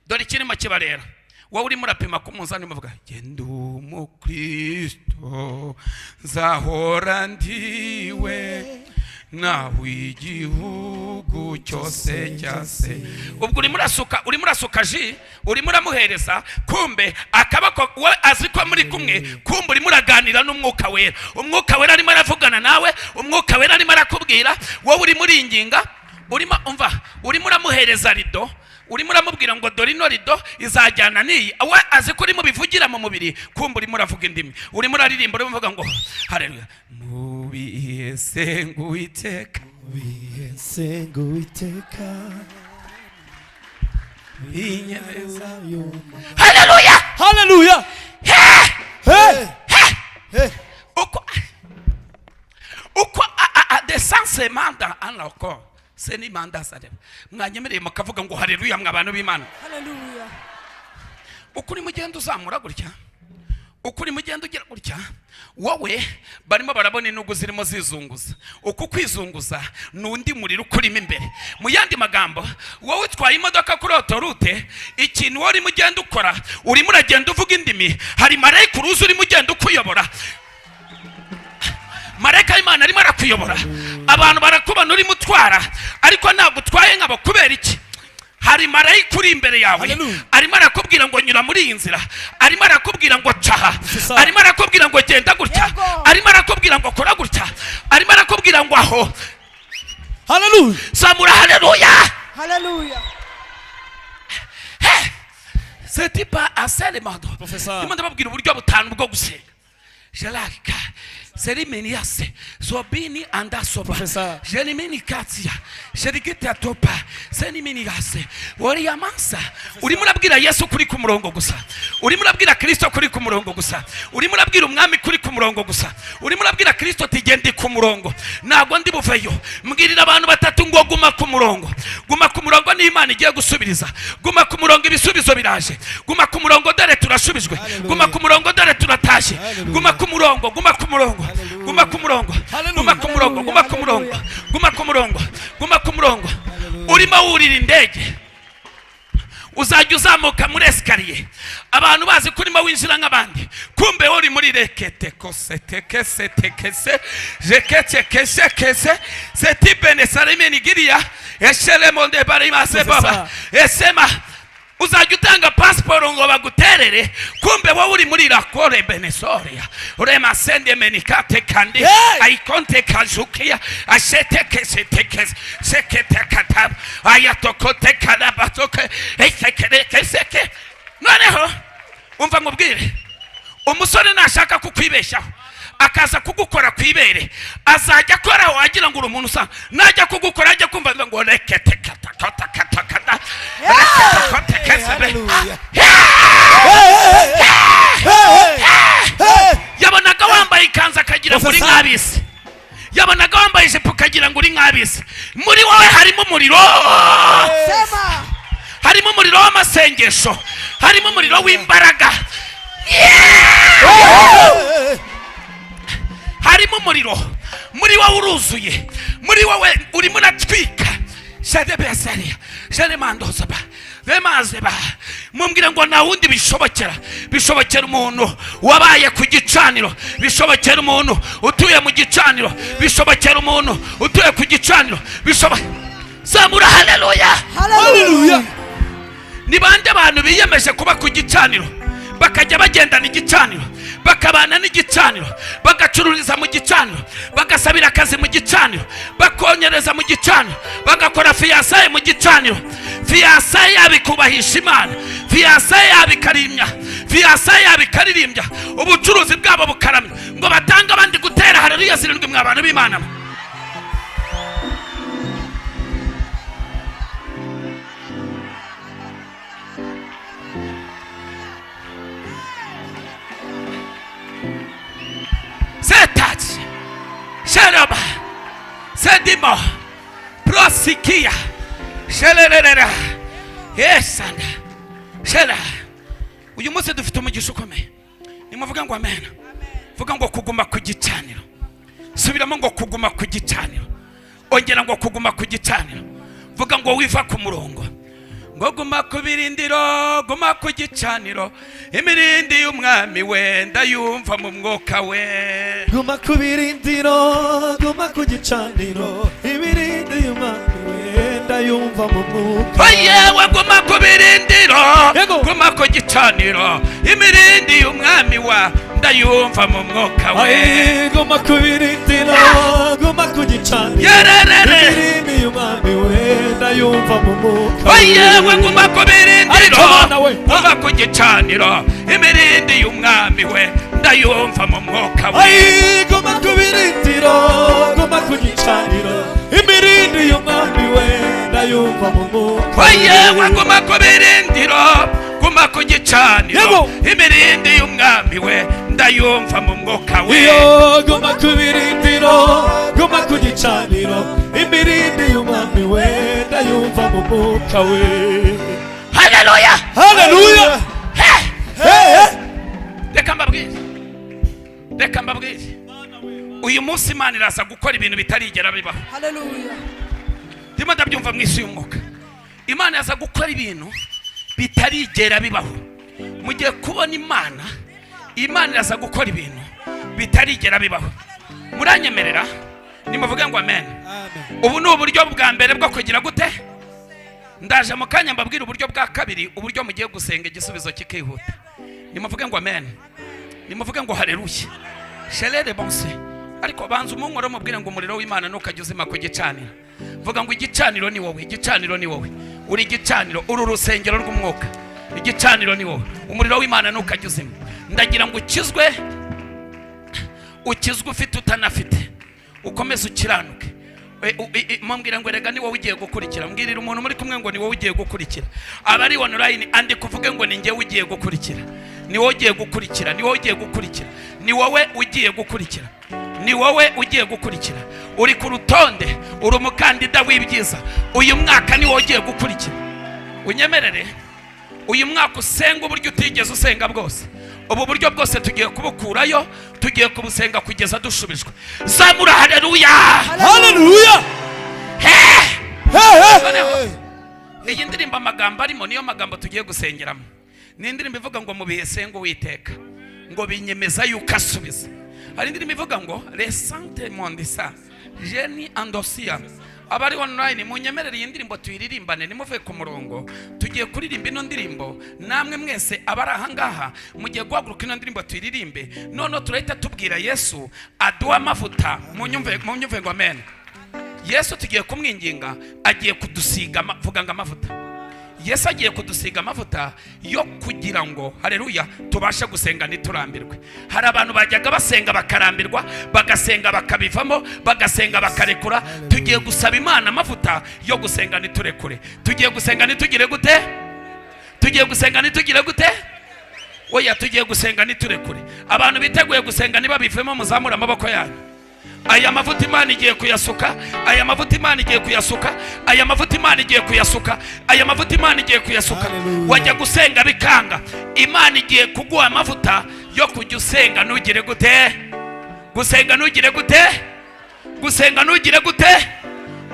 Dore kirimo kibarera, wowe urimo urapima ku munzani muvuga ngende umukristo zahora ndiwe naho igihugu cyose cyase. Ubwo urimo urasuka ji, urimo uramuhereza, kumbe akabako we azi ko muri kumwe, kumbe urimo uraganira n'umwuka wera. Umwuka wera arimo aravugana nawe, umwuka wera arimo arakubwira, wowe urimo uringinga, urimo uramuhereza rido, urimo uramubwira ngo dore ino rido izajyana n'iyi. We azi ko urimo bivugira mu mubiri, kumbe urimo uravuga indimi, urimo uraririmba, urimo uvuga ngo haleluya. Mubisenga Uwiteka, Mubisenga Uwiteka, inyemeza haleluya, haleluya. Uko descense manda encore. Seni manda sare. Mwanyemereye mukavuga ngo haleluya mw'abantu b'Imana. Haleluya. Ukuri mugenda uzamura gutya, ukuri mugenda ugira gutya, wowe barimo barabona inugu zirimo zizunguza. Uku kwizunguza nundi muriro ukurimo imbere. Mu yandi magambo, wowe twaye imodoka kuri autorute, ikintu wari mugenda ukora, urimo uragenda uvuga indimi, hari marayika uruzi urimo ugenda ukuyobora. Marayika Imana arimo arakuyobora. Abantu barakubana uri mutwara, ariko ntabwo utwaye nkabo. Kubera iki? Hari marayika uri imbere yawe, arimo arakubwira ngo nyura muri iyi nzira, arimo arakubwira ngo caha, arimo arakubwira ngo genda gutya, arimo arakubwira ngo kora gutya, arimo arakubwira ngo aho. Haleluya. Samura haleluya. Haleluya. C'est pas assez le mando. Ndimo ndababwira uburyo butanu bwo gusenga. Jalaka Serimeniase, Zobini andasoba, Jelimini katia, Sherikita topa, Seniminiase, Wariamansa, Urimurabgira Yesu kuri ku murongo gusa, Urimurabgira Kristo kuri ku murongo gusa, Urimurabgira umwami kuri ku murongo gusa, Urimurabgira Kristo tigende ku murongo, ntabwo ndi buveyo. Mbwirira abantu batatu ngo guma ku murongo, guma ku murongo ni Imana igiye gusubiriza, guma ku murongo ibisubizo biraje, guma ku murongo dore turashubijwe, guma ku murongo dore turatashye, guma ku murongo, guma ku murongo, guma ku murongo, guma ku murongo, guma ku murongo, guma ku murongo, guma ku murongo. Urimo wurira indege, uzajya uzamuka muri esikariye, abantu bazi ko urimo winjira nk'abandi, kumbe uri muri rekete kose tekese tekese jekete kese kese setibene sarime nigiriya eshere monde bari mase baba esema. Uzajya utanga passport ngo bagutere unyemerere kumbe wowe uri muri rakore benesoria urema sende menikate kandi aikonte kazukia ashete kesete sekete katab ayatokote kadabatoke esekere noneho umva ngubwire umusore nashaka kukwibeshaho akaza kugukora kwibere azajya akora wagira ngo umuntu usa najya kugukora ajya kumva ngo rekete kata yabonaga wambaye ikanzu akagira ngo uri nk'abisi yabonaga wambaye ijipo akagira ngo uri nk'abisi muri wowe harimo umuriro harimo umuriro w'amasengesho harimo umuriro w'imbaraga harimo umuriro muri wowe uruzuye muri wowe urimo uratwika shadebesaria shalemandozaba bemazeba mumbwira ngo na wundi bishobokera umuntu wabaye ku gicaniro bishobokera umuntu utuye mu gicaniro bishobokera umuntu utuye ku gicaniro zamura haleluya Haleluya. ni bande abantu biyemeje kuba ku gicaniro bakajya bagendana igicaniro bakabana n'igicaniro bagacururiza mu gicaniro bagasabira akazi mu gicaniro bakonyereza mu gicaniro bagakora fiyasaye mu gicaniro fiyasaye yabikubahisha Imana fiyasaye yabikarimya fiyasaye yabikaririmbya ubucuruzi bwabo bukaramya ngo batanga abandi gutera haleluya zirindwi mw'abantu b'Imana Setati Shalom Sedimo Prosikia Shalelelera Yesanda Shela uyu munsi dufite umugisha ukomeye nimuvuga ngo amen vuga ngo kuguma ku gicaniro subiramo ngo kuguma ku gicaniro ongera ngo kuguma ku gicaniro vuga ngo wiva ku murongo ngo guma ku birindiro guma ku gicaniro imirindi y'umwami wenda yumva mu mwuka we Guma ku birindiro guma ku gicaniro imirindi y'umwami wenda yumva mu mwuka yewe guma ku birindiro guma ku gicaniro imirindi y'umwami wa ndayumva mu mwuka we guma ku birindiro guma ku gicaniro yererere imirindi y'umwami wenda yumva mu mwuka yewe guma ku birindiro guma ku gicaniro imirindi y'umwami we ndayumva mu mwuka we guma ku birindiro guma ku gicaniro imirindi y'umwami wenda yumva mu mwuka yewe guma ku birindiro guma ku gicaniro imirindi y'umwami we ndayumva mu mwuka we guma ku birindiro guma ku gicaniro imirindi y'umwami wenda yumva mu mwuka we haleluya haleluya reka mbabwire uyu munsi Imana iraza gukora ibintu bitarigera bibaho haleluya ndimo ndabyumva mu isi y'umwuka Imana yaza gukora ibintu bitarigera bibaho mugiye kubona Imana iraza gukora ibintu bitarigera bibaho muranyemerera nimuvuge ngo amen ubu ni uburyo bwa mbere bwo kugira gute ndaje mu kanya mbabwira uburyo bwa kabiri uburyo mugiye gusenga igisubizo kikihuta nimuvuge ngo amen nimuvuge ngo haleluya shalere bonse ariko banza umunkoro mubwire ngo umuriro w'Imana nukajya uzima ku gicaniro vuga ngo igicaniro ni wowe igicaniro ni wowe uri igicaniro uru rusengero rw'umwuka igicaniro ni wowe umuriro w'Imana nukajya uzima ndagira ngo ukizwe ufite utanafite ukomeze ukiranuke mwambwira ngo rega ni wowe ugiye gukurikira mbwirira umuntu muri kumwe ngo ni wowe ugiye gukurikira abari online andi kuvuge ngo ni ngewe ugiye gukurikira ni wowe ugiye gukurikira ni wowe ugiye gukurikira ni wowe ugiye gukurikira ni wowe ugiye gukurikira uri ku rutonde uri umukandida w'ibyiza uyu mwaka ni wowe ugiye gukurikira unyemerere uyu mwaka usenga uburyo utigeze usenga bwose ubu buryo bwose tugiye kubukurayo tugiye kubusenga kugeza dushubijwe zamura haleluya haleluya iyi ndirimbo amagambo arimo niyo magambo tugiye gusengeramo ni indirimbo ivuga ngo mu bihe senga Uwiteka ngo binyemeza yuko asubiza hari indirimbo ivuga ngo resante mondisa Jenny Andosia abari online munyemerere iyi ndirimbo tuyiririmbane nimuve ku murongo tugiye kuririmba ino ndirimbo namwe mwese abari aha ngaha mugiye guhaguruka ino ndirimbo tuyiririmbe none turahita tubwira Yesu aduha amavuta munyumve ngo amen. Yesu tugiye kumwinginga agiye kudusiga vuga ngo amavuta. Yesu agiye kudusiga amavuta yo kugira ngo haleluya tubashe gusenga niturambirwe. Hari abantu bajyaga basenga bakarambirwa bagasenga bakabivamo bagasenga bakarekura. Tugiye gusaba Imana amavuta yo gusenga niturekure. Tugiye gusenga nitugire gute? Tugiye gusenga nitugire gute? Oya tugiye gusenga niturekure. Abantu biteguye gusenga niba bivemo muzamura amaboko yanyu. Aya mavuta Imana igiye kuyasuka, aya mavuta Imana igiye kuyasuka, aya mavuta Imana igiye kuyasuka, aya mavuta Imana igiye kuyasuka. Wajya gusenga bikanga, Imana igiye kuguha amavuta yo kujya usenga nugire gute? Gusenga nugire gute? Gusenga nugire gute?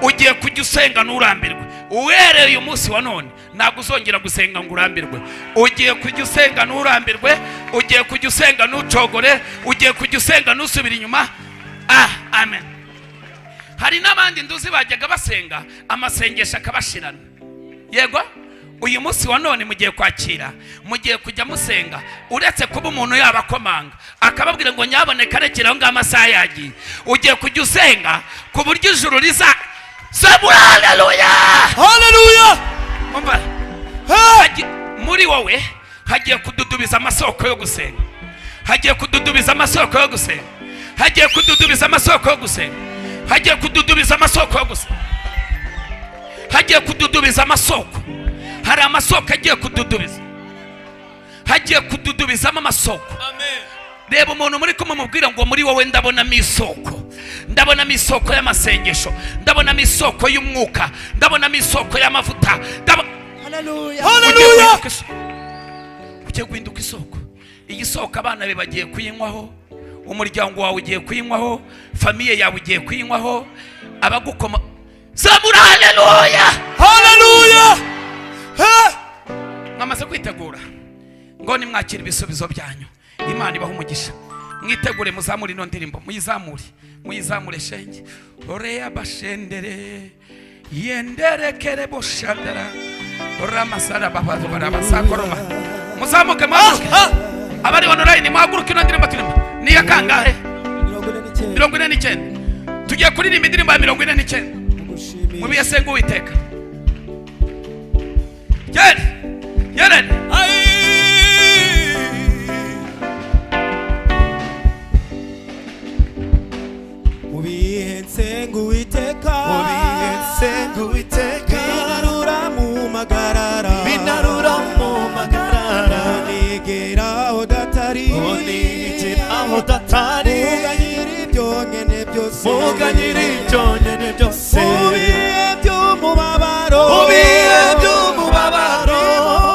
Ugiye kujya usenga nurambirwe. Uhereye uyu munsi wa none ntabwo uzongera gusenga ngo urambirwe. Ugiye kujya usenga nurambirwe, ugiye kujya usenga nucogore, ugiye kujya usenga nusubira inyuma. Amen. Hari n'abandi nduzi bajyaga basenga amasengesho akabashirana. Yego uyu munsi wa none mugiye kwakira, mugiye kujya musenga uretse kuba umuntu yabakomanga akababwira ngo nyaboneka rekeraho ngo amasaha yagiye. Ugiye kujya usenga ku buryo ijuru riza sabura. Haleluya, haleluya. Umva muri wowe hagiye kududubiza amasoko yo gusenga, hagiye kududubiza amasoko yo gusenga, hagiye kududubiza amasoko yo gusenga, hagiye kududubiza amasoko yo gusenga, hagiye kududubiza amasoko. Hari amasoko agiye kududubiza, hagiye kududubizamo amasoko. Amen. Reba umuntu muri kumubwira ngo muri wowe ndabonamo isoko, ndabonamo isoko y'amasengesho, ndabonamo isoko y'umwuka, ndabonamo isoko y'amavuta. Haleluya, haleluya. Ugiye guhinduka isoko. Iyi soko abana be bagiye kuyinywaho, umuryango wawe ugiye kuyinywaho, famiye yawe ugiye kuyinywaho, abagukoma. Sabura. Haleluya, haleluya. Mwamaze kwitegura ngo nimwakira ibisubizo byanyu. Imana ibaha umugisha. Mwitegure muzamure ino ndirimbo, muyizamure shenge. Oreya bashendere yenderekere boshandara oramasara babazo barabasakoroma. Muzamuke mwamuke abari online mwaguruka ino ndirimbo turimo. Ni yakangahe? 49. Tugiye kuririmba indirimbo ya 49. Mubiye senga Uwiteka. Yere. Mubiye senga Uwiteka, mubiye senga Uwiteka. Binarura mu magarara, binarura mu magarara. Nigeraho datari, nigeraho datari. Muganyiri byonyene byose, muganyiri byonyene byose. Mubiye by'umubabaro, mubiye by'umubabaro.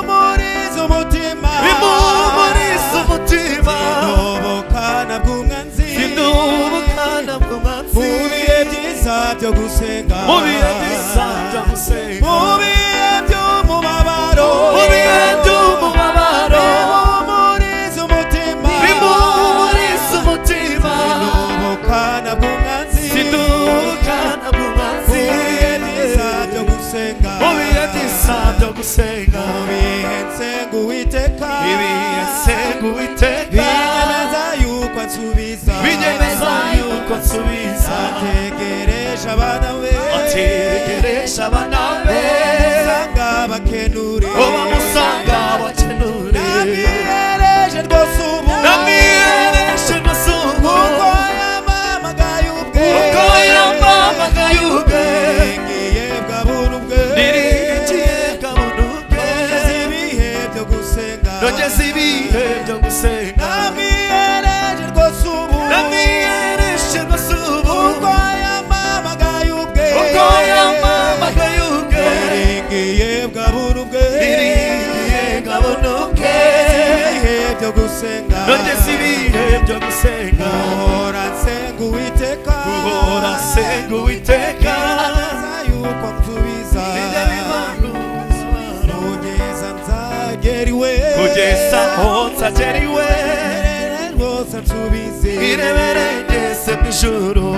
Bimumuriza umutima, bimumuriza umutima. Sindubukana bw'umwanzi, sindubukana bw'umwanzi. Mubiye byiza byo gusenga, mubiye byiza byo gusenga. Mubiye by'umubabaro, mubiye by'umubabaro. Bimumuriza umutima, bimumuriza umutima. Sindubukana bw'umwanzi, sindubukana bw'umwanzi. Mubiye byiza byo gusenga, mubiye byiza byo gusenga. Mubiye nsenga Uwiteka, mubiye nsenga Uwiteka. Binyemeza yuko ansubiza, binyemeza yuko ansubiza. Ategereje abana be, ategereje abana be. Musanga bakenure, bamusanga bakenure. Namiyereje rwose ubu, namiyereje rwose ubu. Uko yamamagaye ubwe, uko yamamagaye ubwe. Niringiye bwa buntu bwe, niringiye bwa buntu bwe. Nogeze ibihe byo gusenga, nogeze ibihe byo gusenga. Namiyereje rwose ubu, namiyereje rwose ubu. Uko yamamagaye ubwe, uko yamamagaye ubwe. Niringiye bwa buntu bwe, niringiye bwa buntu bwe. Ibihe byo gusenga, nogeze ibihe byo gusenga. Uhora nsenga Uwiteka, uhora nsenga Uwiteka. Neza yuko ansubiza, kugeza nzagera iwe, kugeza aho nzagera iwe. Rwose ansubize, irebere ngeze mu ijuru.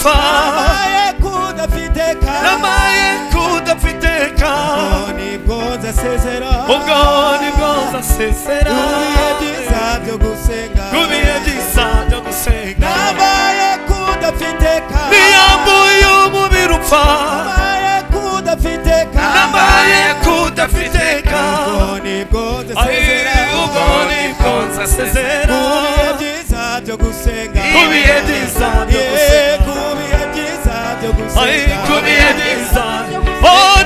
birupfa namaye kudafiteka namaye kudafiteka ubwo nibwo nzasezera ubwo nibwo nzasezera ibihe byiza byo gusenga kubihe byiza byo gusenga namaye kudafiteka niyambuye umubiri upfa namaye kudafiteka namaye kudafiteka ubwo nibwo nzasezera ubwo nibwo nzasezera ibihe byiza byo gusenga kubihe byiza byo gusenga kubihe byiza byo gusenga kubihe byiza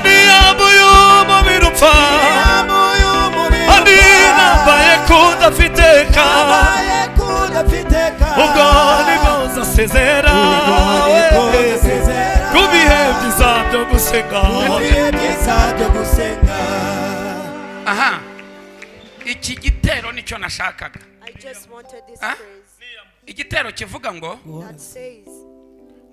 niyambuye umubiri upfa niyambuye umubiri namaye kudafiteka namaye kudafiteka ubwo nibwo nzasezera kubihe byiza byo gusenga ibihe byiza byo gusenga aha iki gitero nicyo nashakaga I just wanted this Huh? phrase igitero kivuga ngo that says,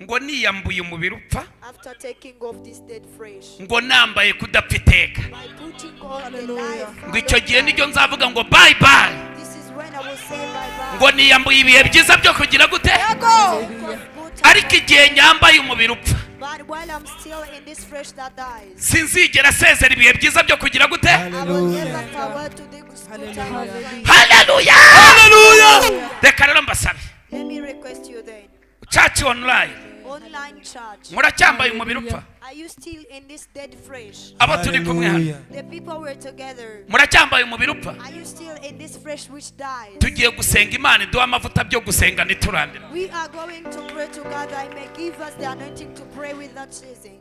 ngo niyambuye umubiri upfa after taking off this dead flesh, ngo nambaye kudapfiteka by putting on the life, ngo icyo gihe nibyo nzavuga ngo bye bye this is when I will say bye ngo niyambuye ibihe byiza byo kugira gute bye. ariko igihe nyambaye umubiri upfa But while I'm still in this flesh that dies, sinzigera asezera ibihe byiza byo kugira gute I will never farewell to the good time. haleluya haleluya reka rero mbasabe Let me request you then, church online online church, muracyambaye umubiri upfa are you still in this dead flesh? abo turi kumwe hano The people were together. muracyambaye umubiri upfa Are you still in this flesh which dies? tugiye gusenga imana iduha amavuta byo gusenga ntiturambira We are going to pray to God. I may give us the anointing to pray without ceasing.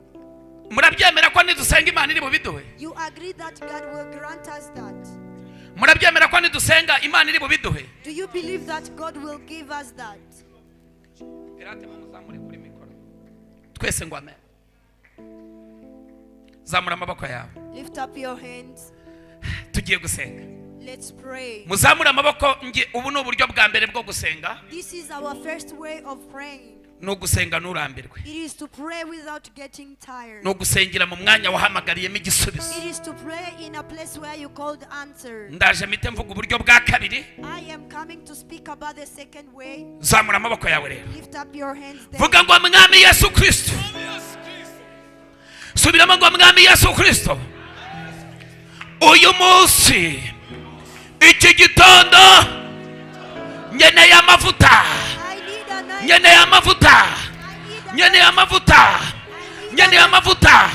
murabyemera ko nidusenga imana iri bubiduhe You agree that God will grant us that? murabyemera ko nidusenga imana iri bubiduhe Do you believe that God will give us that? twese ngo amen zamura amaboko yawe Lift up your hands. tugiye gusenga Let's pray. muzamure amaboko ubu ni uburyo bwa mbere bwo gusenga This is our first way of praying. ni ugusenga nturambirwe It is to pray without getting tired. ni ugusengera mu mwanya wahamagariyemo igisubizo It is to pray in a place where you called answer. ndaje mpite mvuga uburyo bwa kabiri I am coming to speak about the second way. zamura amaboko yawe rero Lift up your hands there. vuga ngo mwami yesu kristo subiramo ngo mwami yesu kristo uyu munsi iki gitondo nkeneye amavuta I need an nkeneye amavuta nkeneye amavuta nkeneye amavuta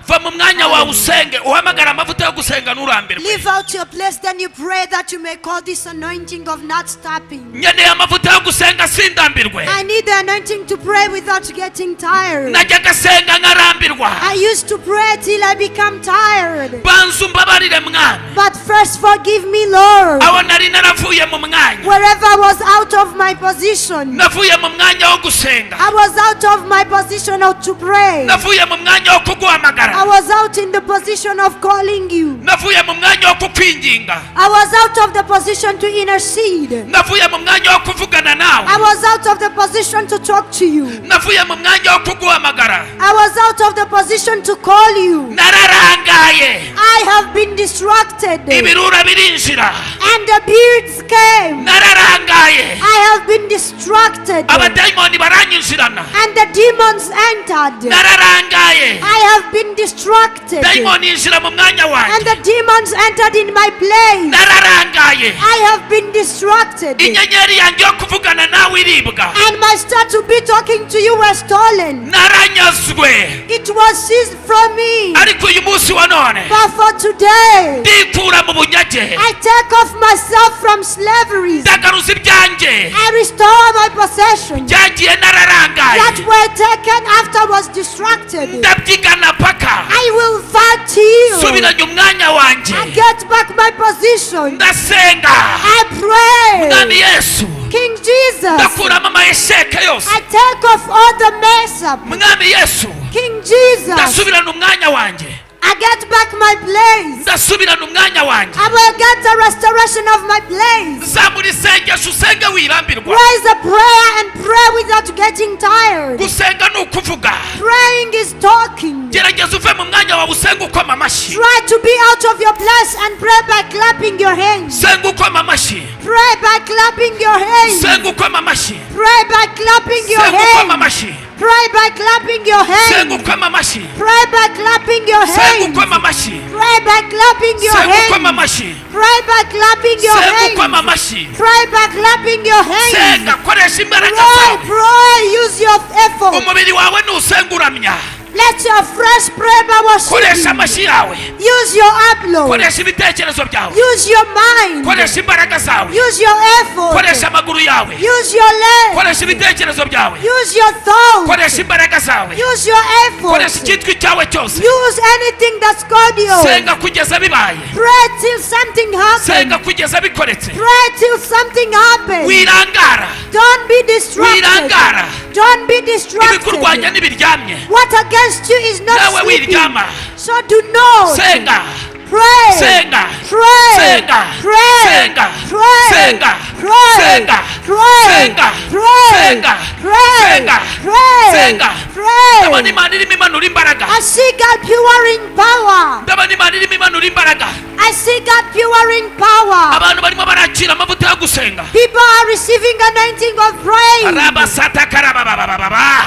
va mu mwanya wawe usenge uhamagara amavuta yo gusenga nturambirwe Leave out your place, then you pray that you may call this anointing of not stopping. nkeneye amavuta yo gusenga sindambirwe I need the anointing to pray without getting tired. najyaga senga nkarambirwa I used to pray till I become tired. banza umbabarire mwami But first forgive me, Lord. aho nari naravuye mu mwanya Wherever I was out of my position, navuye mu mwanya wo gusenga I was out of my position to pray. navuye mu mwanya wo kuguhamagara I was out in the position of calling you. navuye mu mwanya wo kukwinginga I was out of the position to intercede. navuye mu mwanya wo kuvugana nawe I was out of the position to talk to you. navuye mu mwanya wo kuguhamagara I was out of the position to call you. nararangaye I have been distracted. ibirura birinjira And the beards came. nararangaye I have been distracted. abadayimoni baranyinjirana And the demons entered. nararangaye I have been distracted. dayimoni yinjira mu mwanya And wanjye the demons entered in my place. nararangaye I have been distracted. inyenyeri yanjye yo kuvugana nawe iribwa And my start to be talking to you was stolen. naranyazwe It was seized from me. ariko uyu munsi wa none But for today, ndikura mu bunyage I take off myself from slavery. ndagaruza ibyanjye I restore my possessions byagiye nararangaye that were taken after I was distracted. ndabyigana paka I will fight till subiranye umwanya wanjye I get back my position. ndasenga I pray, mwami yesu King Jesus. ndakuramo amayesheke yose I take off all the mess up. mwami yesu King Jesus. ndasubirana umwanya wanjye I get back my place. ndasubirana umwanya wanjye I will get the restoration of my place. zamura isengesho usenge wirambirwa Raise a prayer and pray without getting tired. gusenga ni ukuvuga Praying is talking. gerageza uve mu mwanya wawe usenge ukoma amashyi Try to be out of your place and pray by clapping your hands. senga ukoma amashyi Pray by clapping your hands. senga ukoma amashyi Pray by clapping your senga ukoma hands. amashyi Pray by clapping your senga hands. ukoma amashyi, Pray by clapping your senga hands. ukoma amashyi, Pray by clapping your senga ukoma hands. amashyi, Pray by clapping your senga ukoma hands. amashyi, Pray by clapping your hands. senga koresha imbaraga Pray, zawe, pray, use your effort. umubiri wawe nusenga uramya, Let your fresh prayer by koresha worship. amashyi yawe, Use your upload. koresha ibitekerezo byawe, Use your mind. koresha imbaraga zawe, Use your effort. koresha amaguru yawe, Use your legs. koresha ibitekerezo byawe, Use your thoughts. koresha imbaraga zawe, Use your koresha effort. icyitwa icyawe cyose, Use anything that's called yours. senga kugeza bibaye, Pray till something senga happens. kugeza bikoretse, Pray till something happens. wirangara, Don't be distracted. wirangara, Don't be ibikurwanya distracted. ntibiryamye, What against you is not nawe sleeping. wiryama, So do not. senga, Pray. senga, Pray. senga, Pray. senga, Pray. senga, Pray. senga, Pray. senga, Pray. senga, Pray. senga, Pray. senga. Pray. ndabona imana irimo imanura imbaraga, I see God pouring power. ndabona imana irimo imanura imbaraga, I see God pouring power. abantu barimo barakira amavuta yo gusenga, People are receiving anointing of praise. arabasata karababababa,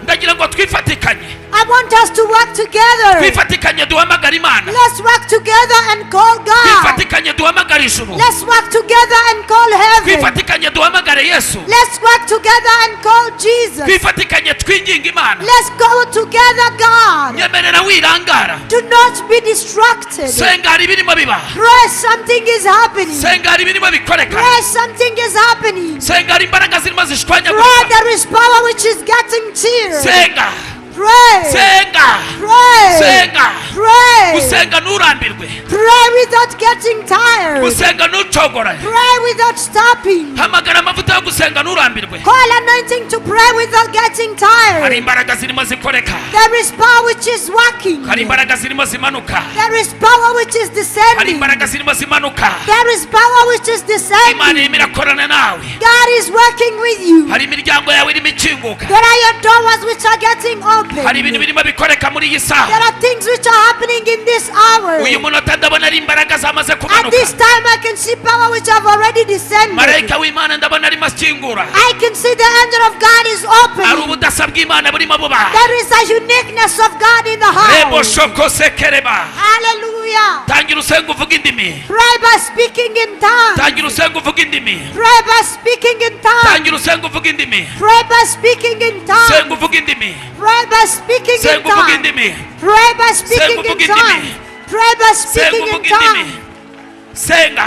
ndagira ngo twifatikanye, I want us to work together. twifatikanye duhamagara imana, Let's work together and call God. twifatikanye duhamagara ijuru, Let's work together and call heaven. twifatikanye duhamagare yesu, Let's work together and call Jesus. twifatikanye twinginga imana, Let's go together, God. nyemerera wirangara, Do not be distracted. senga hari ibirimo biba, Pray, something is happening. senga hari ibirimo bikoreka, Pray, something is happening. senga hari imbaraga zirimo Pray, zishwanyagurika, there is power which is getting tears. senga, Pray. senga, Pray. senga, Pray. gusenga nturambirwe, Pray without getting tired. gusenga ntucogore, Pray without stopping. hamagara amavuta yo gusenga nturambirwe, Call anointing to pray without getting hari tired. imbaraga zirimo zikoreka, There is power which is working. hari imbaraga zirimo zimanuka, There is power which is hari descending. imbaraga zirimo zimanuka, There is power which is imana descending. irimo irakorana nawe, God is working with you. hari imiryango yawe irimo ikinguka, There are your doors which are getting open. hari ibintu birimo bikoreka muri iyi There saha, are things which are happening in this hour. uyu munota ndabona ari imbaraga zamaze At kumanuka, this time I can see power which have already descended. marayika w'imana ndabona arimo akingura, I can see the angel of God is hari opening. ubudasa bw'imana burimo buba, There is a uniqueness of God in the rebo house. shoko sekereba, Hallelujah. tangira usenga uvuga indimi, Pray by speaking in tongues. tangira usenga uvuga indimi, Pray by speaking in tongues. tangira usenga uvuga indimi, Pray by speaking in tongues. senga uvuga indimi, Pray by speaking in senga uvuga tongues. indimi, Pray by speaking Senga in uvuga tongues. indimi. Pray by senga speaking in uvuga indimi, tongues. senga,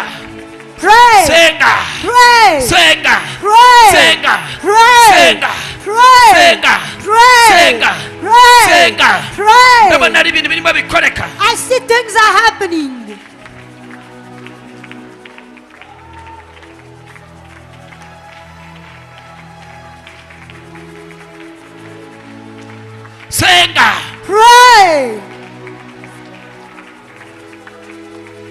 Pray. senga, Pray. senga, Pray. senga, Pray. senga, Pray. senga, Pray. senga, Pray. senga, Pray. ndabona hari ibintu birimo bikoreka, I see things are happening. senga, Pray.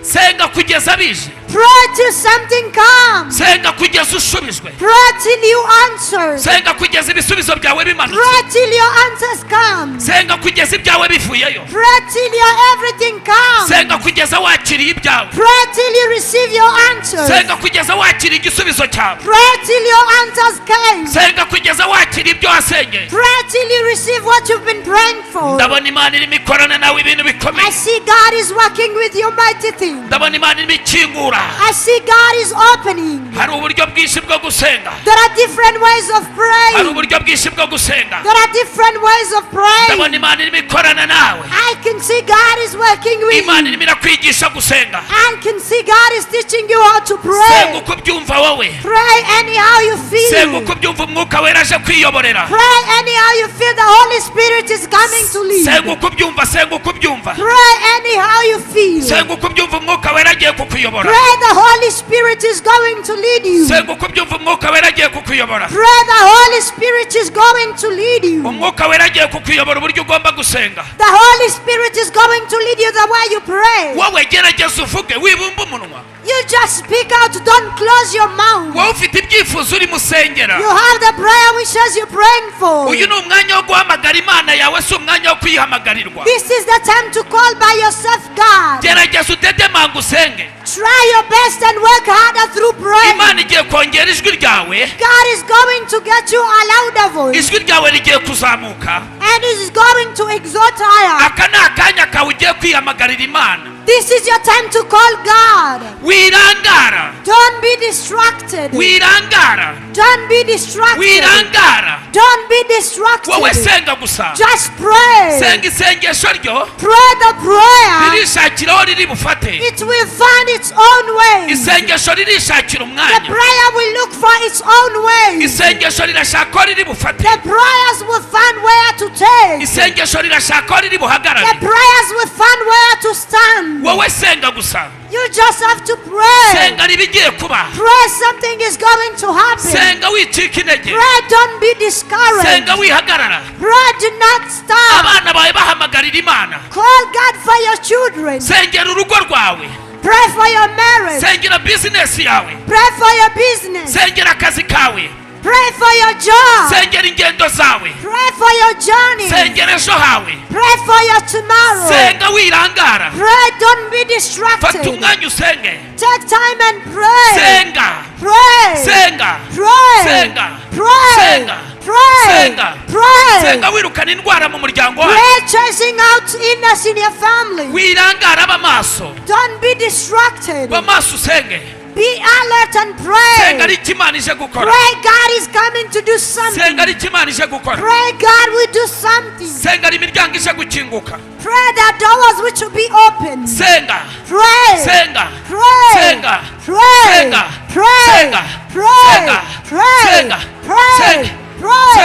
senga kugeza bije, Pray till something comes. senga kugeza ushubijwe, Pray till you answer. senga kugeza ibisubizo byawe bimanutse, Pray till your answers come. senga kugeza ibyawe bivuyeyo, Pray till your everything comes. senga kugeza wakiriye ibyawe, Pray till you receive your answers. senga kugeza wakiriye igisubizo cyawe, Pray till your answers came. senga kugeza wakiriye ibyo wasengeye, Pray till you receive what you've been praying for. ndabona imana irimo ikorana nawe ibintu I bikomeye, see God is working with you mighty things. ndabona imana irimo ikingura, I see God is opening. hari uburyo bwinshi bwo gusenga, There are different ways of hari praying. uburyo bwinshi bwo gusenga, There are different ways of ndabona praying. imana irimo ikorana nawe, I can see God is working with imana you. irimo irakwigisha gusenga, I can see God is teaching you how to senga pray. uko ubyumva wowe, Pray anyhow you senga feel. uko ubyumva umwuka wera aje kwiyoborera, Pray anyhow you feel the Holy Spirit is coming to senga lead. uko ubyumva, senga uko ubyumva, Pray anyhow you feel. senga uko ubyumva umwuka wera agiye kukuyobora, Pray the Holy Spirit is going to lead you. senga uko ubyumva umwuka wera agiye kukuyobora, Pray the Holy Spirit is going to lead you. umwuka wera agiye kukuyobora uburyo ugomba gusenga, The Holy Spirit is going to lead you the way you pray. wowe gerageza uvuge wibumba umunwa, You just speak out, don't close your mouth. wowe ufite ibyifuzo uri musengera, You have the prayer wishes you're praying for. uyu ni umwanya wo guhamagara imana yawe, si umwanya wo kwihamagarirwa, This is the time to call by yourself God. gerageza udedemanga usenge, try your best and work harder through prayer. imana igiye kongera ijwi ryawe, God is going to get you a louder voice. ijwi ryawe rigiye kuzamuka. And is going to exalt higher. Aka ni akanya kawe ugiye kwiyamagarira imana. This is your time to call God. Wirangara, Don't be distracted. wirangara, Don't be distracted. wirangara. Don't be distracted. Wowe senga gusa, Just pray. senga isengesho ryo Pray the prayer. ririshakira aho riri bufate. It will find its own way. Isengesho ririshakira The umwanya, prayer will look for its own way. isengesho rirashaka aho riri bufate, The prayers will find where to take. isengesho rirashaka aho riri The buhagarare. prayers will find where to stand. Wowe senga gusa, You just have to pray. senga ribigiye kuba, Pray something is going to happen. senga wicika intege, Pray, don't be discouraged. senga wihagarara. Pray, do not stop. Abana bawe bahamagarira imana, Call God for your children. sengera urugo rwawe, Pray for your marriage. sengera bizinesi yawe, Pray for your business. sengera akazi kawe, Pray for your job. sengera ingendo zawe, Pray for your journey. sengera ejo hawe, Pray for your tomorrow. senga wirangara. Pray, don't be Fata distracted. umwanya usenge, Take time and pray. senga, Pray. senga, Pray. senga, Pray. senga, Pray. senga, Pray. senga wirukana indwara mu muryango wawe, Pray, chasing out illness in your family. wirangara b'amaso, Don't be distracted. b'amaso usenge, Be alert and senga pray. ari imana ije gukora, Pray, God is coming to do something. senga ari imana ije gukora, Pray, God will do something. senga ari imiryango ije gukinguka, Pray that doors which will be open. senga, Pray. senga, Pray. senga, Pray. senga, Pray. senga, Pray. senga, Pray. senga, Pray. senga, Pray. senga,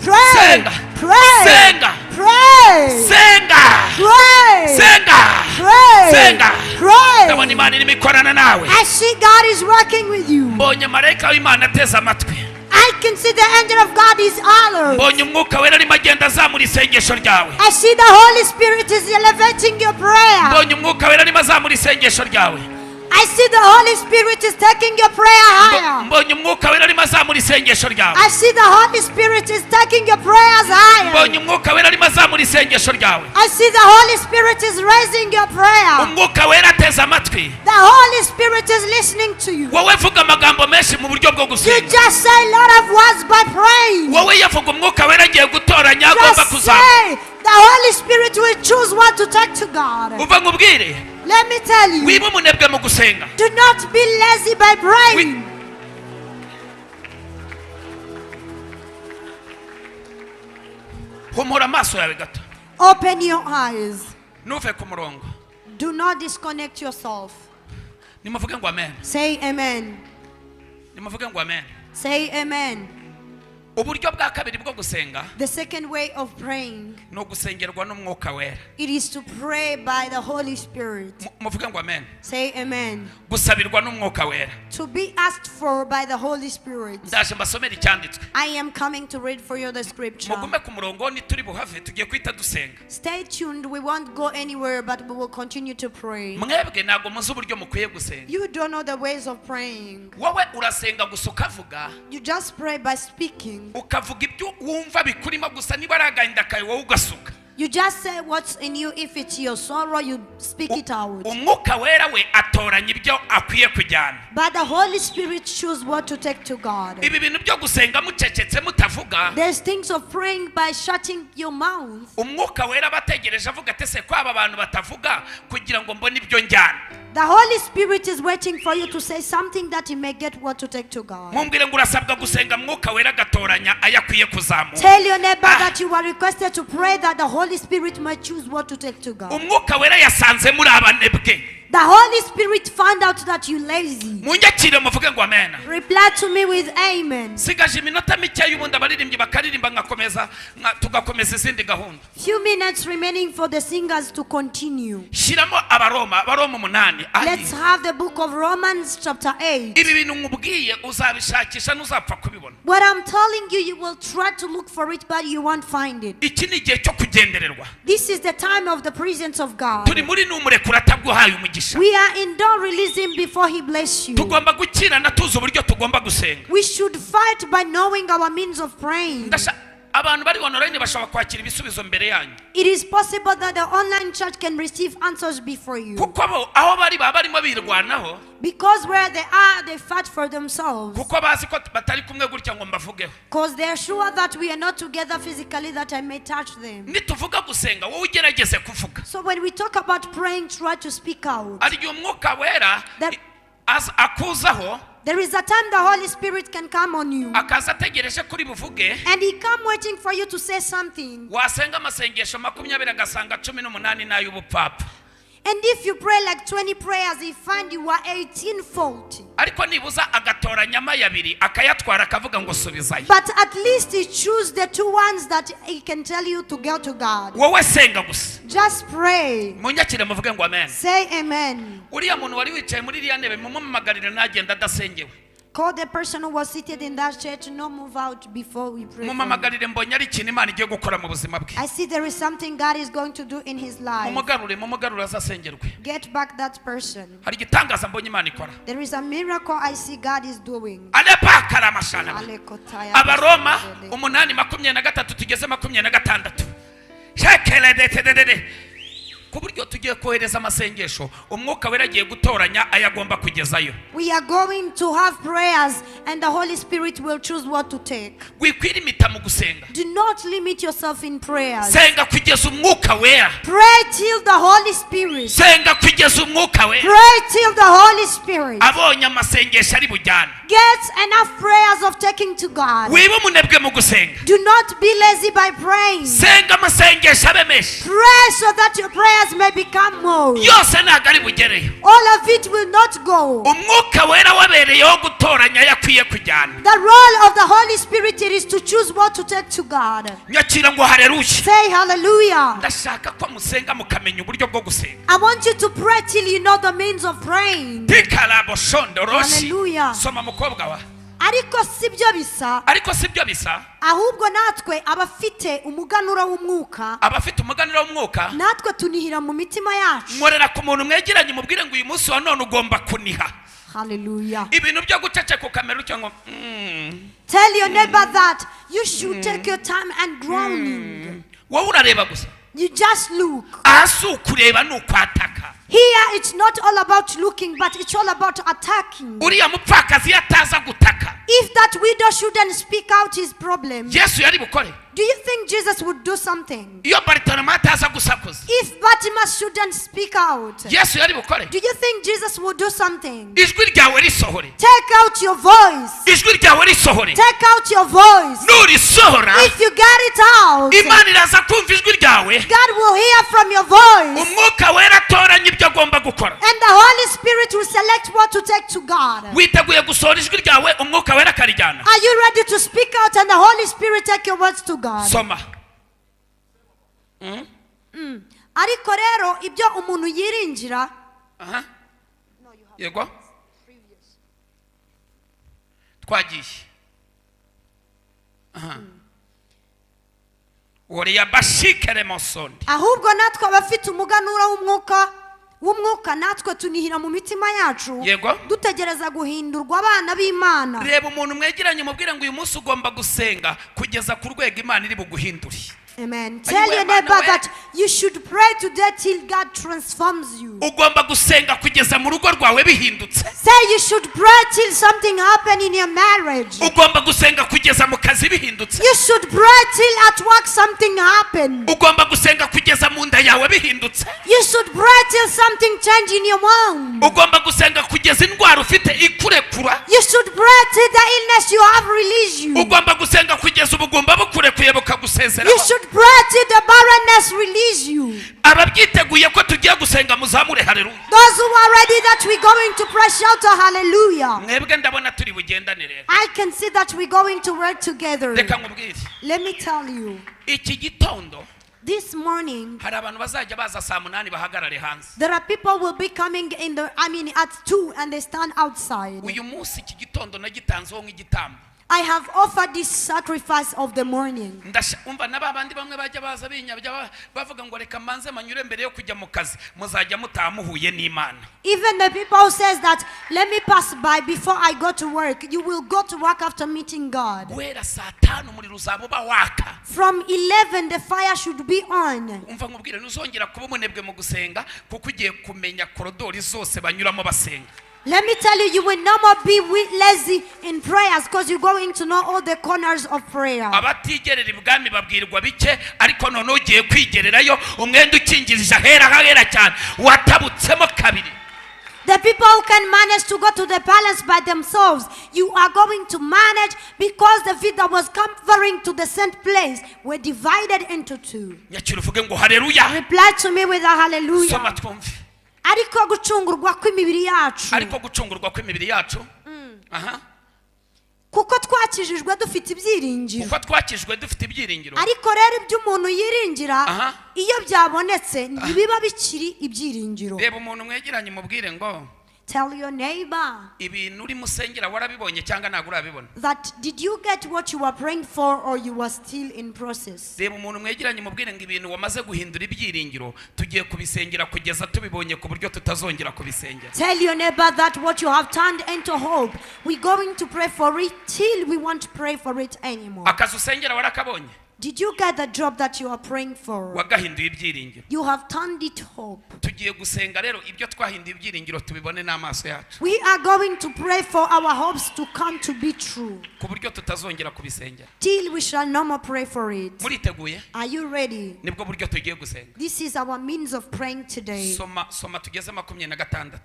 Pray. senga, Pray. senga, Pray. senga, Pray. senga, Pray. senga. Pray. Ndabona imana irimo ikorana nawe, I see God is working with you. mbonye marayika w'imana ateze amatwi, I can see the angel of God is alert. mbonye umwuka wera arimo agenda azamura isengesho ryawe, I see the Holy Spirit is elevating your prayer. mbonye umwuka wera arimo azamura isengesho ryawe, I see the Holy Spirit is taking your prayer higher. mbonye umwuka wera arimo azamura isengesho ryawe, I see the Holy Spirit is taking your prayers higher. mbonye umwuka wera arimo azamura isengesho ryawe, I see the Holy Spirit is raising your prayer. umwuka wera ateze amatwi. The Holy Spirit is listening to you. Wowe vuga amagambo menshi mu buryo bwo You gusenga, just say a lot of words by praying. wowe yavuga umwuka wera agiye gutoranya agomba Just kuzamuka. say the Holy Spirit will choose what to take to God. Uva nkubwire, Let me tell you, wiba umunebwe mu gusenga, do not be lazy by praying. humura amaso yawe gato, Open your eyes. ntuve ku murongo. Do not disconnect yourself. Nimuvuge ngo amen, Say amen. nimuvuge ngo amen. Say amen. Uburyo bwa kabiri bwo gusenga The second way of praying, ni ugusengerwa n'umwuka wera. it is to pray by the Holy Spirit. Muvuge ngo amen. Say amen. Gusabirwa n'umwuka wera. To be asked for by the Holy Spirit. Ndaje mbasomera icyanditswe, I am coming to read for you the scripture. mugume ku murongo, nituri buhave tugiye kwita dusenga. Stay tuned. We won't go anywhere, but we will continue to pray. Mwebwe ntabwo muzi uburyo mukwiye gusenga. You don't know the ways of praying. Wowe urasenga gusa ukavuga, You just pray by speaking. ukavuga ibyo wumva bikurimo gusa, niba ari agahinda kawe wowe ugasuka. You just say what's in you. If it's your sorrow, you speak it out. Umwuka wera we atoranya ibyo akwiye kujyana. But the Holy Spirit chooses what to take to God. Ibi bintu byo gusenga mucecetse mutavuga, There's things of praying by shutting your mouth. umwuka wera bategereje avuga ati se ko aba bantu batavuga kugira ngo mbone ibyo njyana. The Holy Spirit is waiting for you to say something that He may get what to take to God. Mumbwire ngo urasabwa gusenga mwuka wera agatoranya ayo akwiye kuzamuka. Tell your neighbor that you are requested to pray that the Holy Spirit might choose what to take to God. Umwuka wera yasanze muri abanebwe. The Holy Spirit found out that you lazy. Munyakire muvuge ngo amen. Reply to me with amen. Sigaje iminota mike y'ubundi abaririmbyi bakaririmba ngakomeza tugakomeza izindi gahunda. Few minutes remaining for the singers to continue. Shiramo abaroma 8. Let's have the book of Romans chapter 8. Ibi bintu nkubwiye uzabishakisha ntuzapfa kubibona. What I'm telling you, you will try to look for it, but you won't find it. Iki ni igihe cyo kugendererwa. This is the time of the presence of God. Turi muri n'umurekura ataguhaye umugisha. We are in, don't release Him before He bless you. Tugomba gukirana tuzi uburyo tugomba gusenga. We should fight by knowing our means of praying. abantu bari online bashobora kwakira ibisubizo mbere yanyu. It is possible that the online church can receive answers before you. Kuko aho bari barimo birwanaho. Because where they are, they fight for themselves. Kuko bazi ko batari kumwe gutya ngo mbavugeho. Because they are sure that we are not together physically, that I may touch them. Nituvuga gusenga wowe ugerageze kuvuga. So when we talk about praying, try to speak out. Ari umwuka wera akuzaho. There is a time the Holy Spirit can come on you. Akaza ategereje kuri buvuge. And he come waiting for you to say something. Wasenga amasengesho 20 agasanga 18 n'ay'ubupfapfa. And if you pray like 20 prayers, he find you are 18 faulty. Ariko nibuza agatoranya amayabiri akayatwara akavuga ngo subizayo. But at least he choose the 2 ones that he can tell you to go to God. Wowe senga gusa. Just pray. Munyakire muvuge ngo amen. Say amen. Uriya muntu wari wicaye muri iriya ntebe mumumagarire nagenda adasengewe. Call the person who was seated in that church, no move out before we pray. Mumumagarire mbonye ari ikintu Imana igiye gukora mu buzima bwe. I see there is something God is going to do in his life. Mumugarure azasengerwe. Get back that person. Hari igitangaza mbonye Imana ikora. There is a miracle I see God is doing. Alepakara mashana. Abaroma 8:23 tugeze 26. Shekele de. Kuburyo tugiye kohereza amasengesho umwuka wera agiye gutoranya ayagomba kugezayo. We are going to have prayers and the Holy Spirit will choose what to take. Wikwirimita mu gusenga. Do not limit yourself in prayers. Senga kugeza umwuka wera. Pray till the Holy Spirit. Senga kugeza umwuka wera. Pray till the Holy Spirit. Abonye amasengesho ari bujyana. Get enough prayers of taking to God. Wiba umunebwe mu gusenga. Do not be lazy by praying. Senga amasengesho abemeshe. Pray so that your prayers may become more. Yose ntago ari bugereyo. All of it will not go. Umwuka wera wabereyeho gutoranya yakwiye kujyana. The role of the Holy Spirit it is to choose what to take to God. Nyakira ngo haleluya. Say hallelujah. Ndashaka ko musenga mukamenya uburyo bwo gusenga. I want you to pray till you know the means of praying. Tikalabo shondo roshi. Hallelujah. Soma mukobwa wa. Ariko sibyo bisa. Ahubwo natwe abafite umuganura w'umwuka. Abafite umuganura w'umwuka. Natwe tunihira mu mitima yacu. Mworera ku muntu mwegeranye mubwire ngo uyu munsi wa none ugomba kuniha. Hallelujah. Ibintu byo guceceka ukamera cyangwa Tell your neighbor that you should take your time and groaning. Wowe urareba gusa. You just look. Asu kureba nukwataka. Here it's not all about looking, but it's all about attacking. Uriya mupfakazi yataza gutaka. If that widow shouldn't speak out his problem, Yesu yari bukore. do you think Jesus would do something? Iyo Bartimayo ataza gusakuza. If Bartimaeus shouldn't speak out, Yesu yari bukore. do you think Jesus would do something? Ijwi ryawe risohore. Take out your voice. Ijwi ryawe risohore. Take out your voice. Nurisohora. If you get it out, Imana iraza kumva ijwi ryawe. God will hear from your voice. Umwuka wera atoranya ibyo agomba gukora. And the Holy Spirit will select what to take to God. Witeguye gusohora ijwi ryawe umwuka wera akarijyana. Are you ready to speak out and the Holy Spirit take your words to God? Soma. Ariko rero ibyo umuntu yiringira. Yego. Twagiye. Uriya bashikere mosondi. Ahubwo natwe abafite umuganura w'umwuka natwe tunihira mu mitima yacu. Yego. Dutegereza guhindurwa abana b'Imana. Reba umuntu mwegeranye mubwire ngo uyu munsi ugomba gusenga kugeza ku rwego Imana iri buguhindure. Amen. Tell your neighbor that you should pray today till God transforms you. Ugomba gusenga kugeza mu rugo rwawe bihindutse. Say you should pray till something happen in your marriage. Ugomba gusenga kugeza mu kazi bihindutse. You should pray till at work something happen. Ugomba gusenga kugeza mu nda yawe bihindutse. You should pray till something change in your womb. Ugomba gusenga kugeza indwara ufite ikurekura. You should pray till the illness you have release you. Ugomba gusenga kugeza ubugumba bukurekuye bukagusezera. You should pray till the barrenness release you. Ababyiteguye ko tugiye gusenga muzamure haleluya. Those who are ready that we're going to pray shout a hallelujah. Mwebwe ndabona turi bugendane rero. I can see that we're going to work together. Reka nkubwire. Let me tell you. Iki gitondo This morning, hari abantu bazajya baza saa 8 bahagarare hanze. there are people will be coming at 2 and they stand outside. Uyu munsi iki gitondo nagitanzeho nk'igitambo. I have offered this sacrifice of the morning. umva n'abandi bamwe bajya baza binyabya bavuga ngo reka manze manyure mbere yo kujya mu kazi muzajya mutamuhuye n'Imana. Even the people who says that let me pass by before I go to work, you will go to work after meeting God. Guhera saa 5 umuriro uzabuba waka. From 11 the fire should be on. Umva nkubwire ntuzongera kuba umunebwe mu gusenga kuko ugiye kumenya korodori zose banyuramo basenga. Let me tell you, you will no more be lazy in prayers because you're going to know all the corners of prayer. Abatigerera ibwami babwirwa bike ariko none ugiye kwigererayo umwenda ukingirije ahera hagera cyane watabutsemo kabiri. The people who can manage to go to the palace by themselves, you are going to manage because the feet that was covering to the sent place were divided into two. Nyakira uvuge ngo haleluya. Reply to me with a hallelujah. Soma twumve. Ariko gucungurwa kw'imibiri yacu. Ariko gucungurwa kw'imibiri yacu. Aha. Kuko twakijijwe dufite ibyiringiro. Kuko twakijijwe dufite ibyiringiro. Ariko rero ibyo umuntu yiringira iyo byabonetse ntibiba bikiri ibyiringiro. Reba umuntu mwegeranye mubwire ngo Tell your neighbor ibintu uri musengera warabibonye cyangwa ntabwo urabibona. that did you get what you were praying for or you were still in process. Reba umuntu mwegeranye mubwire ngo ibintu wamaze guhindura ibyiringiro tugiye kubisengera kugeza tubibonye ku buryo tutazongera kubisengera. Tell your neighbor that what you have turned into hope, we're going to pray for it till we won't pray for it anymore. Akazi usengera warakabonye. Did you get the job that you are praying for? Wagahinduye ibyiringiro. You have turned it hope. Tugiye gusenga rero ibyo twahinduye ibyiringiro tubibone n'amaso yacu. We are going to pray for our hopes to come to be true. Ku buryo tutazongera kubisengera. Till we shall no more pray for it. Muriteguye? Are you ready? Nibwo buryo tugiye gusenga. This is our means of praying today. Soma tugeze 26.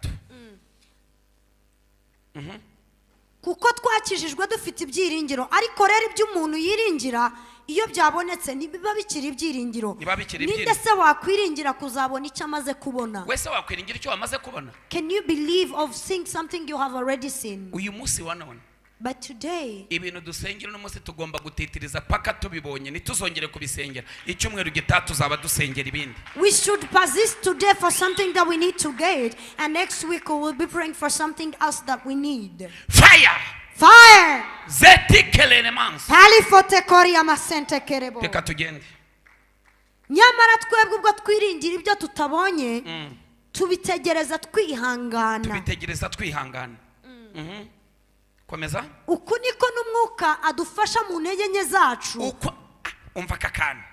Kuko twakijijwe dufite ibyiringiro ariko rero ibyo umuntu yiringira iyo byabonetse ntibiba bikiri ibyiringiro. Ninde se wakwiringira kuzabona icyo amaze kubona? Wese wakwiringira icyo wamaze kubona? Can you believe of seeing something you have already seen? Uyu munsi wa none But today ibintu dusengera no munsi tugomba gutitiriza paka tubibonye nituzongere kubisengera. Icyumweru gitaha tuzaba dusengera ibindi. we should persist today for something that we need to get, and next week we will be praying for something else that we need. Fire! Fire! Zetikelenemans. Palifote koria masente kerebo. Reka tugende. Nyamara twebwe ubwo twiringira ibyo tutabonye tubitegereza twihangana. Tubitegereza twihangana. Komeza. Uku niko n'umwuka adufasha mu ntege nke zacu. Uko umva kakana.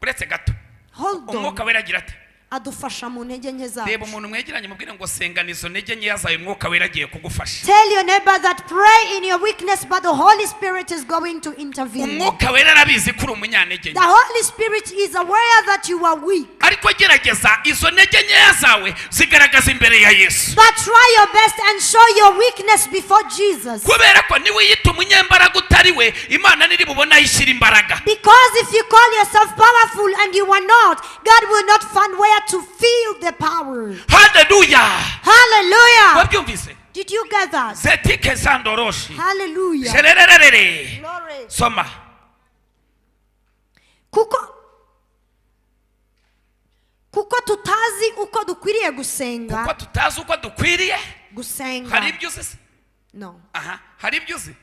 Uretse gato. Hold on. Umwuka wera agira ati adufasha mu ntege nke zacu. reba umuntu mwegeranye mubwire ngo sengana izo ntege nke zawe umwuka wera agiye kugufasha. Tell your neighbor that pray in your weakness but the Holy Spirit is going to intervene. Umwuka wera arabizi kuri umunyantege The Holy Spirit is aware that you are weak. Ariko gerageza izo ntege nke zawe zigaragaza imbere ya Yesu. But try your best and show your weakness before Jesus. Kubera ko niwe yita umunyembaraga utari we Imana niri bubona yishira imbaraga. Because if you call yourself powerful and you are not, God will not find where to feel the power. Hallelujah. Hallelujah. Wabyumvise? Did you get that? Zetike zandoroshi. Hallelujah. Sherererere. Glory. Soma. Kuko tutazi uko dukwiriye gusenga. Kuko tutazi uko dukwiriye gusenga. Hari ibyo uzi? No. Aha, hari ibyo uzi?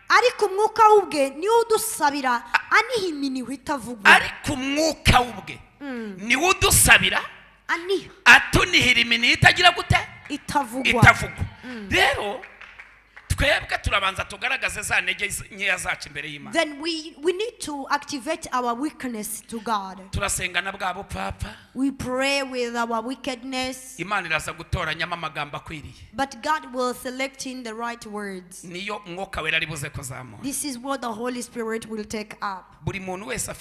Ariko umwuka w'ubwe niwe udusabira aniha iminiho itavugwa. Ariko umwuka w'ubwe niwe udusabira atunihira iminiho itagira gute? Itavugwa. Rero twebwe turabanza tugaragaze za ntege nkeya zacu imbere y'Imana. Then we need to activate our weakness to God. Turasengana bwa bupapa. We pray with our wickedness. Imana iraza gutoranyamo amagambo akwiriye. But God will select in the right words. Niyo umwuka wera aribuze kuzamura. This is what the Holy Spirit will take up. Buri muntu wese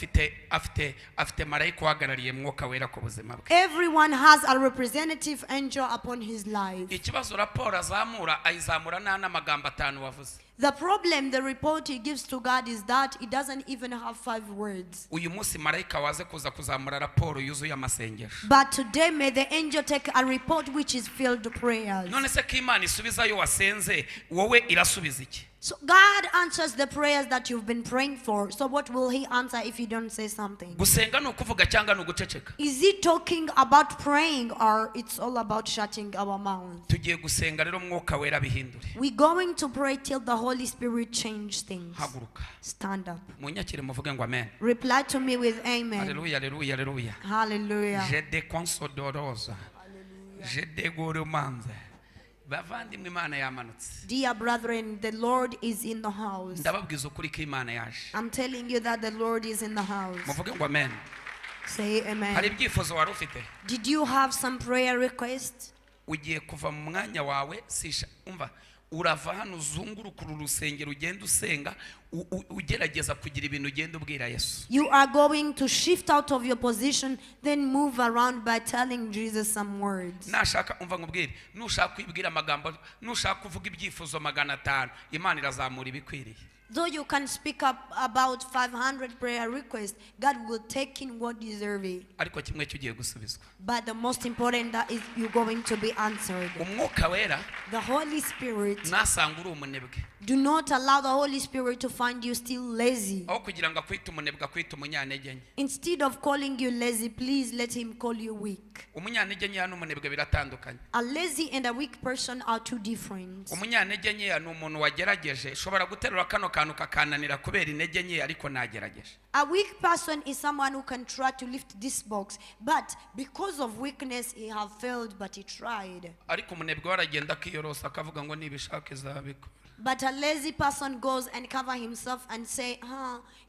afite marayika uhagarariye umwuka wera ku buzima bwe. Everyone has a representative angel upon his life. Ikibazo raporo azamura ayizamura n'amagambo atanu wavuze. The problem, the report he gives to God is that it doesn't even have 5 words. Uyu munsi marayika waze kuza kuzamura raporo yuzuye amasengesho. But today may the angel take a report which is filled with prayers. None se ko Imana isubizayo wasenze wowe irasubiza iki? So God answers the prayers that you've been praying for. So what will he answer if you don't say something? Gusenga no kuvuga cyangwa no guceceka? Is he talking about praying or it's all about shutting our mouths? Tugiye gusenga rero umwuka wera bihindure. We're going to pray till the Holy Holy Spirit change things. haguruka Stand up. munyakire muvuge ngo amen. Reply to me with amen. Haleluya, haleluya, haleluya. Hallelujah. Je déconsodorosa. Je dégourmande. Bavandimwe Imana yamanutse. Dear brethren, the Lord is in the house. Ndababwiza ukuri ko Imana yaje. I'm telling you that the Lord is in the house. Muvuge ngo amen. Say Hari amen. ibyifuzo wari ufite? Did you have some prayer requests? Ugiye kuva mu mwanya wawe sisha umva urava hano uzunguruka uru rusengero ugenda usenga ugerageza kugira ibintu ugenda ubwira Yesu. You are going to shift out of your position, then move around by telling Jesus some words. Nashaka umva ngubwire nushaka kwibwira amagambo nushaka kuvuga ibyifuzo 500 Imana irazamura ibikwiriye. Though you can speak up about 500 prayer requests, God will take in what deserving. Ariko kimwe cyugiye gusubizwa. But the most important that is you're going to be answered. Umwuka wera The Holy Spirit. nasanga uri umunebwe. Do not allow the Holy Spirit to find you still lazy. Aho kugira ngo akwite umunebwe akwite umunyantege nke. Instead of calling you lazy, please let him call you weak. Umunyantege nke n'umunebwe biratandukanye. A lazy and a weak person are two different. Umunyantege nke ni umuntu wagerageje shobora guterura kano kantu kakananira kubera intege nke ariko nagerageje. A weak person is someone who can try to lift this box, but because of weakness he have failed, but he tried. Ariko umunebwe waragenda akiyorosa akavuga ngo nibishaka izabiko. But a lazy person goes and cover himself and say,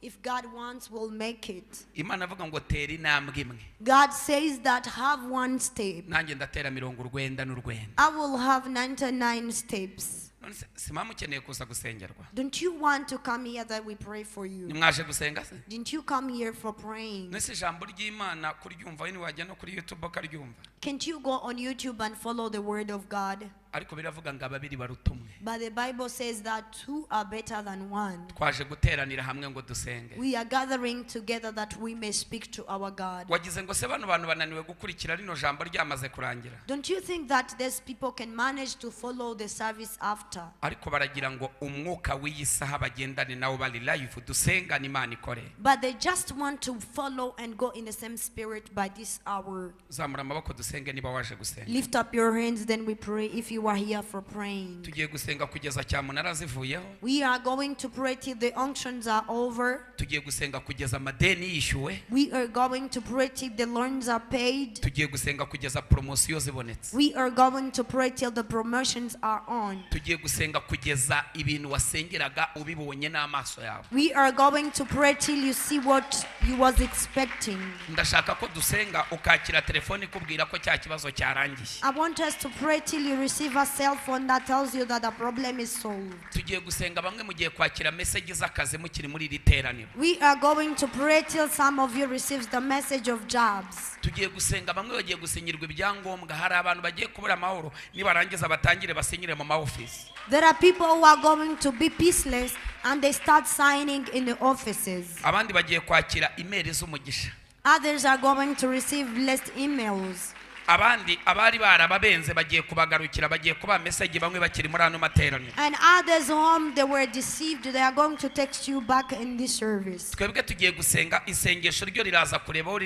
if God wants, we'll make it. Imana avuga ngo tera intambwe imwe. God says that have one step. Nanjye ndatera 99. I will have 99 steps. Simamu ukeneye kuza gusengerwa. Don't you want to come here that we pray for you? Nimwaje gusenga se? Didn't you come here for praying? Nese ijambo ry'Imana kuryumva ni wajya no kuri YouTube ukaryumva. Can't you go on YouTube and follow the word of God? Ariko biravuga ngo ababiri barutumwe. But the Bible says that two are better than one. Twaje guteranira hamwe ngo dusenge. We are gathering together that we may speak to our God. Wagize ngo se bano bantu bananiwe gukurikira rino jambo ryamaze kurangira. Don't you think that these people can manage to follow the service after? Ariko baragira ngo umwuka w'iyisaha bagendane nawo bari live dusenga n'Imana ikore. But they just want to follow and go in the same spirit by this hour. Zamura amaboko dusenge niba waje gusenga. Lift up your hands, then we pray if you are here for praying. Tugiye gusenga kugeza cyamunara zivuyeho. We are going to pray till the unctions are over. Tugiye gusenga kugeza amadeni yishyuwe. We are going to pray till the loans are paid. Tugiye gusenga kugeza promosiyo zibonetse. We are going to pray till the promotions are on. Tugiye gusenga kugeza ibintu wasengeraga ubibonye n'amaso yawe. We are going to pray till you see what you was expecting. Ndashaka ko dusenga ukakira telefone ikubwira ko cya kibazo cyarangiye. I want us to pray till you receive a cell phone that tells you that the problem is solved. Tugiye gusenga bamwe mugiye kwakira message z'akazi mukiri muri iri teraniro. We are going to pray till some of you receives the message of jobs. Tugiye gusenga bamwe bagiye gusinyirwa ibyangombwa hari abantu bagiye kubura amahoro nibarangiza batangire basinyire mu office. There are people who are going to be peaceless and they start signing in the offices. Abandi bagiye kwakira email z'umugisha. Others are going to receive blessed emails. Abandi abari barababenze bagiye kubagarukira bagiye kuba message bamwe bakiri muri ano materaniro. And others whom they were deceived, they are going to text you back in this service. Twebwe tugiye gusenga isengesho ryo riraza kureba aho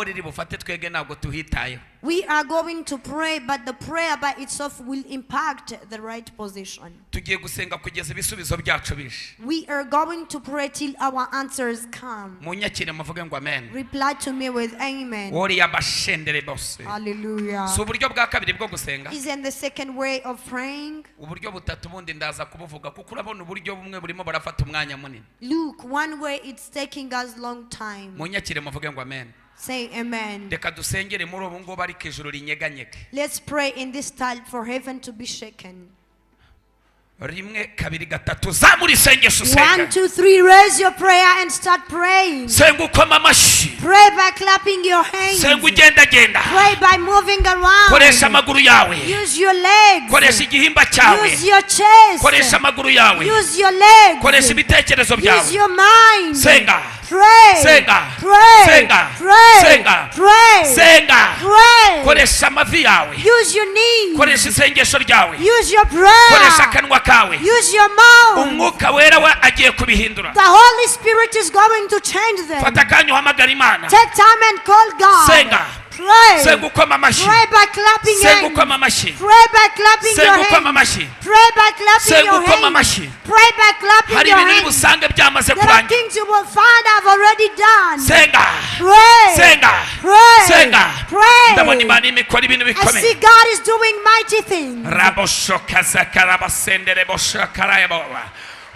riri bufate twege ntabwo tuhitayeho. We are going to pray, but the prayer by itself will impact the right position. Tugiye gusenga kugeza ibisubizo byacu bishe. We are going to pray till our answers come. Munyakire muvuge ngo amen. Reply to me with amen. Ori abashendere bose. Hallelujah. So uburyo bwa kabiri bwo gusenga. Isn't the second way of praying? Uburyo butatu bundi ndaza kubuvuga kuko urabona uburyo bumwe burimo barafata umwanya munini. Look, one way it's taking us long time. Munyakire muvuge ngo amen. Say amen. Reka dusengere muri ubu ngo bari kijuru rinyeganyege. Let's pray in this time for heaven to be shaken. Rimwe kabiri gatatu zamura isengesho senga. 1 2 3 raise your prayer and start praying. Senga ukoma amashi. Pray by clapping your hands. Senga ugenda genda. Pray by moving around. Koresha amaguru yawe. Use your legs. Koresha igihimba cyawe. Use your chest. Koresha amaguru yawe. Use your legs. Koresha ibitekerezo byawe. Use your mind. Senga. Pray. Senga. Pray. Senga. Pray. Senga. Pray. Senga. Pray. Koresha amavi yawe. Use your knees. Koresha isengesho ryawe. Use your prayer. Koresha akanwa kawe. Use your mouth. Umwuka wera we agiye kubihindura. The Holy Spirit is going to change them. Fata akanya uhamagara Imana. Take time and call God. Senga. Pray. senga ukoma amashyi, Pray by clapping senga hands. ukoma amashyi, Pray by clapping senga your ukoma hands. amashyi, Pray by clapping senga your ukoma hands. amashyi. Pray by clapping Hari your ibintu uri hands. busange byamaze There are kurangira. things you will find I've already done. Senga, Pray. senga, Pray. senga. Pray. Ndabona Imana irimo ikora ibintu I bikomeye. see God is doing mighty things. Raboshoka zakarabasendere boshakaraya baba.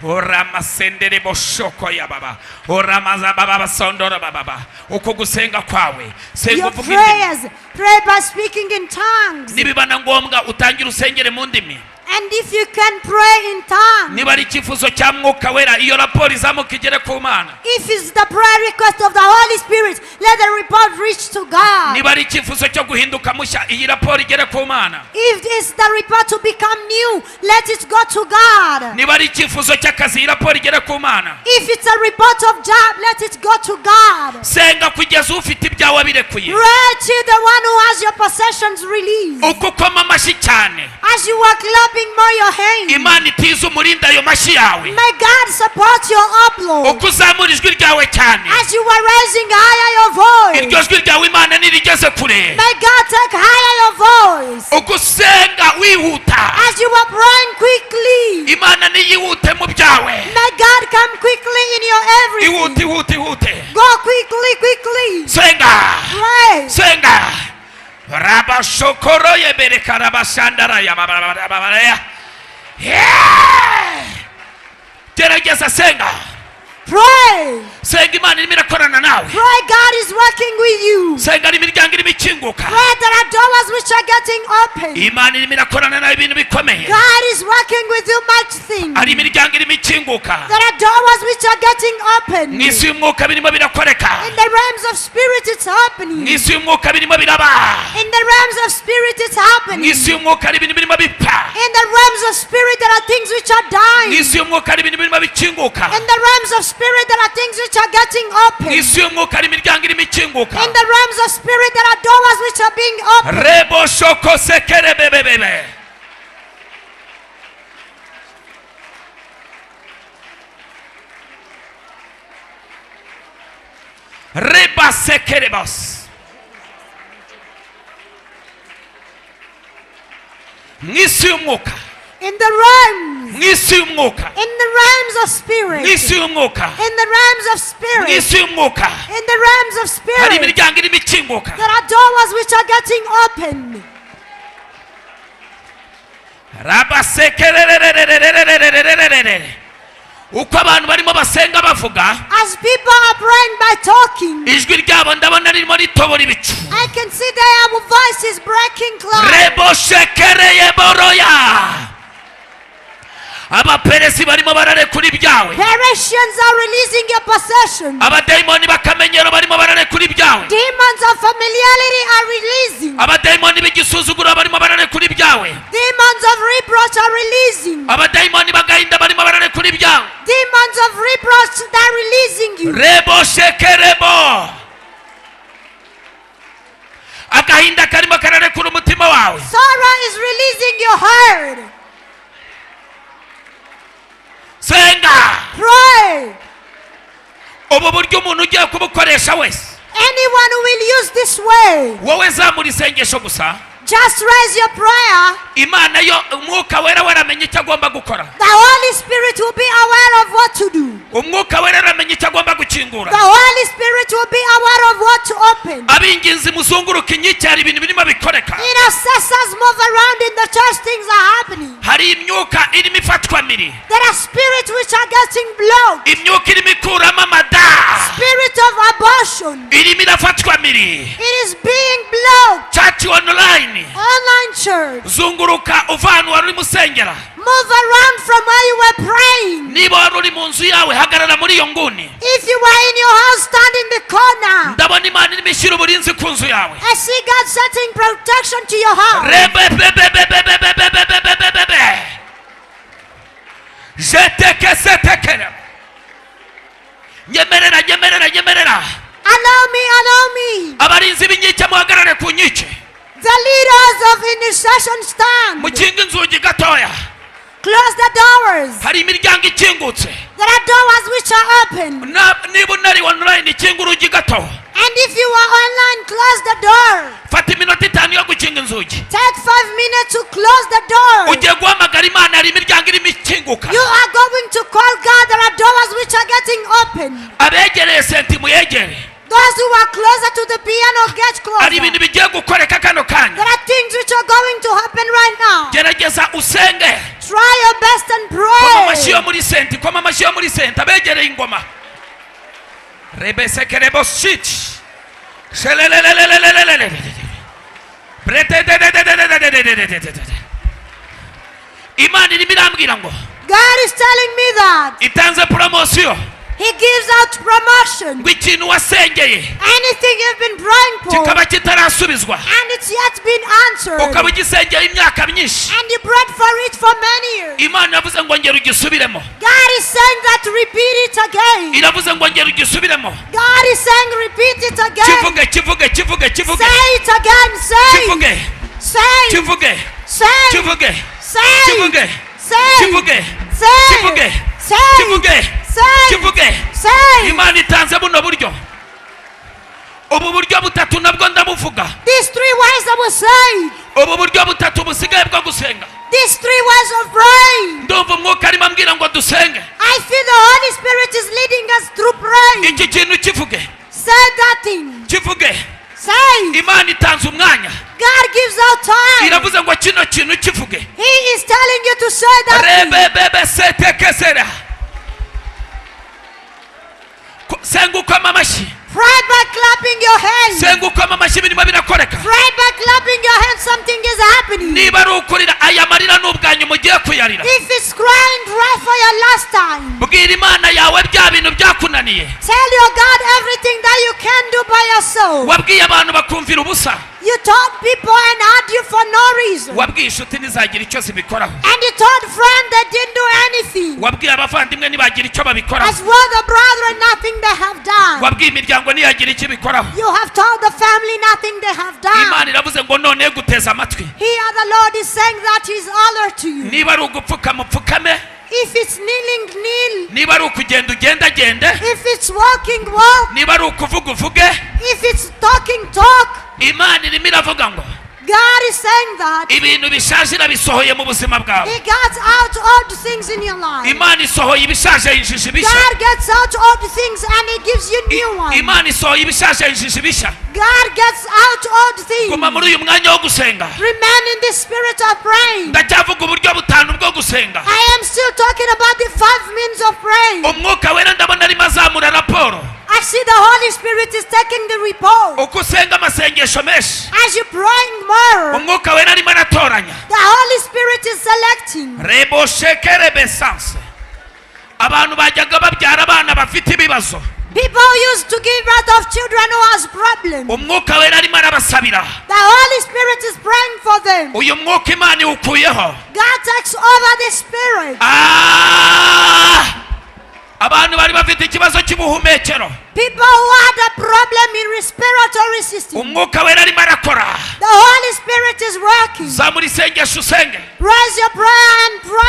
Ora masendere boshoko ya baba. Ora mazababa basondora baba. Uko gusenga kwawe. Senga Your uvuga indimi. prayers, pray by speaking in tongues. Nibibana ngombwa utangire usengere mu ndimi. And if you can pray in tongues, Niba ari icyifuzo cya Mwuka Wera iyo raporo izamuka igere ku Mana. if it's the prayer request of the Holy Spirit, let the report reach to God. Niba ari icyifuzo cyo guhinduka mushya iyi raporo igere ku Mana. If it's the report to become new, let it go to God. Niba ari icyifuzo cy'akazi iyi raporo igere ku Mana. If it's a report of job, let it go to God. Senga kugeza ufite ibyawe birekuye. Pray to the one who has your possessions released. Uko ukoma amashyi cyane. As you are clapping more your hands, Imana itiza umurinda ayo mashyi yawe. may God support your upload. Uko uzamura ijwi ryawe cyane. As you are raising higher your voice, Iryo jwi ryawe Imana nirigeze kure. may God take higher your voice. Uko usenga wihuta. As you are praying quickly, Imana niyihute mu byawe. may God come quickly in your Ihute, everything. ihute, ihute. Go quickly, quickly. Senga. Pray. Senga. Raba shokoro yebere karabashandara ya babara. Yeah. Gerageza senga. Pray. Senga Imana irimo irakorana nawe. Pray God is working with you. Senga imiryango irimo ikinguka. Pray there are doors which are getting open. Imana irimo irakorana nawe ibintu bikomeye. God is working with you much things. Hari imiryango irimo ikinguka. There are doors which are getting open. Mu isi y'umwuka birimo birakoreka. In the realms of spirit it's Mu happening. isi y'umwuka birimo biraba. In the realms of spirit it's Mu happening. isi y'umwuka hari ibintu birimo bipfa. In the realms of spirit there are things which are Mu dying. isi y'umwuka hari ibintu birimo bikinguka. In the realms of spirit there are things which are getting Mu open. isi y'umwuka hari imiryango irimo ikinguka. In the realms of spirit there are doors which are being opened. Rebo shoko sekere bebebebe. Reba sekere bos. Mu isi y'umwuka. In the realms. Mu isi y'umwuka. In the realms of spirit. Mu isi y'umwuka. In the realms of Mu spirit. isi y'umwuka. In the realms of Hari spirit. imiryango irimo ikinguka. There are doors which are getting open. Raba sekere. Uko abantu barimo basenga bavuga. As people are praying by talking, Ijwi ryabo ndabona ririmo ritobora ibicu. I can see their voices breaking clouds. Rebo shekere yeboroya. Abaperesi barimo bararekura ibyawe. Persians are releasing your possessions. Abadayimoni bakamenyero barimo bararekura ibyawe. Demons of familiarity are releasing. Abadayimoni b'igisuzuguro barimo bararekura ibyawe. Demons of reproach are releasing. Abadayimoni bagahinda barimo bararekura ibyawe. Demons of reproach are releasing you. Rebo shekerebo. Agahinda karimo kararekura umutima wawe. Sorrow is releasing your heart. Senga. Pray. Ubu buryo umuntu ugiye kubukoresha wese. Anyone who will use this way, Wowe zamura isengesho gusa. just raise your prayer. Imana yo umwuka wera waramenye icyo agomba gukora. The Holy Spirit will be aware of what to do. Umwuka wera aramenye icyo agomba gukingura. The Holy Spirit will be aware of what to open. Abinginzi muzunguruka inyicyari ibintu birimo bikoreka. Intercessors move around in the church, things are happening. Hari imyuka irimo ifatwa miri. There are spirits which are getting blocked. Imyuka irimo ikuramo amada. Spirit of abortion. Irimo irafatwa miri. It is being blocked. Church online. Online church. Zunguruka uva ahantu wari urimo usengera. Move around from where you were praying. Niba wari uri mu nzu yawe hagarara muri iyo nguni. If you were in your house, stand in the corner. Ndabona Imana irimo ishyira uburinzi ku nzu yawe. I see God setting protection to your house. Rebebebebebebebebebebebe. Jetekesetekere. Nyemerera, nyemerera, nyemerera. Allow me, allow me. Abarinzi b'inkike muhagarare ku nkike. The leaders of intercession stand. Mukinga inzugi gatoya. Close the doors. Hari imiryango ikingutse. There are doors which are open. Niba unari online ikinga urugi gato. And if you are online, close the door. fata iminota 5 yo gukinga inzugi. Take 5 minutes to close the door. ugiye guhamagara Imana, hari imiryango irimo ikinguka. You are going to call God. There are doors which are getting open. abegereye senti muyegere. Those who are closer to the piano, get closer. hari ibintu bigiye gukoreka kano kanya. There are things which are going to happen right now. gerageza usenge. Try your best and koma amashyi pray. yo muri senti, koma amashyi yo muri senti, abegereye ingoma. rebesekerebo shit. Shelelelelelelelelelele. Imana irimo irambwira ngo God is telling me that itanze promosiyo. He gives out promotion. ngo ikintu wasengeye Anything you've been praying for kikaba kitarasubizwa, and it's yet been answered, ukaba ugisengeye imyaka myinshi, and you prayed for it for many years. Imana yavuze ngo ngera ugisubiremo. God is saying that repeat it again. iravuze ngo ngera ugisubiremo. God is saying repeat it again. kivuge kivuge kivuge kivuge Say it again. Say. kivuge Say. kivuge Say. kivuge Say. kivuge Say. kivuge Say. kivuge Say. kivuge Say. kivuge. Say. Imana itanze buno buryo. ubu buryo butatu nabwo ndabuvuga. These 3 ways I will say. ubu buryo butatu busigaye bwo gusenga. These 3 ways of praying. ndumva umwuka arimo ambwira ngo dusenge. I feel the Holy Spirit is leading us through praying. iki kintu kivuge Say that thing. kivuge. Say. Imana itanze umwanya. God gives out time. iravuze ngo kino kintu kivuge. He is telling you to say that thing. rebebebe setekesera. senga ukoma amashyi. Pray by clapping your hands. senga ukoma amashyi, birimo birakoreka. Pray by clapping your hands. Something is happening. niba ari ukurira aya marira n'ubwanyu mugiye kuyarira. If it's crying, cry for your last time. bwira Imana yawe bya bintu byakunaniye. Tell your God everything that you can do by yourself. wabwiye abantu bakumvira ubusa. You told people and had you for no reason. wabwiye inshuti ntizagira icyo zibikoraho. And you told friends that didn't do anything. wabwiye abavandimwe ntibagira icyo babikoraho. As well the brethren, nothing they have done. wabwiye imiryango ntiyagira icyo ibikoraho. You have told the family nothing they have done. Imana iravuze ngo none guteza amatwi. Here the Lord is saying that He's alert to you. niba ari ugupfukama upfukame. If it's kneeling, kneel. niba ari ukugenda ugenda gende. If it's walking, walk. niba ari ukuvuga uvuge. If it's talking, talk. Imana irimo iravuga ngo God is saying that ibintu bishaje irabisohoye mu buzima bwawe. He gets out old things in your life. Imana isohoye ibishaje yinjije ibishya. God gets out old things and He gives you new ones. Imana isohoye ibishaje yinjije ibishya. God gets out old things. guma muri uyu mwanya wo gusenga. Remain in the spirit of praying. ndacyavuga uburyo butanu bwo gusenga. I am still talking about the 5 means of praying. umwuka wera ndabona arimo azamura raporo. I see the Holy Spirit is taking the report. uko usenga amasengesho menshi, As you're praying more, umwuka wera arimo aratoranya. the Holy Spirit is selecting. rebo shekere besanse. abantu bajyaga babyara abana bafite ibibazo. People used to give birth of children who has problems. umwuka wera arimo arabasabira. The Holy Spirit is praying for them. uyu mwuka Imana iwukuyeho. God takes over the spirit. abantu bari bafite ikibazo cy'ubuhumekero. People who had a problem in respiratory system. umwuka wera arimo arakora. The Holy Spirit is working. zamura isengesho usenge. Raise your prayer and pray.